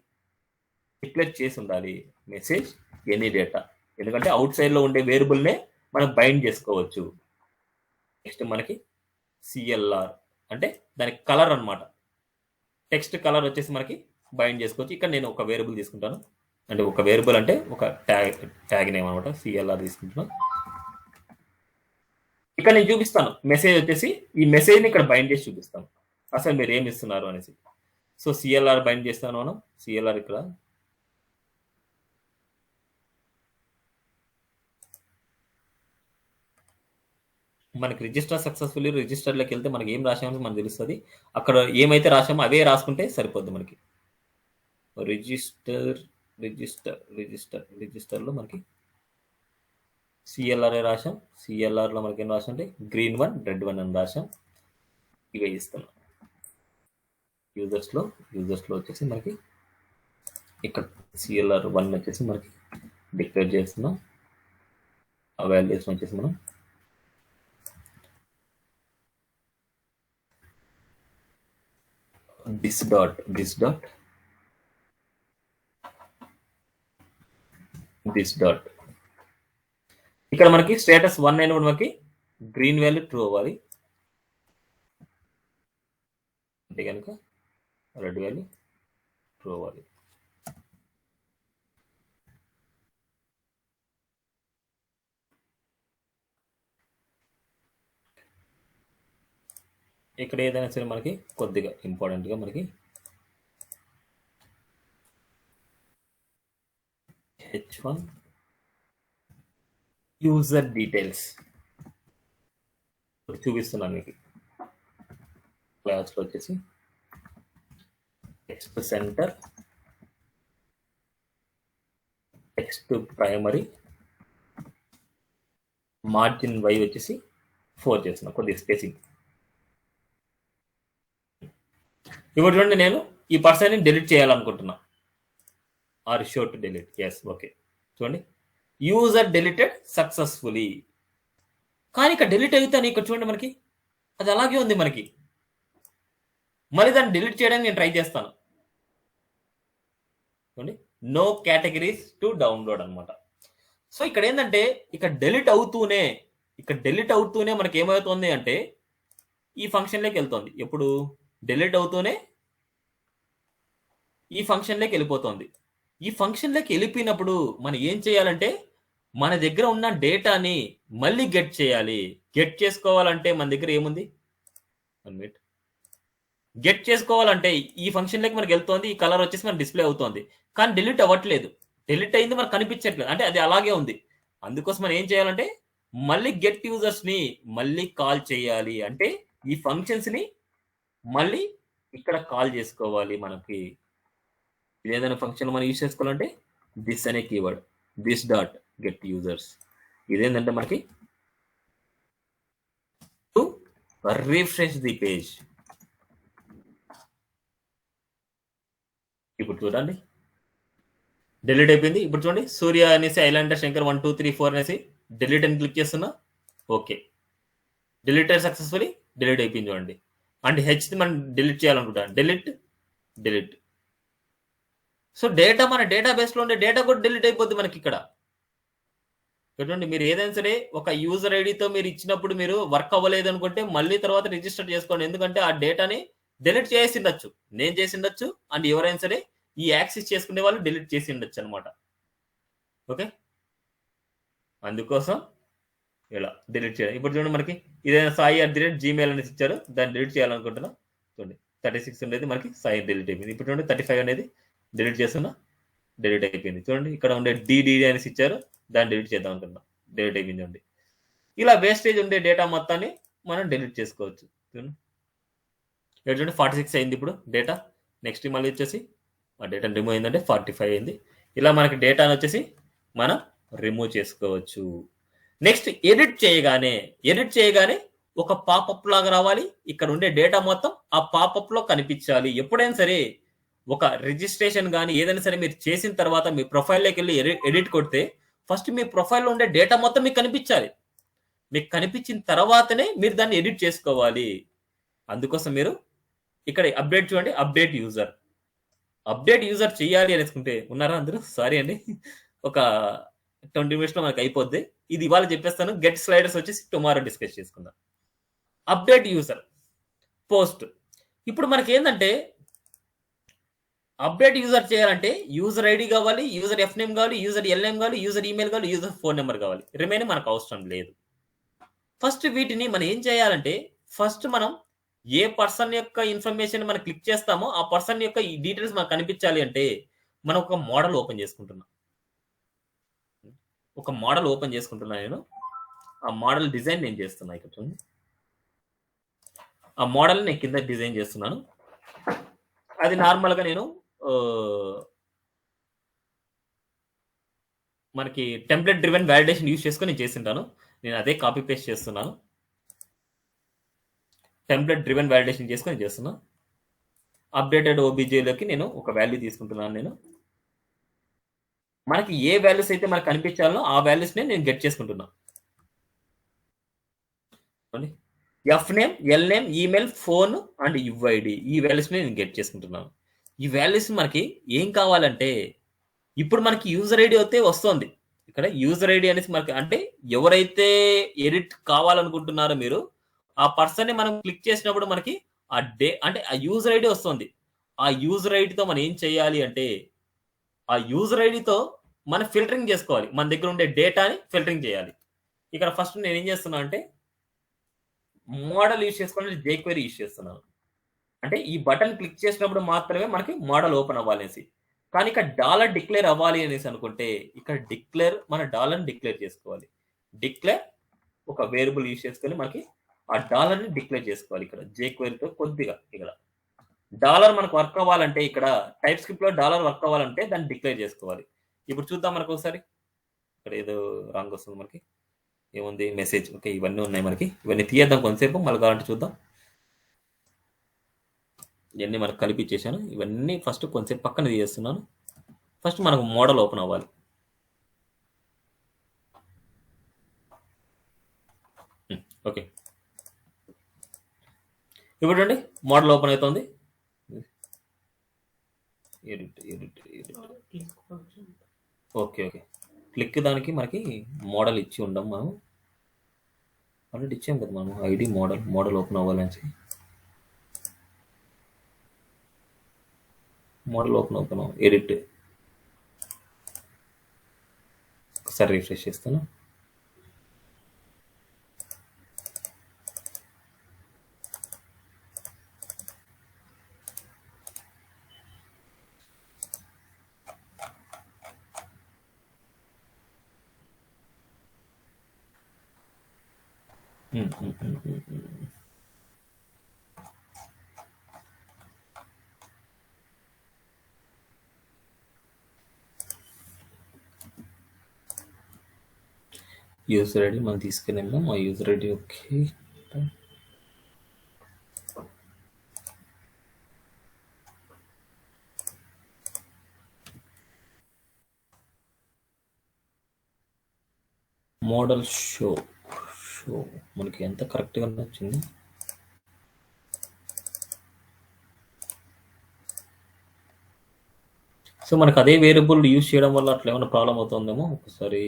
డిక్లేర్ చేసి ఉండాలి. మెసేజ్ ఎనీ డేటా, ఎందుకంటే అవుట్ సైడ్ లో ఉండే వేరియబుల్ నే మనం బైండ్ చేసుకోవచ్చు. నెక్స్ట్ మనకి సిఎల్ఆర్ అంటే దానికి కలర్ అన్నమాట. టెక్స్ట్ కలర్ వచ్చేసి మనకి బైండ్ చేసుకోవచ్చు. ఇక్కడ నేను ఒక వేరియబుల్ తీసుకుంటాను, అంటే ఒక వేరియబుల్ అంటే ఒక ట్యాగ్ నేమ్ అనమాట. సిఎల్ఆర్ తీసుకుంటున్నాను. ఇక్కడ నేను చూపిస్తాను మెసేజ్ వచ్చేసి ఈ మెసేజ్ని ఇక్కడ బైండ్ చేసి చూపిస్తాను అసలు మీరు ఏమి ఇస్తున్నారు అనేసి. సో సిఎల్ఆర్ బైండ్ చేస్తాను మనం. సిఎల్ఆర్ ఇక్కడ మనకి రిజిస్టర్ సక్సెస్ఫుల్లీ రిజిస్టర్లోకి వెళ్తే మనకి ఏం రాసామో మనకు తెలుస్తుంది. అక్కడ ఏమైతే రాసామో అవే రాసుకుంటే సరిపోద్ది మనకి. రిజిస్టర్లో మనకి సిఎల్ఆర్ రాసాం. సిఎల్ఆర్లో మనకి ఏం రాసాం అంటే గ్రీన్ 1 రెడ్ 1 అని రాసాం. ఇవే ఇస్తున్నాం. యూజర్స్లో వచ్చేసి మనకి ఇక్కడ సిఎల్ఆర్ 1 వచ్చేసి మనకి డిక్లేర్ చేస్తున్నాం. ఆ వాల్యూస్ వచ్చేసి మనం this dot ఇక్కడ మనకి స్టేటస్ 1 అయినప్పుడు మనకి గ్రీన్ వాల్యూ ట్రూ అవ్వాలి, అంటే కనుక రెడ్ వాల్యూ ట్రూ అవ్వాలి. ఇక్కడ ఏదైనా సరే మనకి కొద్దిగా ఇంపార్టెంట్గా మనకి h1 యూజర్ డీటెయిల్స్ చూపిస్తున్నాను మీకు. క్లాస్లో వచ్చేసి text center, text primary, margin y వచ్చేసి 4 చేస్తున్నా, కొద్దిగా స్పేసింగ్. ఇప్పుడు చూడండి, నేను ఈ పర్సన్ని డిలీట్ చేయాలనుకుంటున్నా. Are sure to delete, yes, okay. చూడండి, యూజర్ డిలీటెడ్ సక్సెస్ఫుల్లీ. కానీ ఇక్కడ డిలీట్ అవుతాను, ఇక్కడ చూడండి మనకి అది అలాగే ఉంది మనకి. మళ్ళీ దాన్ని డిలీట్ చేయడానికి నేను ట్రై చేస్తాను. చూడండి, నో కేటగిరీస్ టు డౌన్లోడ్ అనమాట. సో ఇక్కడ ఏంటంటే ఇక్కడ డిలీట్ అవుతూనే మనకి ఏమవుతుంది అంటే ఈ ఫంక్షన్లోకి వెళ్తుంది. ఎప్పుడు డిలీట్ అవుతూనే ఈ ఫంక్షన్లోకి వెళ్ళిపోతుంది. ఈ ఫంక్షన్లోకి వెళ్ళిపోయినప్పుడు మనం ఏం చేయాలంటే మన దగ్గర ఉన్న డేటాని మళ్ళీ గెట్ చేయాలి. గెట్ చేసుకోవాలంటే మన దగ్గర ఏముంది, గెట్ చేసుకోవాలంటే ఈ ఫంక్షన్లోకి మనకి వెళ్తుంది, ఈ కలర్ వచ్చేసి మనకి డిస్ప్లే అవుతుంది. కానీ డిలీట్ అవ్వట్లేదు, డిలీట్ అయింది మనకు కనిపించట్లేదు, అంటే అది అలాగే ఉంది. అందుకోసం మనం ఏం చేయాలంటే మళ్ళీ గెట్ యూజర్స్ ని మళ్ళీ కాల్ చేయాలి. అంటే ఈ ఫంక్షన్స్ ని మళ్ళీ ఇక్కడ కాల్ చేసుకోవాలి. మనకి ఏదైనా ఫంక్షన్ మనం యూజ్ చేసుకోవాలంటే దిస్ అనే keyword, this dot get users. ఇదేంటంటే మనకి టు రిఫ్రెష్ ది పేజ్. ఇప్పుడు చూడండి, డిలీట్ అయిపోయింది. ఇప్పుడు చూడండి, సూర్య అనేసి ఐలాండర్ శంకర్ 1 2 3 4 అనేసి డిలీట్ అని క్లిక్ చేస్తున్నా. ఓకే, డిలీటెడ్ సక్సెస్ఫుల్లీ, డిలీట్ అయిపోయింది. చూడండి, అంటే హెచ్ని మనం డిలీట్ చేయాలనుకుంటాం, డిలీట్. సో డేటా, మన డేటాబేస్లో ఉండే డేటా కూడా డిలీట్ అయిపోద్ది మనకి ఇక్కడ. చూడండి, మీరు ఏదైనా సరే ఒక యూజర్ ఐడితో మీరు ఇచ్చినప్పుడు మీరు వర్క్ అవ్వలేదు అనుకుంటే మళ్ళీ తర్వాత రిజిస్టర్ చేసుకోండి. ఎందుకంటే ఆ డేటాని డిలీట్ చేసి ఉండొచ్చు, నేను చేసి ఉండొచ్చు, అండ్ ఎవరైనా సరే ఈ యాక్సెస్ చేసుకునే వాళ్ళు డిలీట్ చేసి ఉండొచ్చు అనమాట. ఓకే, అందుకోసం ఇలా డిలీట్ చేయాలి. ఇప్పుడు చూడండి, మనకి ఇదైనా సాయి@gmail అనేసి ఇచ్చారు, దాన్ని డిలీట్ చేయాలనుకుంటున్నా. చూడండి, 36 ఉండేది మనకి సాయి డిలీట్ అయిపోయింది. ఇప్పుడు చూడండి, 35 అనేది డిలీట్ చేస్తున్నా, డిలీట్ అయిపోయింది. చూడండి, ఇక్కడ ఉండే డిడి అనేసి ఇచ్చారు, దాన్ని డిలీట్ చేద్దాం అనుకుంటున్నా, డిలీట్ అయిపోయింది. చూడండి, ఇలా వేస్టేజ్ ఉండే డేటా మొత్తాన్ని మనం డిలీట్ చేసుకోవచ్చు. చూడండి, 46 అయింది ఇప్పుడు డేటా. నెక్స్ట్ మళ్ళీ వచ్చేసి ఆ డేటా రిమూవ్ అయిందంటే 45 అయింది. ఇలా మనకి డేటాను వచ్చేసి మనం రిమూవ్ చేసుకోవచ్చు. నెక్స్ట్ ఎడిట్ చేయగానే ఒక పాపప్ లాగా రావాలి. ఇక్కడ ఉండే డేటా మొత్తం ఆ పాపప్ లో కనిపించాలి. ఎప్పుడైనా సరే ఒక రిజిస్ట్రేషన్ కానీ ఏదైనా సరే మీరు చేసిన తర్వాత మీ ప్రొఫైల్లోకి వెళ్ళి ఎడిట్ కొడితే ఫస్ట్ మీ ప్రొఫైల్లో ఉండే డేటా మొత్తం మీకు కనిపించాలి. మీకు కనిపించిన తర్వాతనే మీరు దాన్ని ఎడిట్ చేసుకోవాలి. అందుకోసం మీరు ఇక్కడ అప్డేట్ చూడండి, అప్డేట్ యూజర్ చేయాలి అనేసుకుంటే ఉన్నారా అందరూ? సారీ అండి, ఒక 20 minutes లో మనకు అయిపోద్ది. ఇది ఇవాళ చెప్పేస్తాను. గెట్ స్లైడర్స్ వచ్చేసి టుమారో డిస్కస్ చేసుకుందాం. Update user post. ఇప్పుడు మనకి ఏంటంటే అప్డేట్ యూజర్ చేయాలంటే యూజర్ ఐడి కావాలి, యూజర్ ఎఫ్ నేమ్ కావాలి, యూజర్ ఎల్ నేమ్ కావాలి, యూజర్ ఈమెయిల్ కావాలి, యూజర్ ఫోన్ నెంబర్ కావాలి. రిమైన్ మనకు అవసరం లేదు. ఫస్ట్ వీటిని మనం ఏం చేయాలంటే ఫస్ట్ మనం ఏ పర్సన్ యొక్క ఇన్ఫర్మేషన్ మనం క్లిక్ చేస్తామో ఆ పర్సన్ యొక్క ఈ డీటెయిల్స్ మనకు కనిపించాలి అంటే మనం ఒక మోడల్ ఓపెన్ చేసుకుంటున్నా. నేను ఆ మోడల్ డిజైన్ నేను చేస్తున్నా. ఇక్కడ చూడండి, ఆ మోడల్ నేను కింద డిజైన్ చేస్తున్నాను. అది నార్మల్గా నేను మనకి టెంప్లెట్ డ్రివెన్ వ్యాలిడేషన్ యూజ్ చేసుకొని నేను చేసింటాను. నేను అదే కాపీ పేస్ట్ చేస్తున్నాను. టెంప్లెట్ డ్రివెన్ వ్యాలిడేషన్ చేసుకొని చేస్తున్నా. అప్డేటెడ్ ఓబీజేలోకి నేను ఒక వాల్యూ తీసుకుంటున్నాను. నేను మనకి ఏ వాల్యూస్ అయితే మనకు కనిపించాలో ఆ వాల్యూస్ని నేను గెట్ చేసుకుంటున్నా. F name, L name, email, phone and UID, ఈ వాల్యూస్ని నేను గెట్ చేసుకుంటున్నాను. ఈ వాల్యూస్ మనకి ఏం కావాలంటే ఇప్పుడు మనకి యూజర్ ఐడి అయితే వస్తుంది. ఇక్కడ యూజర్ ఐడి అనేసి మనకి అంటే ఎవరైతే ఎడిట్ కావాలనుకుంటున్నారో మీరు ఆ పర్సన్ ని మనం క్లిక్ చేసినప్పుడు మనకి ఆ యూజర్ ఐడి వస్తుంది. ఆ యూజర్ ఐడితో మనం ఏం చేయాలి అంటే ఆ యూజర్ ఐడితో మనం ఫిల్టరింగ్ చేసుకోవాలి. మన దగ్గర ఉండే డేటాని ఫిల్టరింగ్ చేయాలి. ఇక్కడ ఫస్ట్ నేను ఏం చేస్తున్నా అంటే మోడల్ యూజ్ చేసుకోవాలి, jQuery యూజ్ చేస్తున్నాను. అంటే ఈ బటన్ క్లిక్ చేసినప్పుడు మాత్రమే మనకి మోడల్ ఓపెన్ అవ్వాలనేసి. కానీ ఇక్కడ డాలర్ డిక్లేర్ అవ్వాలి అనేసి అనుకుంటే ఇక్కడ మన డాలర్ డిక్లేర్ చేసుకోవాలి. డిక్లేర్ ఒక వేరియబుల్ యూజ్ చేసుకొని మనకి ఆ డాలర్ ని డిక్లేర్ చేసుకోవాలి. ఇక్కడ jQuery తో కొద్దిగా ఇక్కడ డాలర్ మనకు వర్క్ అవ్వాలంటే ఇక్కడ టైప్ స్క్రిప్ట్ లో డాలర్ వర్క్ అవ్వాలంటే దాన్ని డిక్లేర్ చేసుకోవాలి. ఇప్పుడు చూద్దాం మనకు ఒకసారి. ఇక్కడ ఏదో రాంగ్ వస్తుంది మనకి. ఏముంది మెసేజ్. ఓకే, ఇవన్నీ ఉన్నాయి మనకి. ఇవన్నీ తీయేద్దాం కొంతసేపు, మళ్ళీ కావాలంటే చూద్దాం. ఇవన్నీ మనకు కలిపిచ్చేసాను. ఇవన్నీ ఫస్ట్ కొంతసేపు పక్కన తీసేస్తున్నాను. ఫస్ట్ మనకు మోడల్ ఓపెన్ అవ్వాలి. ఓకే, ఇప్పుడు చూడండి మోడల్ ఓపెన్ అవుతుంది. ఓకే, క్లిక్ దానికి మనకి మోడల్ ఇచ్చి ఉండం. మనం ఆల్రెడీ ఇచ్చాం కదా మనం ఐడి మోడల్ ఓపెన్ అవ్వాలని. Model open edit. ఒకసారి రిఫ్రెష్ చేస్తాను. యూజర్ ఐడి మనం తీసుకుని వెళ్దాం. ఆ user ID okay. Model show మనకి ఎంత కరెక్ట్గా నచ్చింది. సో మనకు అదే వేరియబుల్ యూజ్ చేయడం వల్ల అట్లా ఏమైనా ప్రాబ్లం అవుతుందేమో. ఒకసారి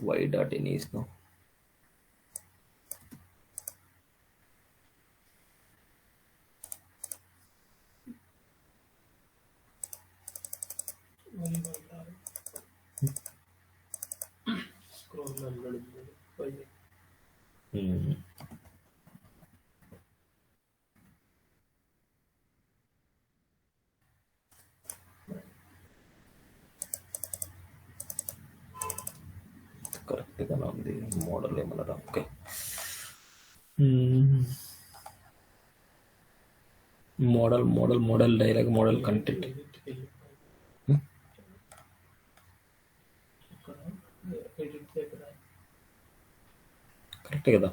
y.in is no. కరెక్ట్గా ఉంది. మోడల్ ఏమన్నా okay. Model dialogue, model content. Correct కదా.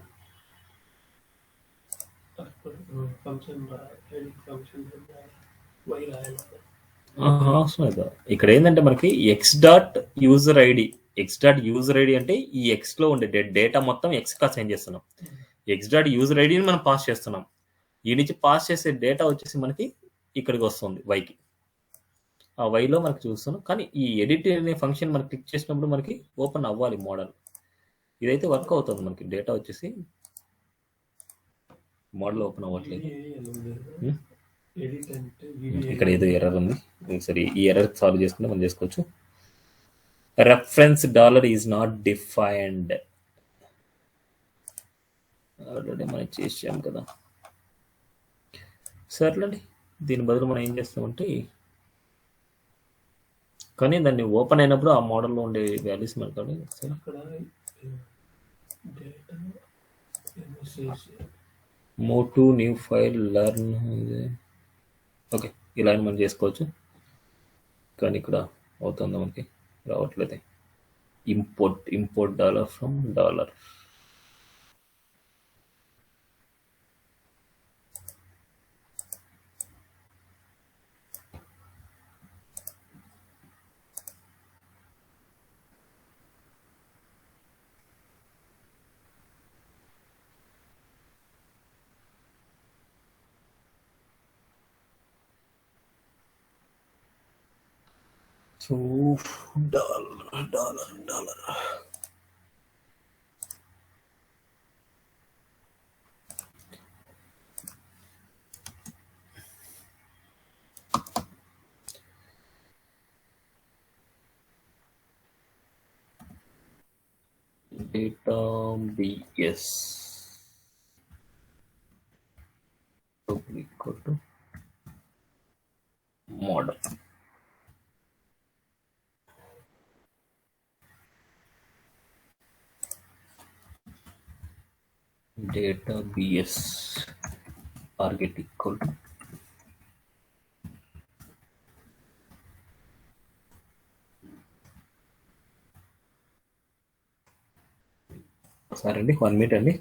ఇక్కడ ఏంటంటే మనకి యూజర్ ఐడి అంటే ఈ ఎక్స్ లో ఉండే డేటా మొత్తం ఎక్స్ కా సెండ్ చేస్తున్నాం. యూజర్ ఐడిని మనం పాస్ చేస్తున్నాం. ఈ నుంచి పాస్ చేసే డేటా వచ్చేసి మనకి ఇక్కడికి వస్తుంది వైకి. ఆ వైలో మనకి చూస్తున్నాం. కానీ ఈ ఎడిట్ అనే ఫంక్షన్ మనకి క్లిక్ చేసినప్పుడు మనకి ఓపెన్ అవ్వాలి మోడల్. ఇదైతే వర్క్ అవుతుంది. మనకి డేటా వచ్చేసి మోడల్ ఓపెన్ అవ్వట్లేదు. ఇక్కడ ఏదో ఎర్రర్ ఉంది. సరే, ఈ ఎర్రర్ సాల్వ్ చేసుకుంటే మనం చేసుకోవచ్చు. Reference dollar is not defined. Already మనం చేసాం కదా. సర్లేండి, దీని బదులు మనం ఏం చేస్తామంటే, కానీ దాన్ని ఓపెన్ అయినప్పుడు ఆ మోడల్లో ఉండే వాల్యూస్ మనకి move to new file learn. Okay, ఇలా మనం చేసుకోవచ్చు. కానీ ఇక్కడ అవుతుందా మనకి రావట్లేదు. Import dollar from dollar. So dollar. Data BS. So we go to model data BS target equal సరే అండి 1 మినిట్ అండి.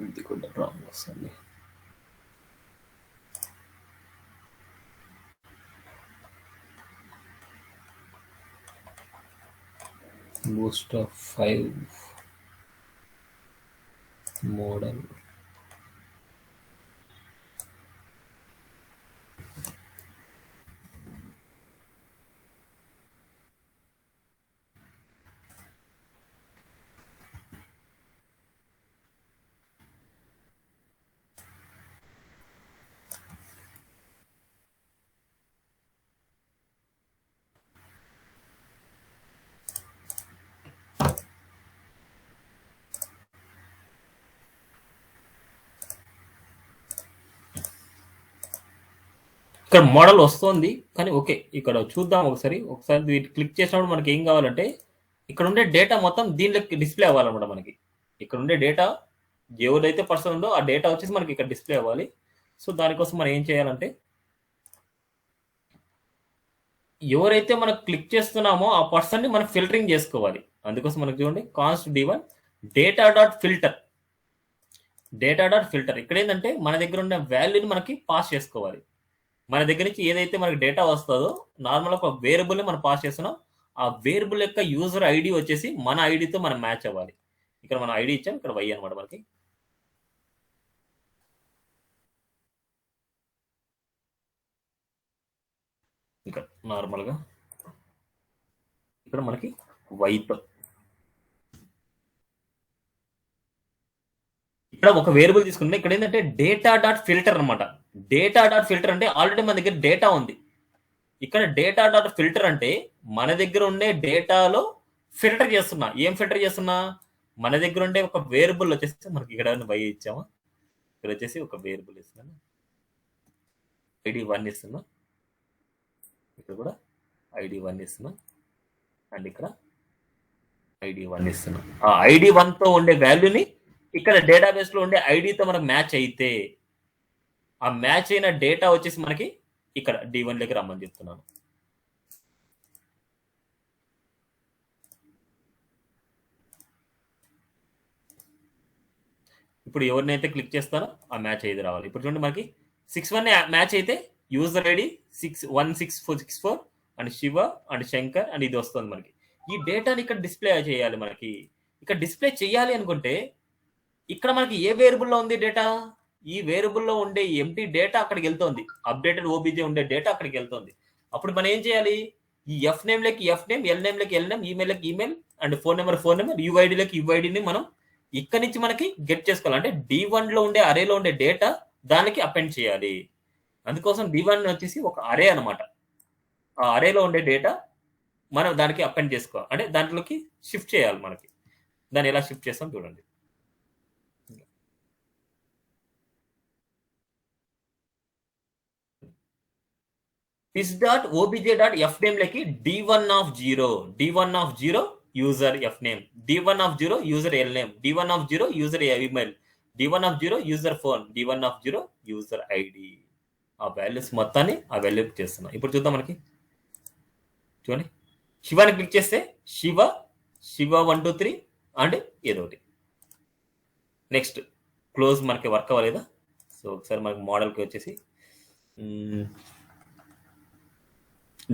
ఇది కూడా రాంగ్ వస్తుంది. బూస్ట్ ఆఫ్ 5 మోడల్ ఇక్కడ మోడల్ వస్తుంది కానీ ఓకే, ఇక్కడ చూద్దాం ఒకసారి క్లిక్ చేసినప్పుడు మనకి ఏం కావాలంటే ఇక్కడ ఉండే డేటా మొత్తం దీనిలోకి డిస్ప్లే అవ్వాలన్నమాట. మనకి ఇక్కడ ఉండే డేటా ఎవరైతే పర్సన్ ఉందో ఆ డేటా వచ్చేసి మనకి ఇక్కడ డిస్ప్లే అవ్వాలి. సో దానికోసం మనం ఏం చేయాలంటే ఎవరైతే మనం క్లిక్ చేస్తున్నామో ఆ పర్సన్ ని మనం ఫిల్టరింగ్ చేసుకోవాలి. అందుకోసం మనకి చూడండి const d1 data dot filter ఇక్కడ ఏంటంటే మన దగ్గర ఉన్న వాల్యూని మనకి పాస్ చేసుకోవాలి. మన దగ్గర నుంచి ఏదైతే మనకి డేటా వస్తుందో నార్మల్ ఒక వేరియబుల్ మనం పాస్ చేస్తున్నాం, ఆ వేరియబుల్ యొక్క యూజర్ ఐడి వచ్చేసి మన ఐడితో మనం మ్యాచ్ అవ్వాలి. ఇక్కడ మనం ఐడి ఇచ్చాం, ఇక్కడ y అనమాట మనకి. ఇక్కడ నార్మల్గా ఇక్కడ మనకి వైతో ఇక్కడ ఒక వేరియబుల్ తీసుకుంటే ఇక్కడ ఏంటంటే డేటా డాట్ ఫిల్టర్ అనమాట. డేటా డాట్ ఫిల్టర్ అంటే ఆల్రెడీ మన దగ్గర డేటా ఉంది. ఇక్కడ డేటా డాట్ ఫిల్టర్ అంటే మన దగ్గర ఉండే డేటాలో ఫిల్టర్ చేస్తున్నా. ఏం ఫిల్టర్ చేస్తున్నా? మన దగ్గర ఉండే ఒక వేరియబుల్ వచ్చేసి మనకి ఇక్కడ y ఇచ్చామా, ఇక్కడ వచ్చేసి ఒక వేరియబుల్ ఇస్తున్నాను, ID1 ఇస్తున్నా, ఇక్కడ కూడా ID1 ఇస్తున్నా, అండ్ ఇక్కడ ID1 ఇస్తున్నా. ఆ ID1 తో ఉండే వాల్యూని ఇక్కడ డేటాబేస్ లో ఉండే ఐడితో మనకు మ్యాచ్ అయితే ఆ మ్యాచ్ అయిన డేటా వచ్చేసి మనకి ఇక్కడ D1 లోకి రమ్మని చెప్తున్నాను. ఇప్పుడు ఎవరినైతే క్లిక్ చేస్తారో ఆ మ్యాచ్ అయితే రావాలి. ఇప్పుడు చూడండి మనకి 61 మ్యాచ్ అయితే user ID 61664 and Shiva and Shankar and ఇది వస్తుంది మనకి. ఈ డేటాని ఇక్కడ డిస్ప్లే చేయాలి. మనకి ఇక్కడ డిస్ప్లే చేయాలి అనుకుంటే ఇక్కడ మనకి ఏ వేరియబుల్లో ఉంది డేటా, ఈ వేరియబుల్లో ఉండే ఎంటీ డేటా అక్కడికి వెళ్తుంది, అప్డేటెడ్ ఓబీజే ఉండే డేటా అక్కడికి వెళ్తుంది. అప్పుడు మనం ఏం చేయాలి? ఈ ఎఫ్ నేమ్ లకి ఎఫ్ నేమ్, ఎల్ నేమ్ లకి ఎల్ నేమ్, ఈమెయిల్ లకి email and phone number, UID లకి యూఐడిని మనం ఇక్కడ నుంచి మనకి గెట్ చేసుకోవాలి. అంటే D1 లో ఉండే అరేలో ఉండే డేటా దానికి అపెండ్ చేయాలి. అందుకోసం D1 వచ్చేసి ఒక అరే అనమాట. ఆ అరేలో ఉండే డేటా మనం దానికి అపెండ్ చేసుకోవాలి, అంటే దాంట్లోకి షిఫ్ట్ చేయాలి. మనకి దాన్ని ఎలా షిఫ్ట్ చేస్తాం చూడండి. this.obj.fname లకి D1 of 0 user F name, D1 of 0 user L name, D1 of 0 user email, D1 of 0 user phone, D1 of 0 user ID. ఆ వాల్యూస్ మొత్తాన్ని ఆ వాల్యూ చేస్తున్నాం. ఇప్పుడు చూద్దాం. మనకి చూడండి, శివాని క్లిక్ చేస్తే శివ 1 2 3 అండ్ ఏదో ఒకటి. నెక్స్ట్ క్లోజ్ మనకి వర్క్ అవ్వలేదా? సో ఒకసారి మనకి మోడల్కి వచ్చేసి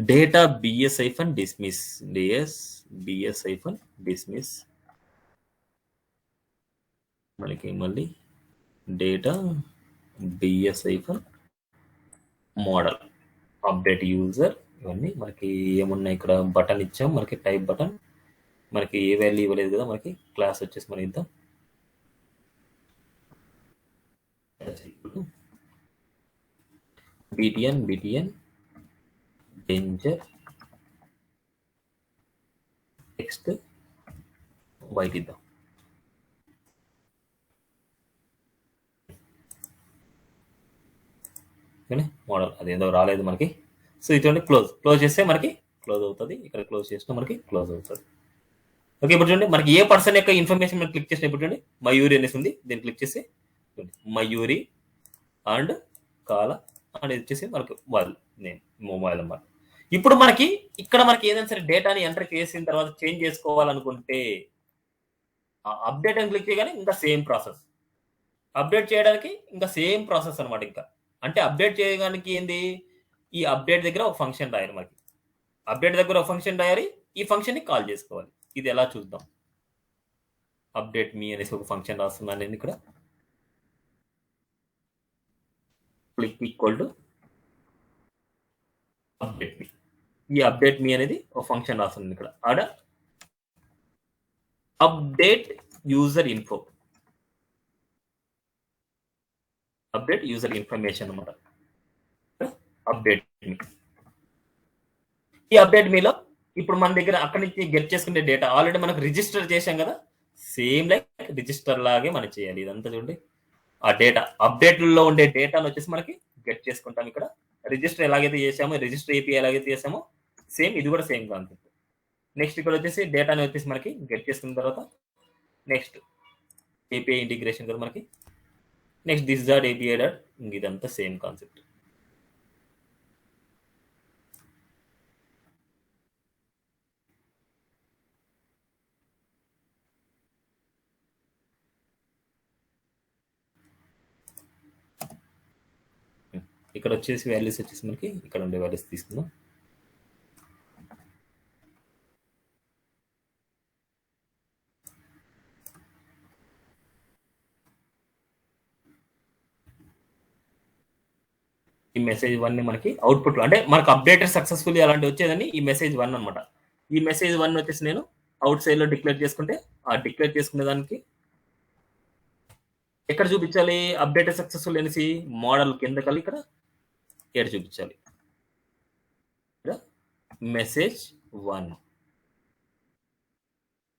డేటా BS-dismiss BS-dismiss మనకి మళ్ళీ డేటా BS-మోడల్ అప్డేట్ యూజర్ ఇవన్నీ మనకి ఏమున్నాయి ఇక్కడ బటన్ ఇచ్చాం మనకి టైప్ బటన్ మనకి ఏ వాల్యూ ఇవ్వలేదు కదా మనకి క్లాస్ వచ్చేసి మన ఇద్దాం btn danger text వైట్ ఇద్దాం మోడల్ అదేదో రాలేదు మనకి సో ఇటువంటి క్లోజ్ చేస్తే మనకి క్లోజ్ అవుతుంది ఇక్కడ క్లోజ్ చేసినా మనకి క్లోజ్ అవుతుంది ఓకే ఇప్పుడు చూడండి మనకి ఏ పర్సన్ యొక్క ఇన్ఫర్మేషన్ మనం క్లిక్ చేసిన ఇప్పుడు చూడండి మయూరి అనేసి ఉంది దీన్ని క్లిక్ చేసి మయూరి అండ్ కాల అనేది వచ్చేసి మనకి వాళ్ళ నేమ్ మొబైల్ నెంబర్ ఇప్పుడు మనకి ఇక్కడ మనకి ఏదైనా సరే డేటాని ఎంటర్ చేసిన తర్వాత చేంజ్ చేసుకోవాలనుకుంటే అప్డేట్ అని క్లిక్ చేయగానే ఇంకా సేమ్ ప్రాసెస్ అప్డేట్ చేయడానికి ఇంకా సేమ్ ప్రాసెస్ అనమాట ఇంకా అంటే అప్డేట్ చేయడానికి ఏంది ఈ అప్డేట్ దగ్గర ఒక ఫంక్షన్ రాయాలి మనకి అప్డేట్ దగ్గర ఒక ఫంక్షన్ రాయాలి ఈ ఫంక్షన్ని కాల్ చేసుకోవాలి ఇది ఎలా చూద్దాం అప్డేట్ మీ అనేసి ఒక ఫంక్షన్ రాస్తున్నాను నేను ఇక్కడ క్లిక్ ఈక్వల్ టు అప్డేట్ మీ ఈ అప్డేట్ మీ అనేది ఒక ఫంక్షన్ రాస్తుంది ఇక్కడ ఆడ update user info update user information అన్నమాట అప్డేట్ మీ ఈ అప్డేట్ మీలో ఇప్పుడు మన దగ్గర అక్కడి నుంచి గెట్ చేసుకునే డేటా ఆల్రెడీ మనకు రిజిస్టర్ చేసాం కదా సేమ్ లైక్ రిజిస్టర్ లాగే మనం చేయాలి ఇదంతా చూడండి ఆ డేటా అప్డేట్లో ఉండే డేటాను వచ్చేసి మనకి గెట్ చేసుకుంటాం ఇక్కడ రిజిస్టర్ ఎలాగైతే చేసామో రిజిస్టర్ ఏపీ ఎలాగైతే చేసామో సేమ్ ఇది కూడా సేమ్ కాన్సెప్ట్ నెక్స్ట్ ఇక్కడ వచ్చేసి డేటాని వచ్చేసి మనకి గెట్ చేసుకున్న తర్వాత నెక్స్ట్ ఏపీఐ ఇంటిగ్రేషన్ కదా మనకి next this dot API dot ఇదంతా సేమ్ కాన్సెప్ట్ ఇక్కడ వచ్చేసి వాల్యూస్ వచ్చేసి మనకి ఇక్కడ ఉండే వాల్యూస్ తీసుకుందాం ఈ మెసేజ్ 1 మనకి అవుట్పుట్ అంటే మనకు అప్డేటెడ్ సక్సెస్ఫుల్లీ అలాంటి వచ్చేదని ఈ మెసేజ్ 1 అనమాట ఈ మెసేజ్ 1 వచ్చేసి నేను అవుట్ సైడ్ లో డిక్లేర్ చేసుకుంటే ఆ డిక్లేర్ చేసుకునే దానికి ఎక్కడ చూపించాలి అప్డేటెడ్ సక్సెస్ఫుల్ అనేసి మోడల్ కింద కలిగి ఇక్కడ ఏడు చూపించాలి మెసేజ్ 1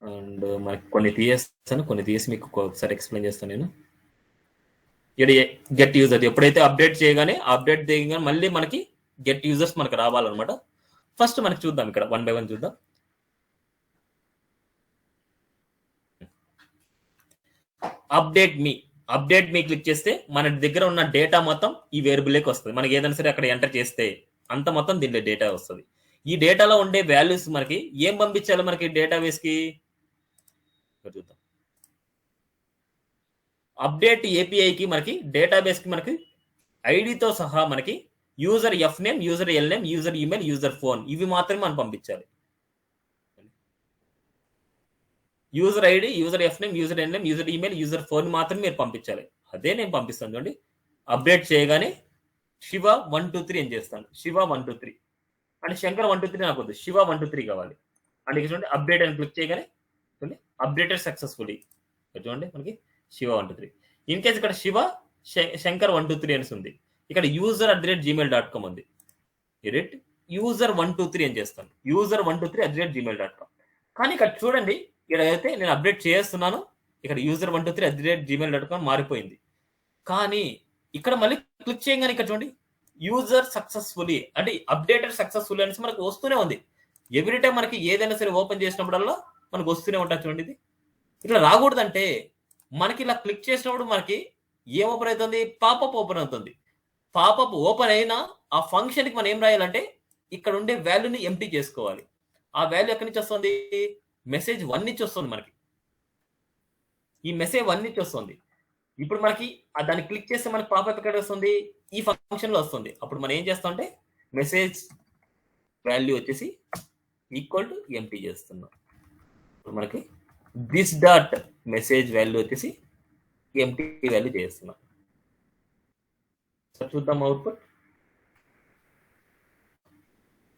అండ్ మనకి కొన్ని తీసి మీకు ఒకసారి ఎక్స్ప్లెయిన్ చేస్తాను నేను గెట్ యూజర్ ఎప్పుడైతే అప్డేట్ చేయగానే అప్డేట్ చేయగానే మళ్ళీ మనకి గెట్ యూజర్స్ మనకు రావాలన్నమాట ఫస్ట్ మనకి చూద్దాం ఇక్కడ 1 by 1 చూద్దాం అప్డేట్ మీ క్లిక్ చేస్తే మన దగ్గర ఉన్న డేటా మొత్తం ఈ వేరియబుల్కి వస్తుంది మనకి ఏదైనా సరే అక్కడ ఎంటర్ చేస్తే అంత మొత్తం దీంట్లో డేటా వస్తుంది ఈ డేటాలో ఉండే వాల్యూస్ మనకి ఏం పంపించాలి మనకి డేటాబేస్ కి చూద్దాం అప్డేట్ ఏపీఐకి మనకి డేటాబేస్ కి మనకి ఐడితో సహా మనకి user F name user L name user email user phone ఇవి మాత్రమే మనం పంపించాలి user ID user F name user L name user email user phone మాత్రమే మీరు పంపించాలి అదే నేను పంపిస్తాను చూడండి అప్డేట్ చేయగానే శివ 123 ఏం చేస్తాను శివ 123 అంటే శంకర్ 123 నాకు వద్దు శివ 123 కావాలి అంటే చూడండి అప్డేట్ అని క్లిక్ చేయగానే చూడండి అప్డేటెడ్ సక్సెస్ఫుల్లీ చూడండి మనకి శివ 123 ఇన్ కేస్ ఇక్కడ శివ శంకర్ 123 అని ఉంది ఇక్కడ user@gmail.com ఉంది యూజర్ 123 అని చేస్తాను user123@gmail.com కానీ ఇక్కడ చూడండి ఇక్కడ అయితే నేను అప్డేట్ చేస్తున్నాను ఇక్కడ user123@gmail.com మారిపోయింది కానీ ఇక్కడ మళ్ళీ క్లిక్ చేయగానే ఇక్కడ చూడండి యూజర్ సక్సెస్ఫుల్లీ అంటే అప్డేటెడ్ సక్సెస్ఫుల్లీ అనేసి మనకు వస్తూనే ఉంది ఎవ్రీ టైం మనకి ఏదైనా సరే ఓపెన్ చేసినప్పుడల్లా మనకు వస్తూనే ఉంటుంది చూడండి ఇది ఇట్లా రాకూడదంటే మనకి ఇలా క్లిక్ చేసినప్పుడు మనకి ఏం ఓపెన్ అవుతుంది పాపప్ ఓపెన్ అవుతుంది పాపప్ ఓపెన్ అయినా ఆ ఫంక్షన్కి మనం ఏం రాయాలంటే ఇక్కడ ఉండే వాల్యూని ఎంప్టీ చేసుకోవాలి ఆ వాల్యూ ఎక్కడి నుంచి వస్తుంది మెసేజ్ 1 నుంచి వస్తుంది మనకి ఈ మెసేజ్ 1 నుంచి వస్తుంది ఇప్పుడు మనకి దాన్ని క్లిక్ చేస్తే మనకి పాపప్ ఎక్కడ వస్తుంది, ఈ ఫంక్షన్ లో వస్తుంది. అప్పుడు మనం ఏం చేస్తాం అంటే మెసేజ్ వాల్యూ వచ్చేసి ఈక్వల్ టు ఎంటీ చేస్తున్నాం. ఇప్పుడు మనకి దిస్ డాట్ మెసేజ్ వాల్యూ వచ్చేసి ఎంటీ వాల్యూ చేస్తున్నాం. చూద్దాం అవుట్పుట్.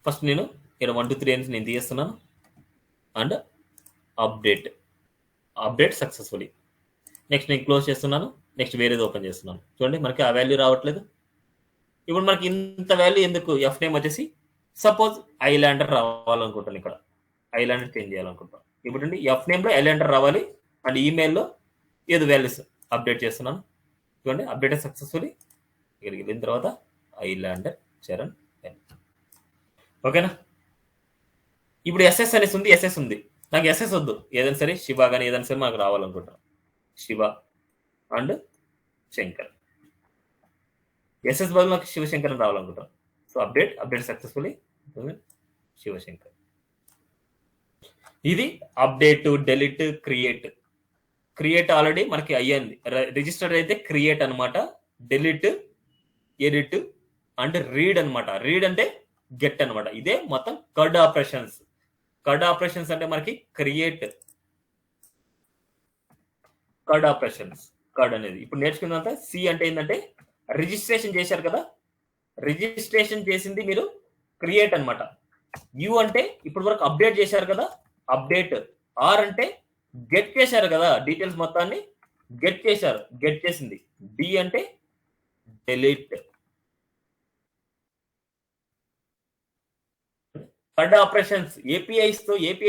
ఫస్ట్ నేను ఇక్కడ 1 2 3 అని నేను తీస్తున్నాను అండ్ అప్డేట్ సక్సెస్ఫుల్లీ. నెక్స్ట్ నేను క్లోజ్ చేస్తున్నాను. నెక్స్ట్ వేరేది ఓపెన్ చేస్తున్నాను. చూడండి మనకి ఆ వాల్యూ రావట్లేదు. ఇప్పుడు మనకి ఇంత వాల్యూ ఎందుకు, ఎఫ్ నేమ్ వచ్చేసి సపోజ్ ఐలాండర్ రావాలనుకుంటాను. ఇక్కడ ఐలాండర్ చేంజ్ చేయాలనుకుంటాను. ఇప్పుడు ఎఫ్ నేమ్లో ఐలాండర్ రావాలి అండ్ ఈమెయిల్లో ఏదో వాల్యూస్ అప్డేట్ చేస్తున్నాను. చూడండి అప్డేట్ సక్సెస్ఫుల్లీ. ఇక్కడికి వెళ్ళిన తర్వాత ఐలాండర్ చరణ్. ఓకేనా. ఇప్పుడు ఎస్ఎస్ అనేసి ఉంది, ఎస్ఎస్ ఉంది. నాకు ఎస్ఎస్ వద్దు, ఏదైనా సరే శివ కానీ ఏదైనా సరే మనకు రావాలనుకుంటాను. శివ అండ్ శంకర్. ఎస్ఎస్ బదులు నాకు శివశంకర్ అని రావాలనుకుంటాను. So update successfully Shivashankar. ఇది అప్డేట్, డెలిట్, క్రియేట్ ఆల్రెడీ మనకి అయ్యింది. రిజిస్టర్ అయితే క్రియేట్ అనమాట, డెలిట్, ఎడిట్ అండ్ రీడ్ అనమాట. రీడ్ అంటే గెట్ అనమాట. ఇదే మొత్తం కడ్ ఆపరేషన్స్. అంటే మనకి క్రియేట్, కడ్ ఆపరేషన్స్. కడ్ అనేది ఇప్పుడు నేర్చుకున్నంత. సి అంటే ఏంటంటే రిజిస్ట్రేషన్ చేశారు కదా, రిజిస్ట్రేషన్ చేసింది మీరు క్రియేట్ అనమాట. యు అంటే ఇప్పుడు వరకు అప్డేట్ చేశారు కదా, అప్డేట్. ఆర్ అంటే గెట్ చేశారు కదా, డీటెయిల్స్ మొత్తాన్ని గెట్ చేశారు, గెట్ చేసింది. డి అంటే డెలీట్. కడ్ ఆపరేషన్స్ ఏపీఐ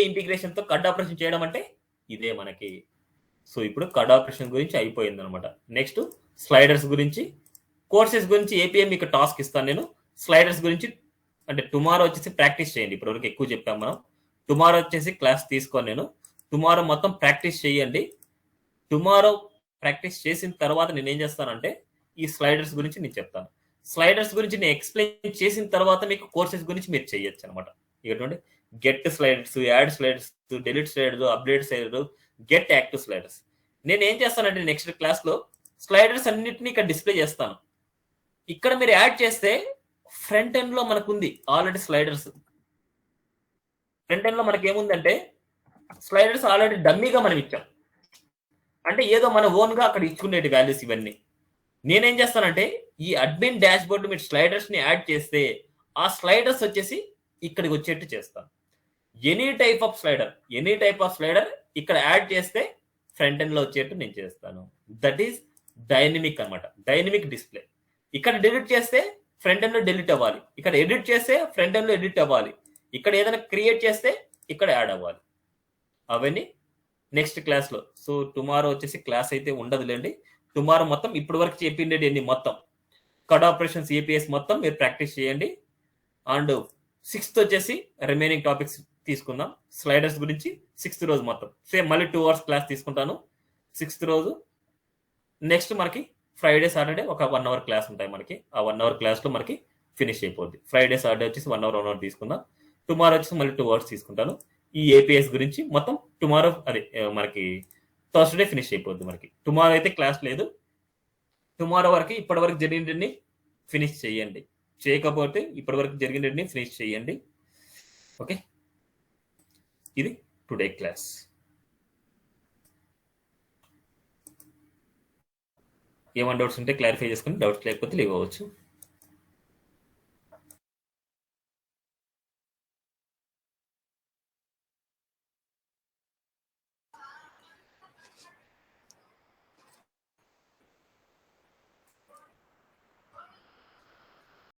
ఇంటిగ్రేషన్ తో కడ్ ఆపరేషన్ చేయడం అంటే ఇదే మనకి. సో ఇప్పుడు కడ్ ఆపరేషన్ గురించి అయిపోయింది అనమాట. నెక్స్ట్ స్లైడర్స్ గురించి, కోర్సెస్ గురించి ఏపీఐ మీకు టాస్క్ ఇస్తాను నేను. స్లైడర్స్ గురించి అంటే టుమారో వచ్చేసి ప్రాక్టీస్ చేయండి. ఇప్పటివరకు ఎక్కువ చెప్పాం మనం. టుమారో వచ్చేసి క్లాస్ తీసుకోను నేను. టుమారో మొత్తం ప్రాక్టీస్ చేయండి. టుమారో ప్రాక్టీస్ చేసిన తర్వాత నేను ఏం చేస్తానంటే ఈ స్లైడర్స్ గురించి నేను చెప్తాను. స్లైడర్స్ గురించి నేను ఎక్స్ప్లెయిన్ చేసిన తర్వాత మీకు కోర్సెస్ గురించి మీరు చేయొచ్చు అనమాట. ఇటువంటి get sliders, add sliders, delete sliders, update sliders, get active sliders. నేను ఏం చేస్తానంటే నెక్స్ట్ క్లాస్ లో స్లైడర్స్ అన్నిటిని ఇక్కడ డిస్ప్లే చేస్తాను. ఇక్కడ మీరు యాడ్ చేస్తే ఫ్రంట్ ఎండ్ లో మనకు ఉంది ఆల్రెడీ స్లైడర్స్. ఫ్రంట్ ఎండ్ లో మనకి ఏముందంటే స్లైడర్స్ ఆల్రెడీ డమ్మీగా మనం ఇచ్చాం. అంటే ఏదో మన ఓన్ గా అక్కడ ఇచ్చుకునేటి వాల్యూస్ ఇవన్నీ. నేనేం చేస్తానంటే ఈ అడ్మిన్ డాష్ బోర్డు మీరు స్లైడర్స్ ని యాడ్ చేస్తే ఆ స్లైడర్స్ వచ్చేసి ఇక్కడికి వచ్చేట్టు చేస్తాను. ఎనీ టైప్ ఆఫ్ స్లైడర్ ఇక్కడ యాడ్ చేస్తే ఫ్రంట్ ఎండ్ లో వచ్చేట్టు నేను చేస్తాను. దట్ ఈస్ డైనమిక్ అనమాట, డైనమిక్ డిస్ప్లే. ఇక్కడ డిలీట్ చేస్తే ఫ్రంట్ ఎండ్ లో డిలీట్ అవ్వాలి, ఇక్కడ ఎడిట్ చేస్తే ఫ్రంట్ ఎండ్ లో ఎడిట్ అవ్వాలి, ఇక్కడ ఏదైనా క్రియేట్ చేస్తే ఇక్కడ యాడ్ అవ్వాలి. అవన్నీ నెక్స్ట్ క్లాస్ లో. సో టుమారో వచ్చేసి క్లాస్ అయితే ఉండదులేండి. టుమారో మొత్తం ఇప్పటి వరకు చెప్పిండేది ఎన్ని మొత్తం కడ్ ఆపరేషన్స్ ఏపీఎస్ మొత్తం మీరు ప్రాక్టీస్ చేయండి. అండ్ 6th వచ్చేసి రిమైనింగ్ టాపిక్స్ తీసుకుందాం. స్లైడర్స్ గురించి 6th రోజు మొత్తం సేమ్ మళ్ళీ 2 hours క్లాస్ తీసుకుంటాను 6th రోజు. నెక్స్ట్ మనకి ఫ్రైడే సాటర్డే ఒక 1 hour క్లాస్ ఉంటాయి మనకి. ఆ 1 hour క్లాస్ లో మనకి ఫినిష్ అయిపోద్ది. ఫ్రైడే సాటర్డే వచ్చేసి 1 hour తీసుకుందాం. టుమారో వచ్చేసి మళ్ళీ 2 hours తీసుకుంటాను. ఈ ఏపీఎస్ గురించి మొత్తం టుమారో అదే మనకి థర్స్డే ఫినిష్ అయిపోద్ది మనకి. టుమారో అయితే క్లాస్ లేదు. టుమారో వరకు ఇప్పటి వరకు జరిగినన్ని ఫినిష్ చేయండి. చేయకపోతే ఇప్పటి వరకు జరిగినన్ని ఫినిష్ చేయండి. ఓకే, ఇది టుడే క్లాస్. ఏమైనా డౌట్స్ ఉంటే క్లారిఫై చేసుకుని, డౌట్స్ లేకపోతే లీవ్ అవ్వచ్చు.